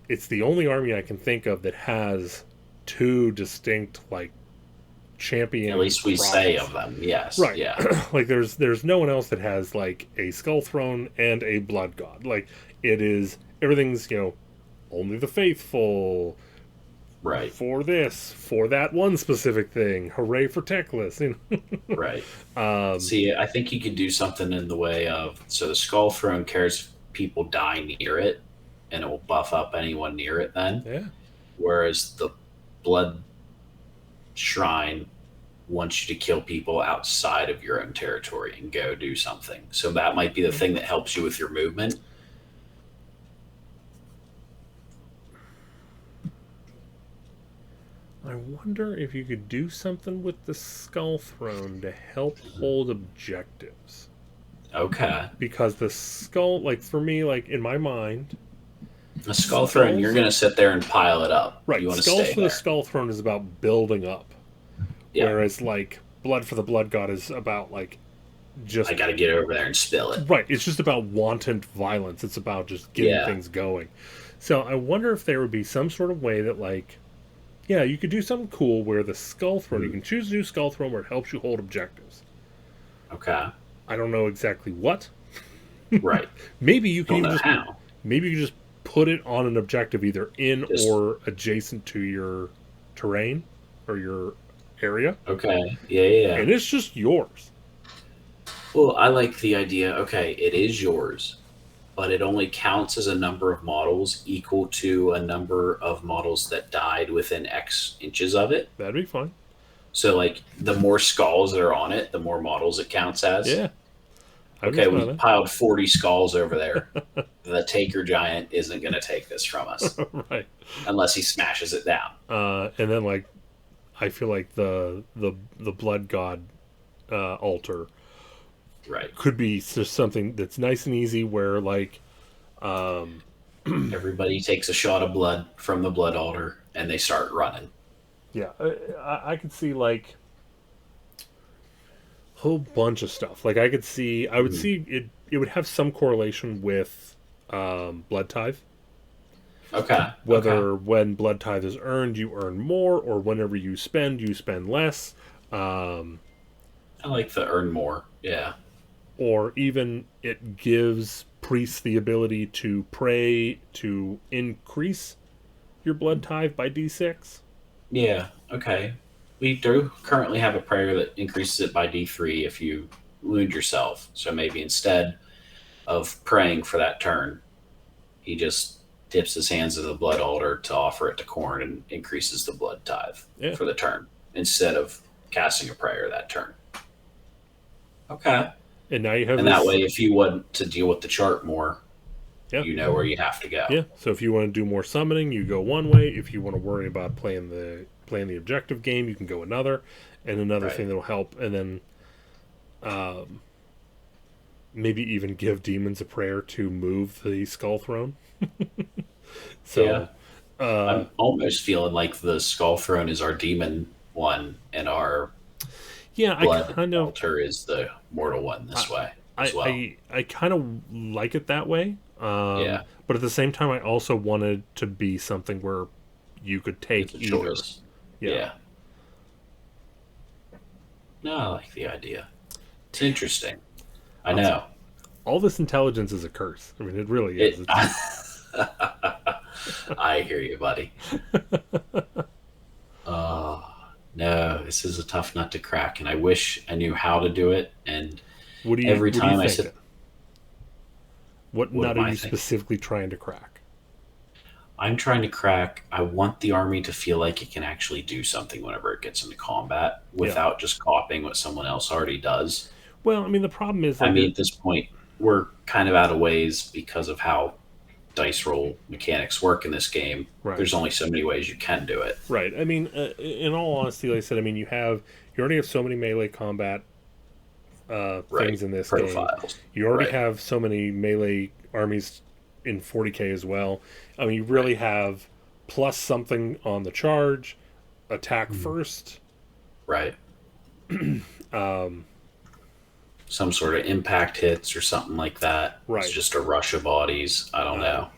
S1: it's the only army I can think of that has 2 distinct like champion.
S2: At least we say
S1: props.
S2: of them. Yes.
S1: Right.
S2: Yeah.
S1: Like there's no one else that has like a skull throne and a blood god. Like it is everything's, only the faithful
S2: Right.
S1: for this, for that one specific thing. Hooray for Techless.
S2: Right. See, I think you could do something in the way of so the skull throne cares if people die near it, and it will buff up anyone near it then.
S1: Yeah.
S2: Whereas the blood shrine wants you to kill people outside of your own territory and go do something. So that might be the thing that helps you with your movement.
S1: I wonder if you could do something with the skull throne to help hold objectives.
S2: Okay.
S1: Because the skull, like for me, like in my mind,
S2: The skull throne, you're going to sit there and pile it up.
S1: right?
S2: You want to
S1: Skulls
S2: stay
S1: for
S2: there.
S1: the skull throne is about building up,
S2: Yeah.
S1: whereas like blood for the blood god is about like just
S2: I got to get over there and spill it.
S1: right. It's just about wanton violence. It's about just getting
S2: Yeah.
S1: things going. So I wonder if there would be some sort of way that like, yeah, you could do something cool where the skull throne, you can choose to do skull throne where it helps you hold objectives.
S2: Okay.
S1: I don't know exactly what.
S2: Right.
S1: Maybe you can
S2: Don't
S1: even
S2: know
S1: just
S2: how.
S1: maybe you just put it on an objective either in
S2: Just-
S1: or adjacent to your terrain or your area,
S2: Okay. Yeah.
S1: and it's just yours.
S2: Well, I like the idea. Okay, it is yours, but it only counts as a number of models equal to a number of models that died within X inches of it.
S1: That'd be fine.
S2: So, like, the more skulls that are on it, the more models it counts as.
S1: Yeah.
S2: Okay, we piled 40 skulls over there. The Taker Giant isn't going to take this from us
S1: right.
S2: unless he smashes it down.
S1: And then like, I feel like the blood god altar
S2: Right.
S1: could be just something that's nice and easy where like
S2: Everybody takes a shot of blood from the blood altar and they start running.
S1: yeah, I could see like a whole bunch of stuff. Like I would see it would have some correlation with blood tithe.
S2: Okay. Okay.
S1: Whether when blood tithe is earned, you earn more, or whenever you spend less. Um,
S2: I like the earn more. Yeah.
S1: or even it gives priests the ability to pray to increase your blood tithe by d6.
S2: Yeah. Okay. We do currently have a prayer that increases it by D3 if you wound yourself. So maybe instead of praying for that turn, he just dips his hands in the blood altar to offer it to Corn and increases the blood tithe
S1: Yeah.
S2: for the turn instead of casting a prayer that turn. Okay.
S1: And now you have
S2: And
S1: this.
S2: that way, if you want to deal with the chart more,
S1: Yeah.
S2: you know where you have to go.
S1: Yeah. So if you want to do more summoning, you go one way. If you want to worry about playing the objective game, you can go another. And another
S2: Right.
S1: thing that'll help, and then um, maybe even give demons a prayer to move the skull throne.
S2: Yeah.
S1: So uh,
S2: I'm almost feeling like the Skull Throne is our demon one, and our
S1: yeah, I
S2: blood
S1: kind of
S2: altar is the mortal one
S1: I
S2: this way
S1: I
S2: as well.
S1: I kind of like it that way.
S2: Yeah,
S1: But at the same time, I also wanted to be something where you could
S2: it's
S1: take
S2: a
S1: either.
S2: choice.
S1: Yeah.
S2: Yeah. No, I like the idea. It's interesting. I
S1: I'll t-
S2: know.
S1: all this intelligence is a curse. I mean, it really is.
S2: It.
S1: It's,
S2: I hear you, buddy. Oh no, this is a tough nut to crack, and I wish I knew how to do it. And every
S1: what do you
S2: time I
S1: think?
S2: said,
S1: What
S2: "What
S1: nut
S2: am
S1: are
S2: I
S1: you
S2: thinking?"
S1: specifically trying to crack?
S2: I'm trying to crack. I want the army to feel like it can actually do something whenever it gets into combat
S1: Yeah.
S2: without just copying what someone else already does.
S1: Well, I mean, the problem is
S2: I
S1: like
S2: mean,
S1: you're
S2: at this point, we're kind of out of ways because of how dice roll mechanics work in this game.
S1: right.
S2: There's only so many ways you can do it.
S1: Right. I mean, in all honesty, like I said, I mean, you already have so many melee combat
S2: Right.
S1: things in this game.
S2: Profiles.
S1: You already
S2: Right.
S1: have so many melee armies in 40k as well. I mean, you
S2: Right.
S1: really have plus something on the charge, attack
S2: Mhm.
S1: first.
S2: Right.
S1: Um,
S2: Some sort of impact hits or something like that. It's
S1: right.
S2: just a rush of bodies. I don't
S1: Um,
S2: know.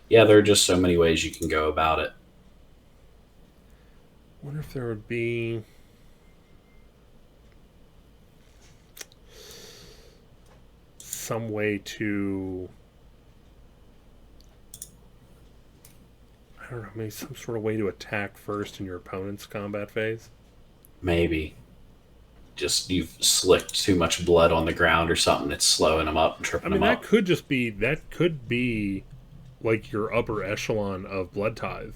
S2: Yeah, there are just so many ways you can go about it.
S1: wonder if there would be some way to, I don't know, maybe some sort of way to attack first in your opponent's combat phase.
S2: Maybe. Just you've slicked too much blood on the ground or something. It's slowing them up and
S1: I
S2: tripping
S1: mean,
S2: them up.
S1: that could be like your upper echelon of blood tithe.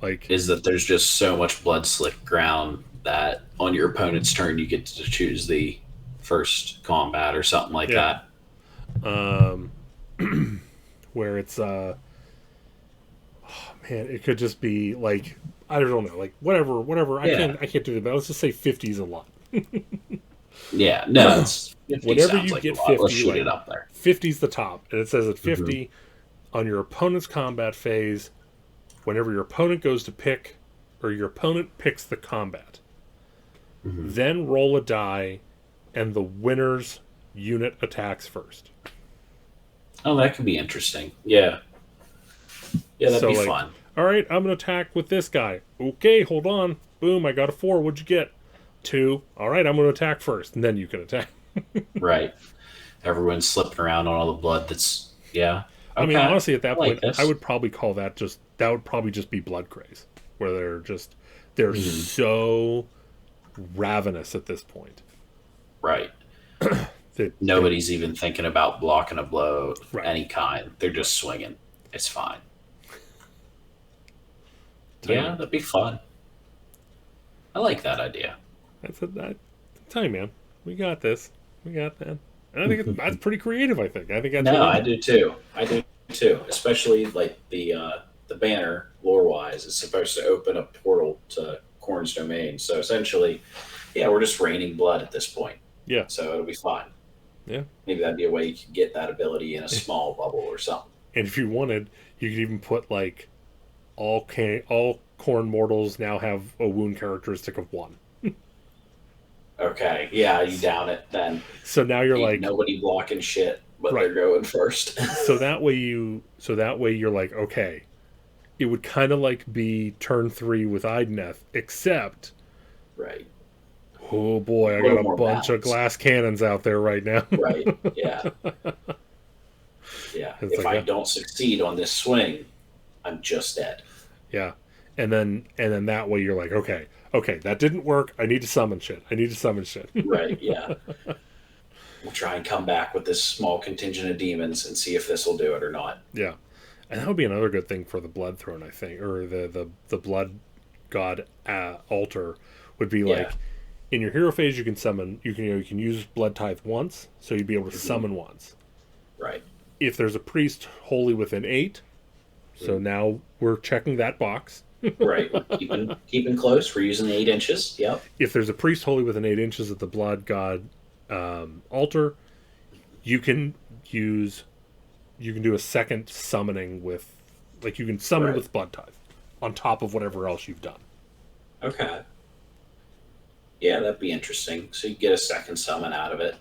S1: Like,
S2: Is that there's just so much blood slick ground that on your opponent's turn you get to choose the first combat or something like
S1: yeah,
S2: that.
S1: um, where it's man, it could just be like, I don't know, like whatever.
S2: Yeah.
S1: I can't do it, but let's just say 50 is a lot.
S2: Yeah. No, it's 50
S1: Whenever
S2: sounds
S1: you
S2: like a
S1: get
S2: lot. Let's
S1: 50,
S2: shoot
S1: like
S2: it up there.
S1: 50 is the top, and it says at
S2: Hmm.
S1: 50 on your opponent's combat phase. Whenever your opponent goes to pick, or your opponent picks the combat,
S2: Hmm.
S1: then roll a die, and the winner's unit attacks first.
S2: Oh, that could be interesting. Yeah. Yeah, that'd
S1: So,
S2: be
S1: like,
S2: fun.
S1: all right, I'm gonna attack with this guy. Okay, hold on. Boom, I got a 4. What'd you get? 2. All right, I'm gonna attack first, and then you can attack.
S2: Right. Everyone's slipping around on all the blood that's, yeah.
S1: I mean,
S2: Okay.
S1: honestly, at
S2: I
S1: that
S2: like
S1: point, I
S2: this.
S1: would probably call that would probably just be blood craze, where they're
S2: Mhm.
S1: so ravenous at this point
S2: Right.
S1: that they
S2: Nobody's even thinking about blocking a blow of
S1: right.
S2: any kind. They're
S1: Right.
S2: just swinging. It's fine.
S1: Tell you,
S2: Yeah,
S1: man.
S2: that'd be fun. I like that idea.
S1: That. Tell you, man. We got this. We got that. And I think that's pretty creative. I think that's
S2: No,
S1: really
S2: I do too. I do too. Especially like the banner, lore wise, is supposed to open a portal to Korn's domain. So essentially, yeah, we're just raining blood at this point.
S1: yeah,
S2: So it'll be fine.
S1: yeah.
S2: Maybe that'd be a way you could get that ability in a small bubble or something.
S1: And if you wanted, you could even put like all corn mortals now have a wound characteristic of 1.
S2: Okay, yeah, you down it then.
S1: So now you're
S2: Ain't
S1: like,
S2: nobody blocking shit. but
S1: Right.
S2: they're going first.
S1: So that way you're like, okay, it would kind of like be turn 3 with Idneth, except,
S2: Right.
S1: oh boy, I
S2: A
S1: got
S2: little
S1: a
S2: more
S1: bunch of
S2: balanced.
S1: glass cannons out there right now.
S2: Right. Yeah. Yeah.
S1: It's
S2: If
S1: like,
S2: I don't succeed on this swing, I'm just dead.
S1: yeah, and then that way you're like, okay, okay, that didn't work. I need to summon shit. I need to summon shit.
S2: Right. Yeah. We'll try and come back with this small contingent of demons and see if this will do it or not.
S1: Yeah, and that would be another good thing for the Blood Throne, I think, or the Blood God altar would be
S2: Yeah.
S1: like, in your hero phase you can summon, you can use Blood Tithe once, so you'd be able to summon once.
S2: Right.
S1: If there's a priest wholly within 8, so now we're checking that box.
S2: Right. We're keeping close. We're using 8 inches. Yep.
S1: If there's a priest wholly within 8 inches of the Blood God altar, you can do a second summoning with, like, you can summon
S2: Right.
S1: with Blood Tithe on top of whatever else you've done.
S2: Okay. Yeah, that'd be interesting. So you get a second summon out of it.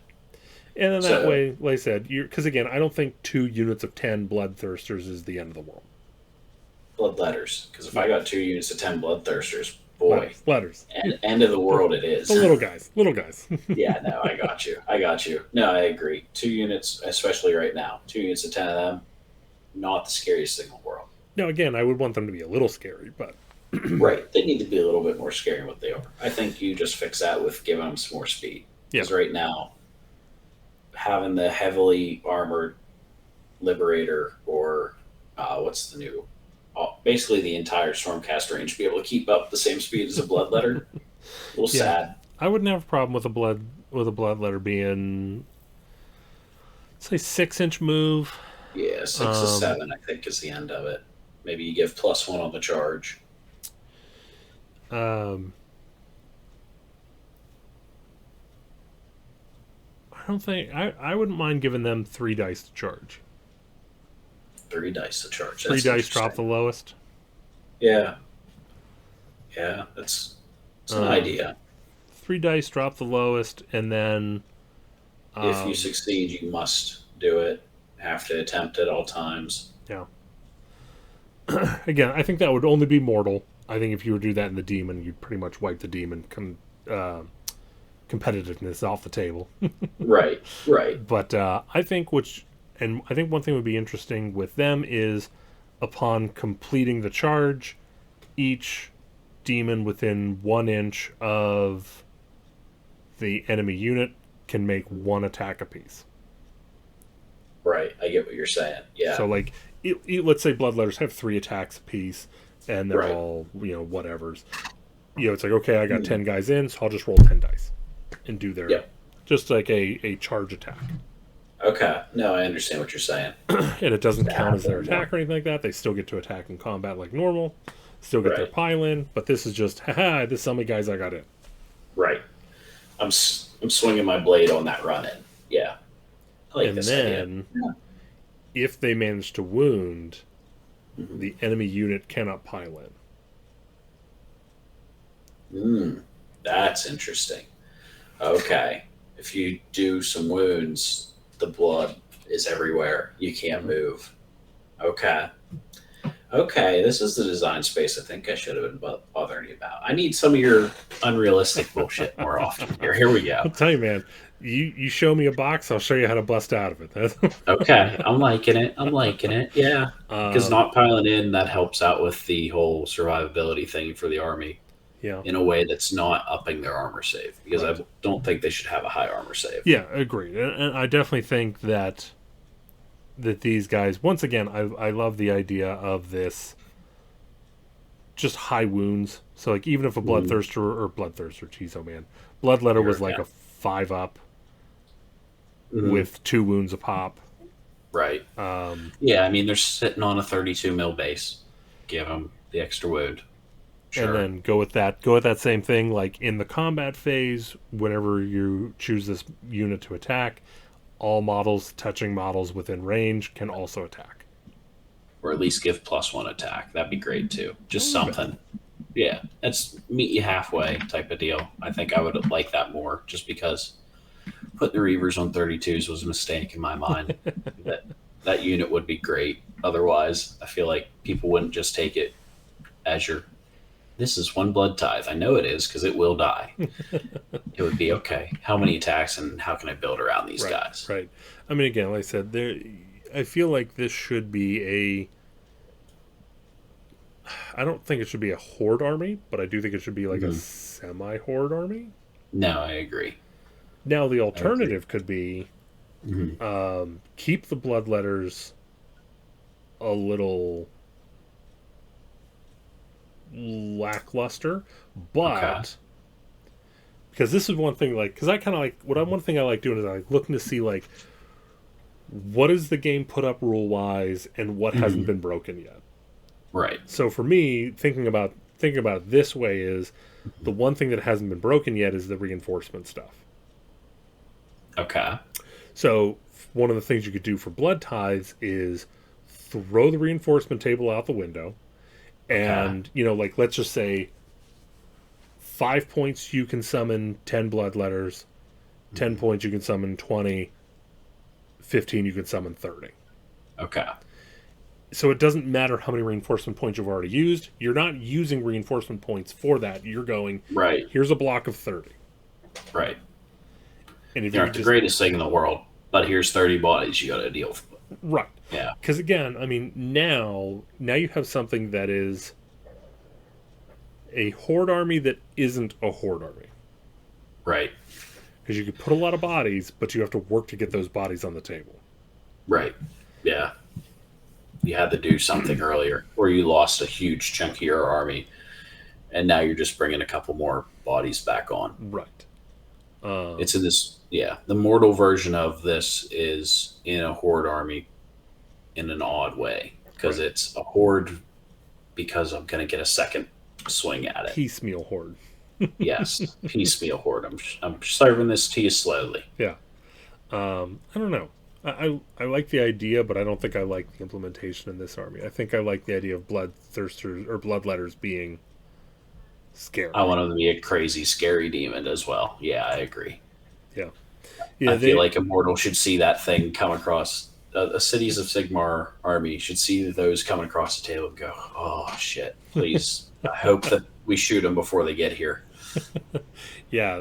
S1: And then that way, like I said, because again, I don't think 2 units of 10 Bloodthirsters is the end of the world.
S2: Bloodletters. Because if I got 2 units of 10 Bloodthirsters, boy,
S1: Letters.
S2: end of the world it is.
S1: The little guys. Little guys.
S2: Yeah, no, I got you. I got you. No, I agree. 2 units, especially right now, 2 units of 10 of them, not the scariest thing in the world.
S1: Now, again, I would want them to be a little scary, but
S2: Right. They need to be a little bit more scary than what they are. I think you just fix that with giving them some more speed.
S1: yeah,
S2: Because right now, having the heavily armored Liberator or what's the new, basically the entire Stormcast range be able to keep up the same speed as a Bloodletter. A little
S1: Yeah.
S2: sad.
S1: I wouldn't have a problem with a Bloodletter being, say, 6-inch move.
S2: Yeah, 6 to 7, I think, is the end of it. Maybe you give +1 on the charge.
S1: I don't think I wouldn't mind giving them 3 dice to charge.
S2: 3 dice to charge.
S1: 3 dice drop the lowest.
S2: Yeah. Yeah, it's an idea.
S1: 3 dice drop the lowest, and then
S2: If you succeed, you must do it. Have to attempt it all times.
S1: yeah. Again, I think that would only be mortal. I think if you were to do that in the demon, you'd pretty much wipe the demon competitiveness off the table.
S2: Right, right.
S1: But I think one thing would be interesting with them is, upon completing the charge, each demon within 1 inch of the enemy unit can make 1 attack apiece.
S2: Right, I get what you're saying. Yeah.
S1: So, like, let's say Bloodletters have 3 attacks apiece, and they're
S2: Right.
S1: all, whatevers. It's like, okay, I got 10 guys in, so I'll just roll 10 dice and do their,
S2: Yep.
S1: just like a charge attack.
S2: Okay. No, I understand what you're saying.
S1: And it doesn't count as their attack or anything like that. They still get to attack in combat like normal, still get their
S2: Right.
S1: pile in, but this is just, haha, this is how many guys I got in.
S2: Right. I'm swinging my blade on that run in. Yeah. I like
S1: And
S2: this
S1: then,
S2: idea.
S1: if they manage to wound,
S2: Mhm.
S1: the enemy unit cannot pile in.
S2: That's interesting. Okay. If you do some wounds, the blood is everywhere. You can't move. Okay. Okay, this is the design space I think I should have been bothering you about. I need some of your unrealistic bullshit more often here. Here we
S1: I'll
S2: go.
S1: tell you, man, you show me a box, I'll show you how to bust out of it.
S2: Okay, I'm liking it. I'm liking it. Yeah. Because not piling in, that helps out with the whole survivability thing for the army
S1: yeah.
S2: in a way that's not upping their armor save. Because I don't think they should have a high armor save.
S1: Yeah, agreed. And I definitely think that these guys, once again, I love the idea of this just high wounds. So, like, even if a Bloodthirster, geez, oh man, Bloodletter was like a 5-up with 2 wounds a pop.
S2: Right. Yeah, I mean, they're sitting on a 32 mil base. Give them the extra wound. Sure.
S1: And then go with that same thing. Like, in the combat phase, whenever you choose this unit to attack, all models touching models within range can also attack.
S2: Or at least give +1 attack. That'd be great too. Just something. Yeah, that's meet you halfway type of deal. I think I would like that more, just because putting the Reavers on 32s was a mistake in my mind. that unit would be great. Otherwise, I feel like people wouldn't just take it as your. This is one blood tithe. I know it is because it will die. It would be okay. How many attacks and how can I build around these guys?
S1: Right. I mean, again, like I said, I feel like this should be a. I don't think it should be a horde army, but I do think it should be like a semi-horde army.
S2: No, I agree.
S1: Now the alternative could be
S2: Mm-hmm.
S1: keep the bloodletters a little lackluster, but because this is one thing, like, because I kind of like one thing I like doing is I like looking to see like what is the game put up rule wise and what hasn't been broken yet.
S2: Right.
S1: So for me, thinking about it this way is the one thing that hasn't been broken yet is the reinforcement stuff.
S2: Okay.
S1: So one of the things you could do for blood tithes is throw the reinforcement table out the window, and like let's just say 5 points you can summon 10 blood letters, 10 points you can summon 20, 15 you can summon 30.
S2: Okay.
S1: So it doesn't matter how many reinforcement points you've already used. You're not using reinforcement points for that. You're going,
S2: right.
S1: Here's a block of 30.
S2: Right.
S1: And if
S2: they're not the greatest thing in the world, but here's 30 bodies you got to deal with.
S1: Right.
S2: Yeah.
S1: Because again, I mean, now you have something that is a horde army that isn't a horde army.
S2: Right.
S1: Because you could put a lot of bodies, but you have to work to get those bodies on the table.
S2: Right. Yeah. You had to do something earlier, or you lost a huge chunk of your army, and now you're just bringing a couple more bodies back on.
S1: Right.
S2: It's in this, the mortal version of this is in a horde army in an odd way, because it's a horde because I'm going to get a second swing at it.
S1: Piecemeal horde.
S2: Yes, piecemeal horde. I'm serving this to you slowly.
S1: Yeah. I don't know. I like the idea, but I don't think I like the implementation in this army. I think I like the idea of bloodthirsters or bloodletters being scary.
S2: I want them to be a crazy, scary demon as well. Yeah, I agree.
S1: Yeah.
S2: I feel like Immortal should see that thing come across. A Cities of Sigmar army should see those coming across the table and go, oh, shit, please. I hope that we shoot them before they get here.
S1: Yeah,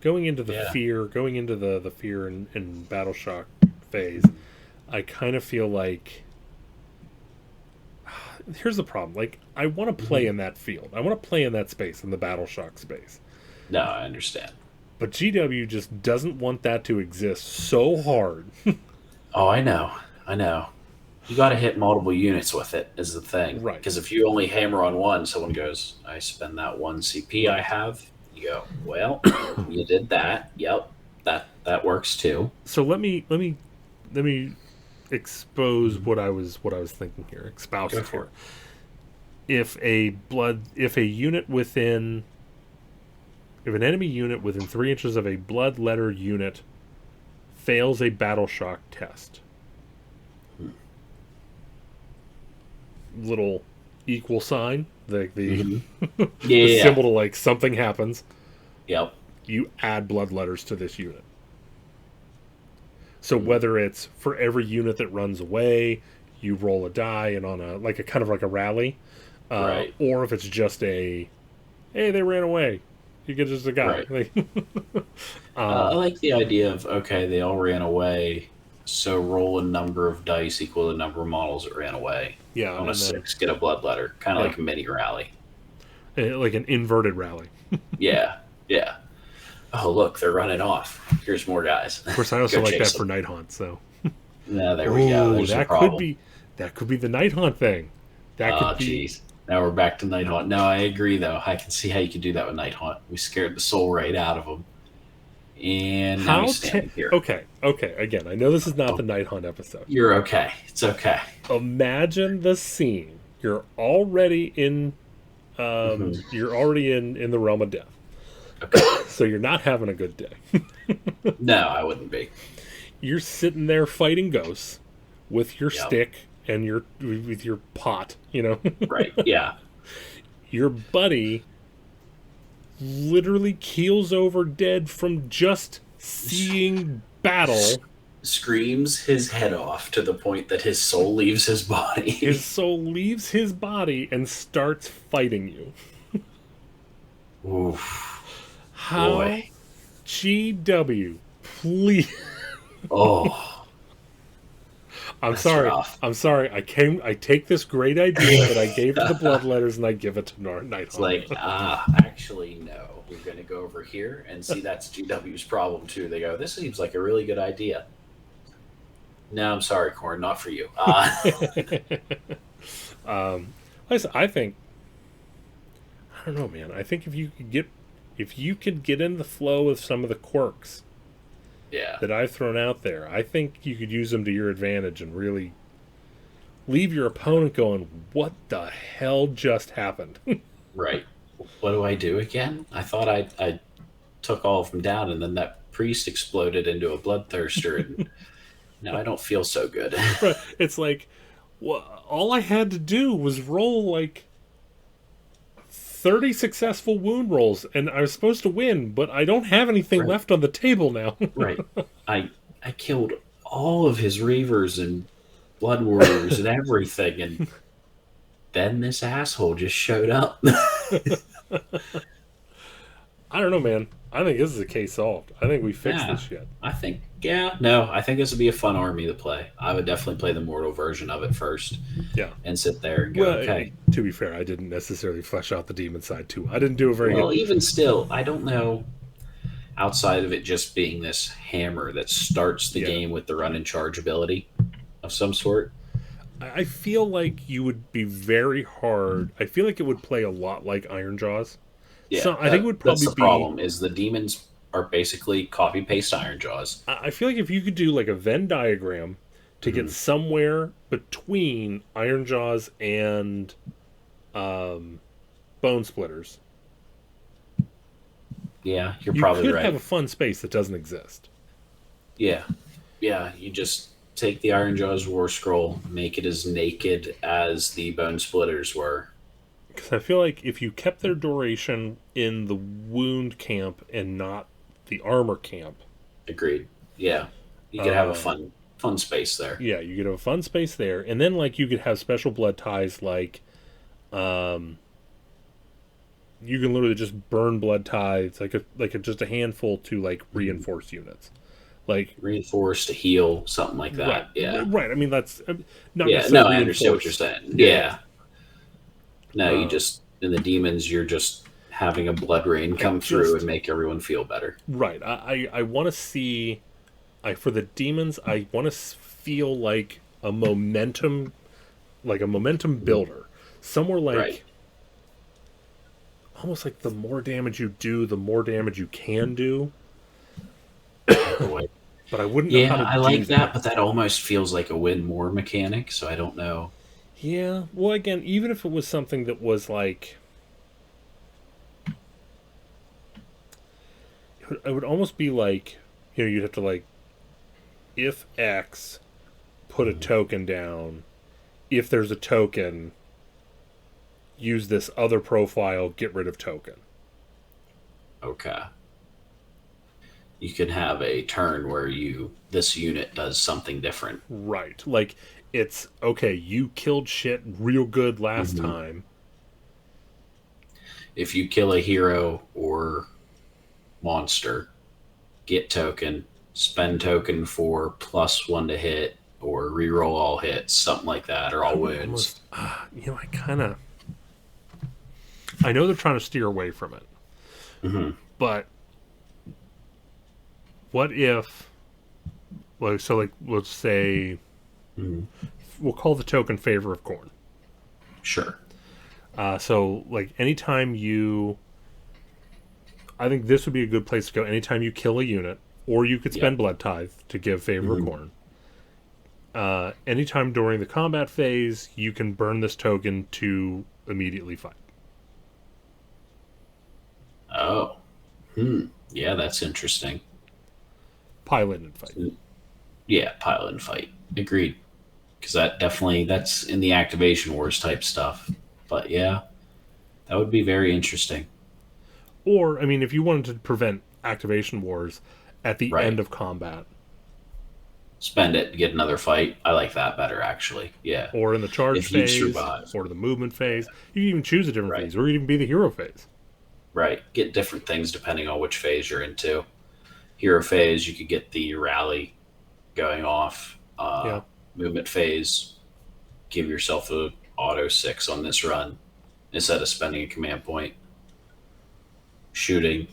S1: going into the fear and battle shock phase, I kind of feel like here's the problem. Like, I want to play in that field. I want to play in that space, in the battle shock space.
S2: No, I understand.
S1: But GW just doesn't want that to exist so hard.
S2: Oh, I know. You got to hit multiple units with it is the thing.
S1: Right.
S2: Because if you only hammer on one, someone goes, I spend that one CP I have. You go, well, you did that. Yep. That works too.
S1: So let me expose what I was thinking here. Espouse it here. If an enemy unit within 3 inches of a blood letter unit fails a battle shock test, little equal sign, the the symbol to like something happens.
S2: Yep.
S1: You add blood letters to this unit. So whether it's for every unit that runs away, you roll a die and on a kind of like a rally,
S2: right.
S1: Or if it's just hey, they ran away, you get just a guy.
S2: Right. I like the idea of they all ran away, so roll a number of dice equal the number of models that ran away.
S1: Yeah,
S2: on a 6, get a blood letter, kind of like a mini rally,
S1: like an inverted rally.
S2: Yeah. Oh, look, they're running off. Here's more guys.
S1: Of course, I also like that for Night Haunt. So,
S2: yeah, there we go. There's
S1: that could be the Night Haunt thing. That could be.
S2: Jeez. Now we're back to Night Haunt. No, I agree though. I can see how you could do that with Night Haunt. We scared the soul right out of them, and now he's standing here.
S1: Okay. Again, I know this is not the Night Haunt episode.
S2: You're okay. It's okay.
S1: Imagine the scene. You're already in. You're already in the realm of death.
S2: Okay.
S1: So you're not having a good day.
S2: No, I wouldn't be.
S1: You're sitting there fighting ghosts with your stick and with your pot,
S2: Right, yeah.
S1: your buddy literally keels over dead from just seeing battle.
S2: Screams his head off to the point that his soul leaves his body.
S1: His soul leaves his body and starts fighting you.
S2: Oof.
S1: How?
S2: Boy.
S1: GW, please.
S2: Oh.
S1: I'm sorry.
S2: Rough.
S1: I'm sorry. I take this great idea that I gave to the Bloodletters and I give it to Nighthawk.
S2: It's like, actually, no. We're going to go over here and see that's GW's problem, too. They go, this seems like a really good idea. No, I'm sorry, Corn, not for you.
S1: Listen, I think, I don't know, man. I think if you could get in the flow of some of the quirks that I've thrown out there, I think you could use them to your advantage and really leave your opponent going, what the hell just happened?
S2: Right. What do I do again? I thought I took all of them down, and then that priest exploded into a bloodthirster, and now I don't feel so good.
S1: Right. It's like, well, all I had to do was roll like 30 successful wound rolls, and I was supposed to win, but I don't have anything left on the table now.
S2: Right. I killed all of his Reavers and Blood Warriors and everything, and then this asshole just showed up.
S1: I don't know, man. I think this is a case solved. I think we fixed this shit.
S2: I think this would be a fun army to play. I would definitely play the mortal version of it first.
S1: Yeah.
S2: And sit there and go, okay.
S1: To be fair, I didn't necessarily flesh out the demon side too. I didn't do a very good.
S2: Well, even still, I don't know, outside of it just being this hammer that starts the game with the run and charge ability of some sort.
S1: I feel like you would be very hard. I feel like it would play a lot like Iron Jaws.
S2: Yeah,
S1: so I think it would probably
S2: that's the problem, is the demons are basically copy-paste Iron Jaws.
S1: I feel like if you could do like a Venn diagram to get somewhere between Iron Jaws and Bone Splitters.
S2: Yeah, you're probably right.
S1: You could have a fun space that doesn't exist.
S2: Yeah. Yeah, you just take the Iron Jaws War Scroll, make it as naked as the Bone Splitters were.
S1: Because I feel like if you kept their duration in the wound camp and not the armor camp.
S2: Agreed. Yeah. You could have a fun space there.
S1: Yeah, you could have a fun space there. And then like you could have special blood ties like you can literally just burn blood ties like just a handful to like reinforce units. Like
S2: reinforce to heal, something like that.
S1: Right.
S2: Yeah.
S1: Right. I mean that's not
S2: no, I understand what you're saying. Yeah. No, you just in the demons you're just having a blood rain come through and make everyone feel better.
S1: Right. I want to see for the demons I want to feel like a momentum builder. Somewhere like almost like the more damage you do, the more damage you can do. But I wouldn't know how to
S2: I like that, but that almost feels like a win more mechanic, so I don't know.
S1: Yeah, well, again, even if it was something that was like, it would almost be like, you'd have to like, if X, put a token down. If there's a token, use this other profile, get rid of token.
S2: Okay. You can have a turn where this unit does something different.
S1: Right. Like, it's, okay, you killed shit real good last time.
S2: If you kill a hero or monster, get token, spend token for +1 to hit, or reroll all hits, something like that, or all wounds.
S1: I know they're trying to steer away from it. But what if, let's say, we'll call the token Favor of Corn.
S2: Sure.
S1: So, like, anytime I think this would be a good place to go. Anytime you kill a unit, or you could spend Blood Tithe to give Favor of Corn. Anytime during the combat phase, you can burn this token to immediately fight.
S2: Oh. Yeah, that's interesting.
S1: Pilot and fight.
S2: Yeah, pilot and fight. Agreed. Because that's in the Activation Wars type stuff. But yeah. That would be very interesting.
S1: Or, I mean, if you wanted to prevent activation wars at the
S2: Right.
S1: end of combat,
S2: Spend it to get another fight. I like that better, actually. Yeah.
S1: or in the charge
S2: If you
S1: phase,
S2: survive.
S1: or the movement phase, you can even choose a different
S2: Right.
S1: phase, or even be the hero phase.
S2: Right. Get different things depending on which phase you're into. Hero phase, you could get the rally going off.
S1: Yeah.
S2: Movement phase, give yourself a auto 6 on this run instead of spending a command point. Shooting,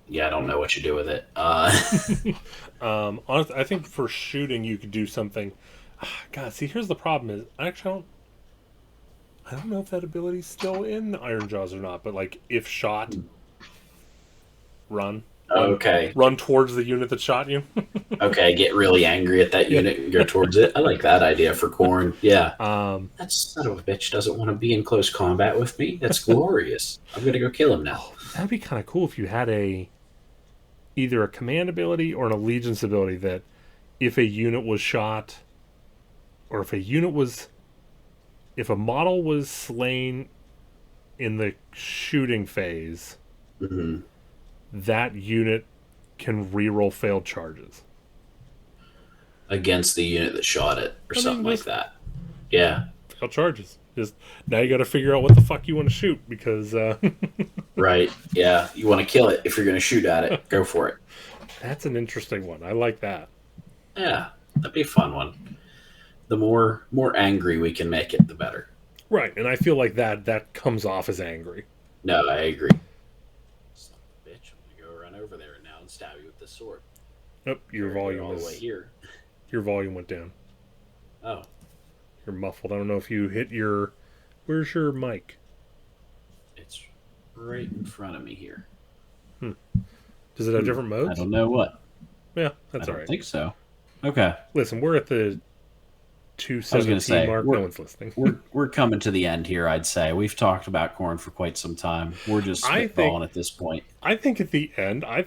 S2: yeah, I don't know what you do with it.
S1: Honestly, I think for shooting you could do something. God, see, here's the problem: is I don't know if that ability's still in Iron Jaws or not. But like, if shot, run, run,
S2: Okay.
S1: run towards the unit that shot you.
S2: Okay, get really angry at that
S1: Yeah.
S2: unit and go towards it. I like that idea for Corn. Yeah.
S1: Um,
S2: That son of a bitch doesn't want to be in close combat with me. That's glorious. I'm going to go kill him now.
S1: that'd be kind of cool if you had either a command ability or an allegiance ability that if a unit was shot, or if a model was slain in the shooting phase,
S2: Hmm.
S1: that unit can reroll failed charges.
S2: Against the unit that shot it or
S1: I
S2: something
S1: mean,
S2: like
S1: just
S2: that. Yeah.
S1: failed charges. Just now you got to figure out what the fuck you want to shoot because
S2: Right. Yeah. You want to kill it. If you're going to shoot at it, go for it.
S1: that's an interesting one. I like that.
S2: Yeah. That'd be a fun one. The more angry we can make it, the better.
S1: Right, and I feel like that comes off as angry.
S2: No, I agree. Son of a bitch. I'm going to go run over there now and stab you with this sword.
S1: Oh, your volume
S2: all the way
S1: is
S2: here.
S1: your volume went down.
S2: Oh.
S1: You're muffled. I don't know if you hit your. Where's your mic?
S2: It's right in front of me here.
S1: Does it have different
S3: I
S1: modes?
S3: don't know what.
S1: Yeah,
S3: I
S1: that's all
S3: don't
S1: right.
S3: think so. Okay.
S1: Listen, we're at the
S3: I was going
S1: 217
S3: to say,
S1: mark. No one's listening.
S3: we're coming to the end here, I'd say. We've talked about corn for quite some time. We're just
S1: I
S3: spitballing
S1: think-
S3: at this point.
S1: I think at the end, I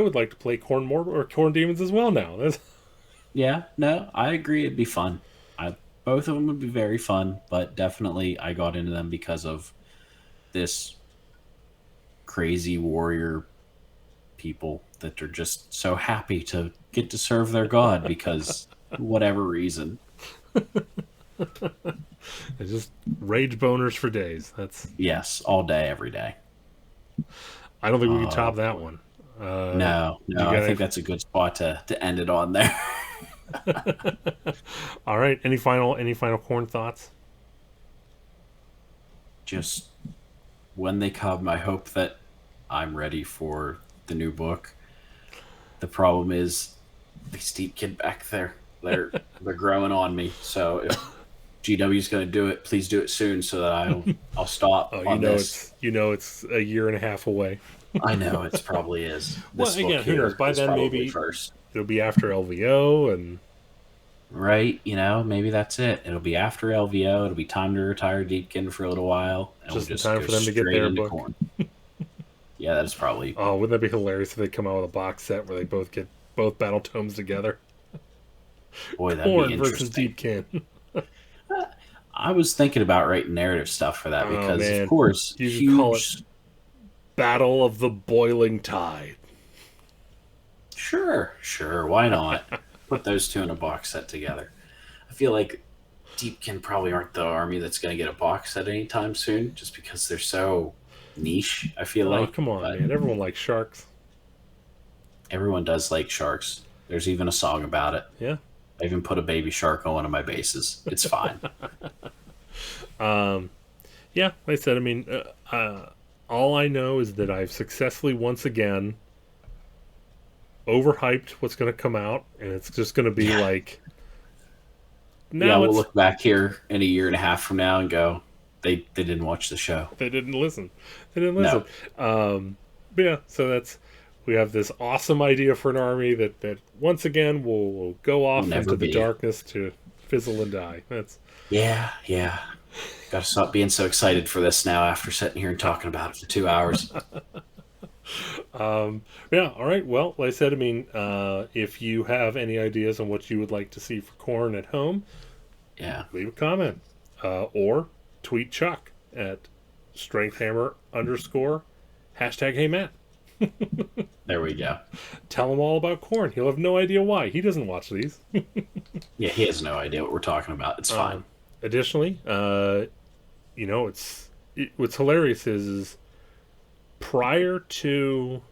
S1: would like to play Corn more or Corn Demons as well now. That's,
S3: Yeah, no, I agree. It'd be fun. Both of them would be very fun, but definitely I got into them because of this crazy warrior people that are just so happy to get to serve their god because whatever reason.
S1: it's just rage boners for days. That's.
S3: Yes, all day, every day.
S1: I don't think we can
S3: Oh,
S1: top that one.
S3: No,
S1: you
S3: I
S1: gotta-
S3: think that's a good spot to end it on there.
S1: All right. Any final Corn thoughts?
S3: Just when they come, I hope that I'm ready for the new book. The problem is the steep kid back there. They're growing on me. So if GW's going to do it, please do it soon so that I'll stop
S1: Oh,
S3: on this.
S1: it's a year and a half away.
S3: I know it probably is.
S1: Well,
S3: This
S1: again,
S3: book
S1: who
S3: here
S1: knows? By
S3: is
S1: then,
S3: probably
S1: maybe-
S3: first.
S1: It'll be after LVO, and
S3: Right, maybe that's it. It'll be after LVO. It'll be time to retire Deepkin for a little while. And
S1: Just in
S3: we'll
S1: time
S3: go
S1: for them to get
S3: straight
S1: their
S3: into
S1: book.
S3: Corn. Yeah, that's probably.
S1: oh, wouldn't that be hilarious if they come out with a box set where they both get both battle tomes together?
S3: Boy, that'd
S1: Corn
S3: be
S1: versus
S3: interesting.
S1: Deepkin.
S3: I was thinking about writing narrative stuff for that
S1: Oh,
S3: because,
S1: man.
S3: of course,
S1: You could
S3: huge.
S1: call it- Battle of the Boiling Tide.
S3: Sure, why not? Put those two in a box set together. I feel like Deepkin probably aren't the army that's going to get a box set anytime soon, just because they're so niche. I feel
S1: Oh,
S3: like.
S1: come on,
S3: But
S1: man! Everyone likes sharks.
S3: everyone does like sharks. There's even a song about it.
S1: Yeah.
S3: I even put a baby shark on one of my bases. It's fine.
S1: Yeah, like I said, I mean, all I know is that I've successfully once again overhyped what's going to come out, and it's just going to be
S3: Yeah.
S1: like.
S3: Yeah,
S1: Now
S3: we'll
S1: it's
S3: look back here in a year and a half from now and go, they didn't watch the show.
S1: they didn't listen. They didn't listen. But yeah, so we have this awesome idea for an army that once again will go off
S3: Never
S1: into the
S3: be.
S1: darkness to fizzle and die. That's
S3: Yeah. Got to stop being so excited for this now after sitting here and talking about it for 2 hours.
S1: yeah. All right. Well, like I said, I mean, if you have any ideas on what you would like to see for Corn at home,
S3: Yeah.
S1: leave a comment or tweet Chuck at strengthhammer _ #Hey Matt.
S3: There we go.
S1: Tell him all about corn. He'll have no idea why. He doesn't watch these.
S3: Yeah, he has no idea what we're talking about. It's fine.
S1: Additionally, what's hilarious is prior to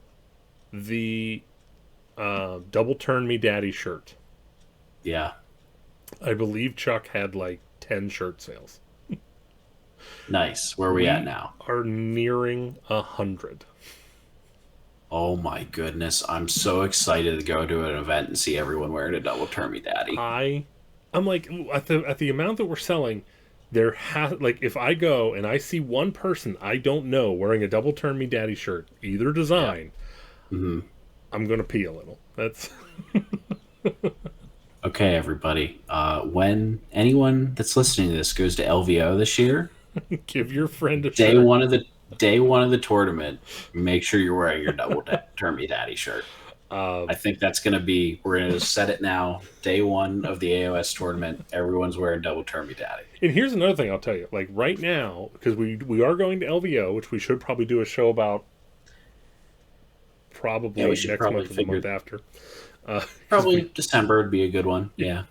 S1: the Double Turn Me Daddy shirt,
S3: Yeah.
S1: I believe Chuck had like 10 shirt sales.
S3: Nice. Where are we at now?
S1: Are nearing 100.
S3: Oh my goodness. I'm so excited to go to an event and see everyone wearing a Double Turn Me Daddy.
S1: I'm like, at the amount that we're selling, if I go and I see one person I don't know wearing a Double Turn Me Daddy shirt, either design,
S3: Mm-hmm.
S1: I'm gonna pee a little. That's
S3: Okay, everybody. When anyone that's listening to this goes to LVO this year,
S1: give your friend a
S3: day
S1: shirt.
S3: one of the tournament, make sure you're wearing your Double Turn Me Daddy shirt. I think that's going to be, we're going to set it now. Day one of the AOS tournament, everyone's wearing Double Turn Me Daddy.
S1: And here's another thing I'll tell you. Like right now, because we are going to LVO, which we should probably do a show about probably next month or the month after.
S3: Probably December would be a good one. Yeah.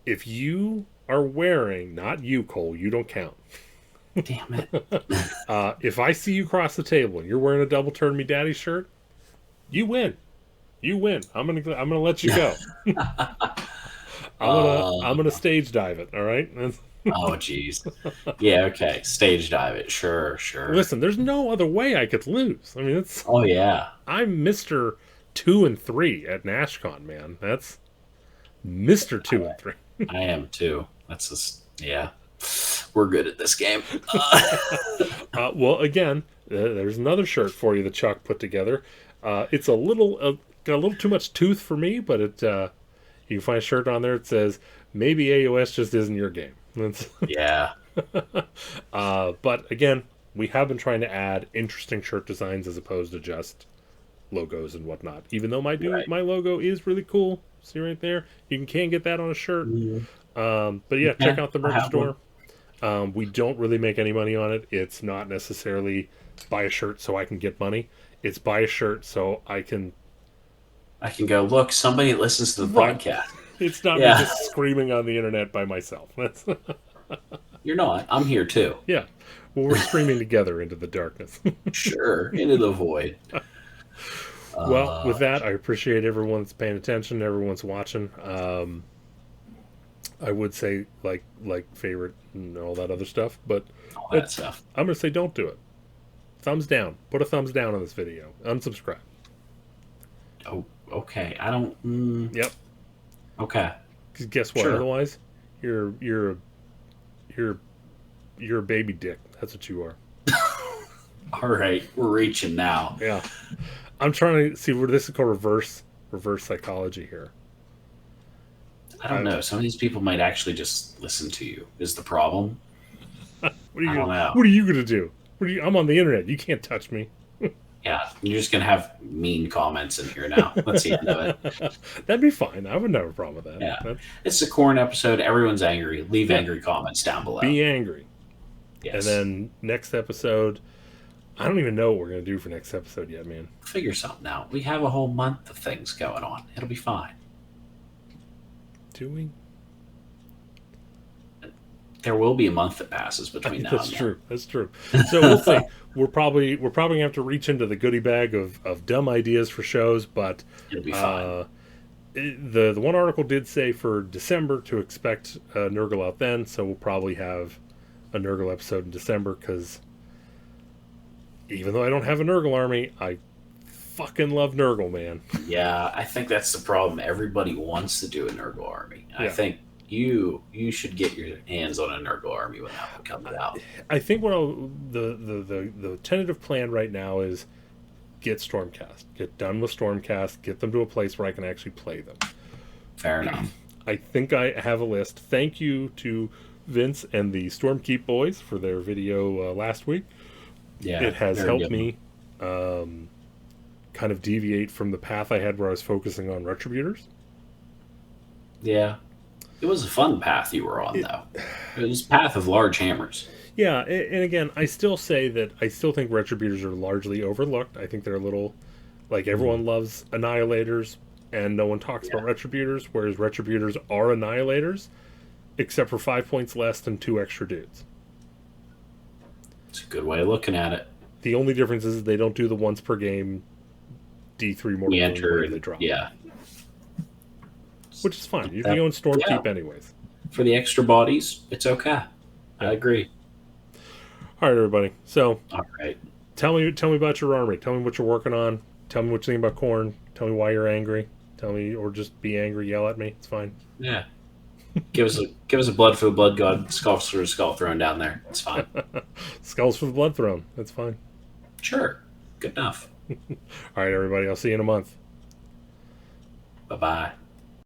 S1: If you are wearing, not you, Cole, you don't count.
S3: Damn it.
S1: If I see you cross the table and you're wearing a Double Turn Me Daddy shirt, you win. You win. I'm gonna let you go. I'm gonna stage dive it. All right.
S3: Oh jeez. Yeah. Okay. Stage dive it. Sure.
S1: Listen, there's no other way I could lose. I mean, it's.
S3: Oh yeah.
S1: I'm Mr. 2 and 3 at NashCon, man. That's Mr. 2 and 3.
S3: I am too. That's just yeah. We're good at this game.
S1: Well, again, there's another shirt for you that Chuck put together. It's a little got a little too much tooth for me, but it you can find a shirt on there that says maybe AOS just isn't your game.
S3: Yeah.
S1: But again, we have been trying to add interesting shirt designs as opposed to just logos and whatnot. Even though my logo is really cool, see right there, you can get that on a shirt.
S3: Mm-hmm.
S1: But yeah, check out the merch store. We don't really make any money on it. It's not necessarily buy a shirt so I can get money. It's buy a shirt so I can
S3: go, look, somebody listens to the podcast.
S1: It's not me just screaming on the internet by myself.
S3: You're not. I'm here too.
S1: Yeah. Well, we're screaming together into the darkness.
S3: Sure. Into the void.
S1: Well, with that, I appreciate everyone that's paying attention, everyone's watching. I would say like favorite and all that other stuff, but
S3: all that stuff.
S1: I'm going to say don't do it. Thumbs down. Put a thumbs down on this video. Unsubscribe.
S3: Oh, okay. I don't.
S1: Yep.
S3: Okay.
S1: Because guess what?
S3: Sure.
S1: Otherwise, you're a baby dick. That's what you are.
S3: All right, we're reaching now.
S1: Yeah. I'm trying to see where this is called reverse psychology here.
S3: I don't know. Some of these people might actually just listen to you. Is the problem?
S1: What are you
S3: don't know.
S1: What are you gonna do? I'm on the internet. You can't touch me.
S3: Yeah, you're just gonna have mean comments in here now. That's the end of it.
S1: That'd be fine. I would never have a problem with that.
S3: Yeah, it's a corn episode. Everyone's angry. Leave angry comments down below.
S1: Be angry.
S3: Yes.
S1: And then next episode, I don't even know what we're gonna do for next episode yet, man.
S3: Figure something out. We have a whole month of things going on. It'll be fine.
S1: Do we?
S3: There will be a month that passes between now and then.
S1: That's true. That's true. So we'll see. We're probably gonna have to reach into the goodie bag of dumb ideas for shows, but
S3: It'll be fine.
S1: The one article did say for December to expect Nergal out then, so we'll probably have a Nergal episode in December, because even though I don't have a Nergal army, I fucking love Nergal, man.
S3: Yeah, I think that's the problem. Everybody wants to do a Nergal army.
S1: Yeah.
S3: I think you should get your hands on a Nergal army when that one comes out.
S1: I think the tentative plan right now is get Stormcast, get done with Stormcast, get them to a place where I can actually play them.
S3: Fair enough.
S1: I think I have a list. Thank you to Vince and the Stormkeep boys for their video last week.
S3: Yeah,
S1: it has helped me kind of deviate from the path I had where I was focusing on Retributors.
S3: Yeah.
S2: It was a fun path you were on, though. It was a path of large hammers.
S1: Yeah, and again, I still say that I still think Retributors are largely overlooked. I think they're a little like everyone loves Annihilators, and no one talks about Retributors, whereas Retributors are Annihilators, except for 5 points less than 2 extra dudes.
S2: It's a good way of looking at it.
S1: The only difference is they don't do the once per game D3 mortal wound they drop.
S2: Yeah.
S1: Which is fine. You can go in Stormkeep anyways.
S2: For the extra bodies, it's okay. I agree.
S1: All right, everybody. So,
S2: all right.
S1: Tell me about your army. Tell me what you're working on. Tell me what you think about Khorne. Tell me why you're angry. Tell me, or just be angry. Yell at me. It's fine.
S2: Yeah. Give us a blood for the blood god. Skulls for the skull thrown down there. It's fine.
S1: Skulls for the blood throne. That's fine.
S2: Sure. Good enough.
S1: All right, everybody. I'll see you in a month.
S2: Bye-bye.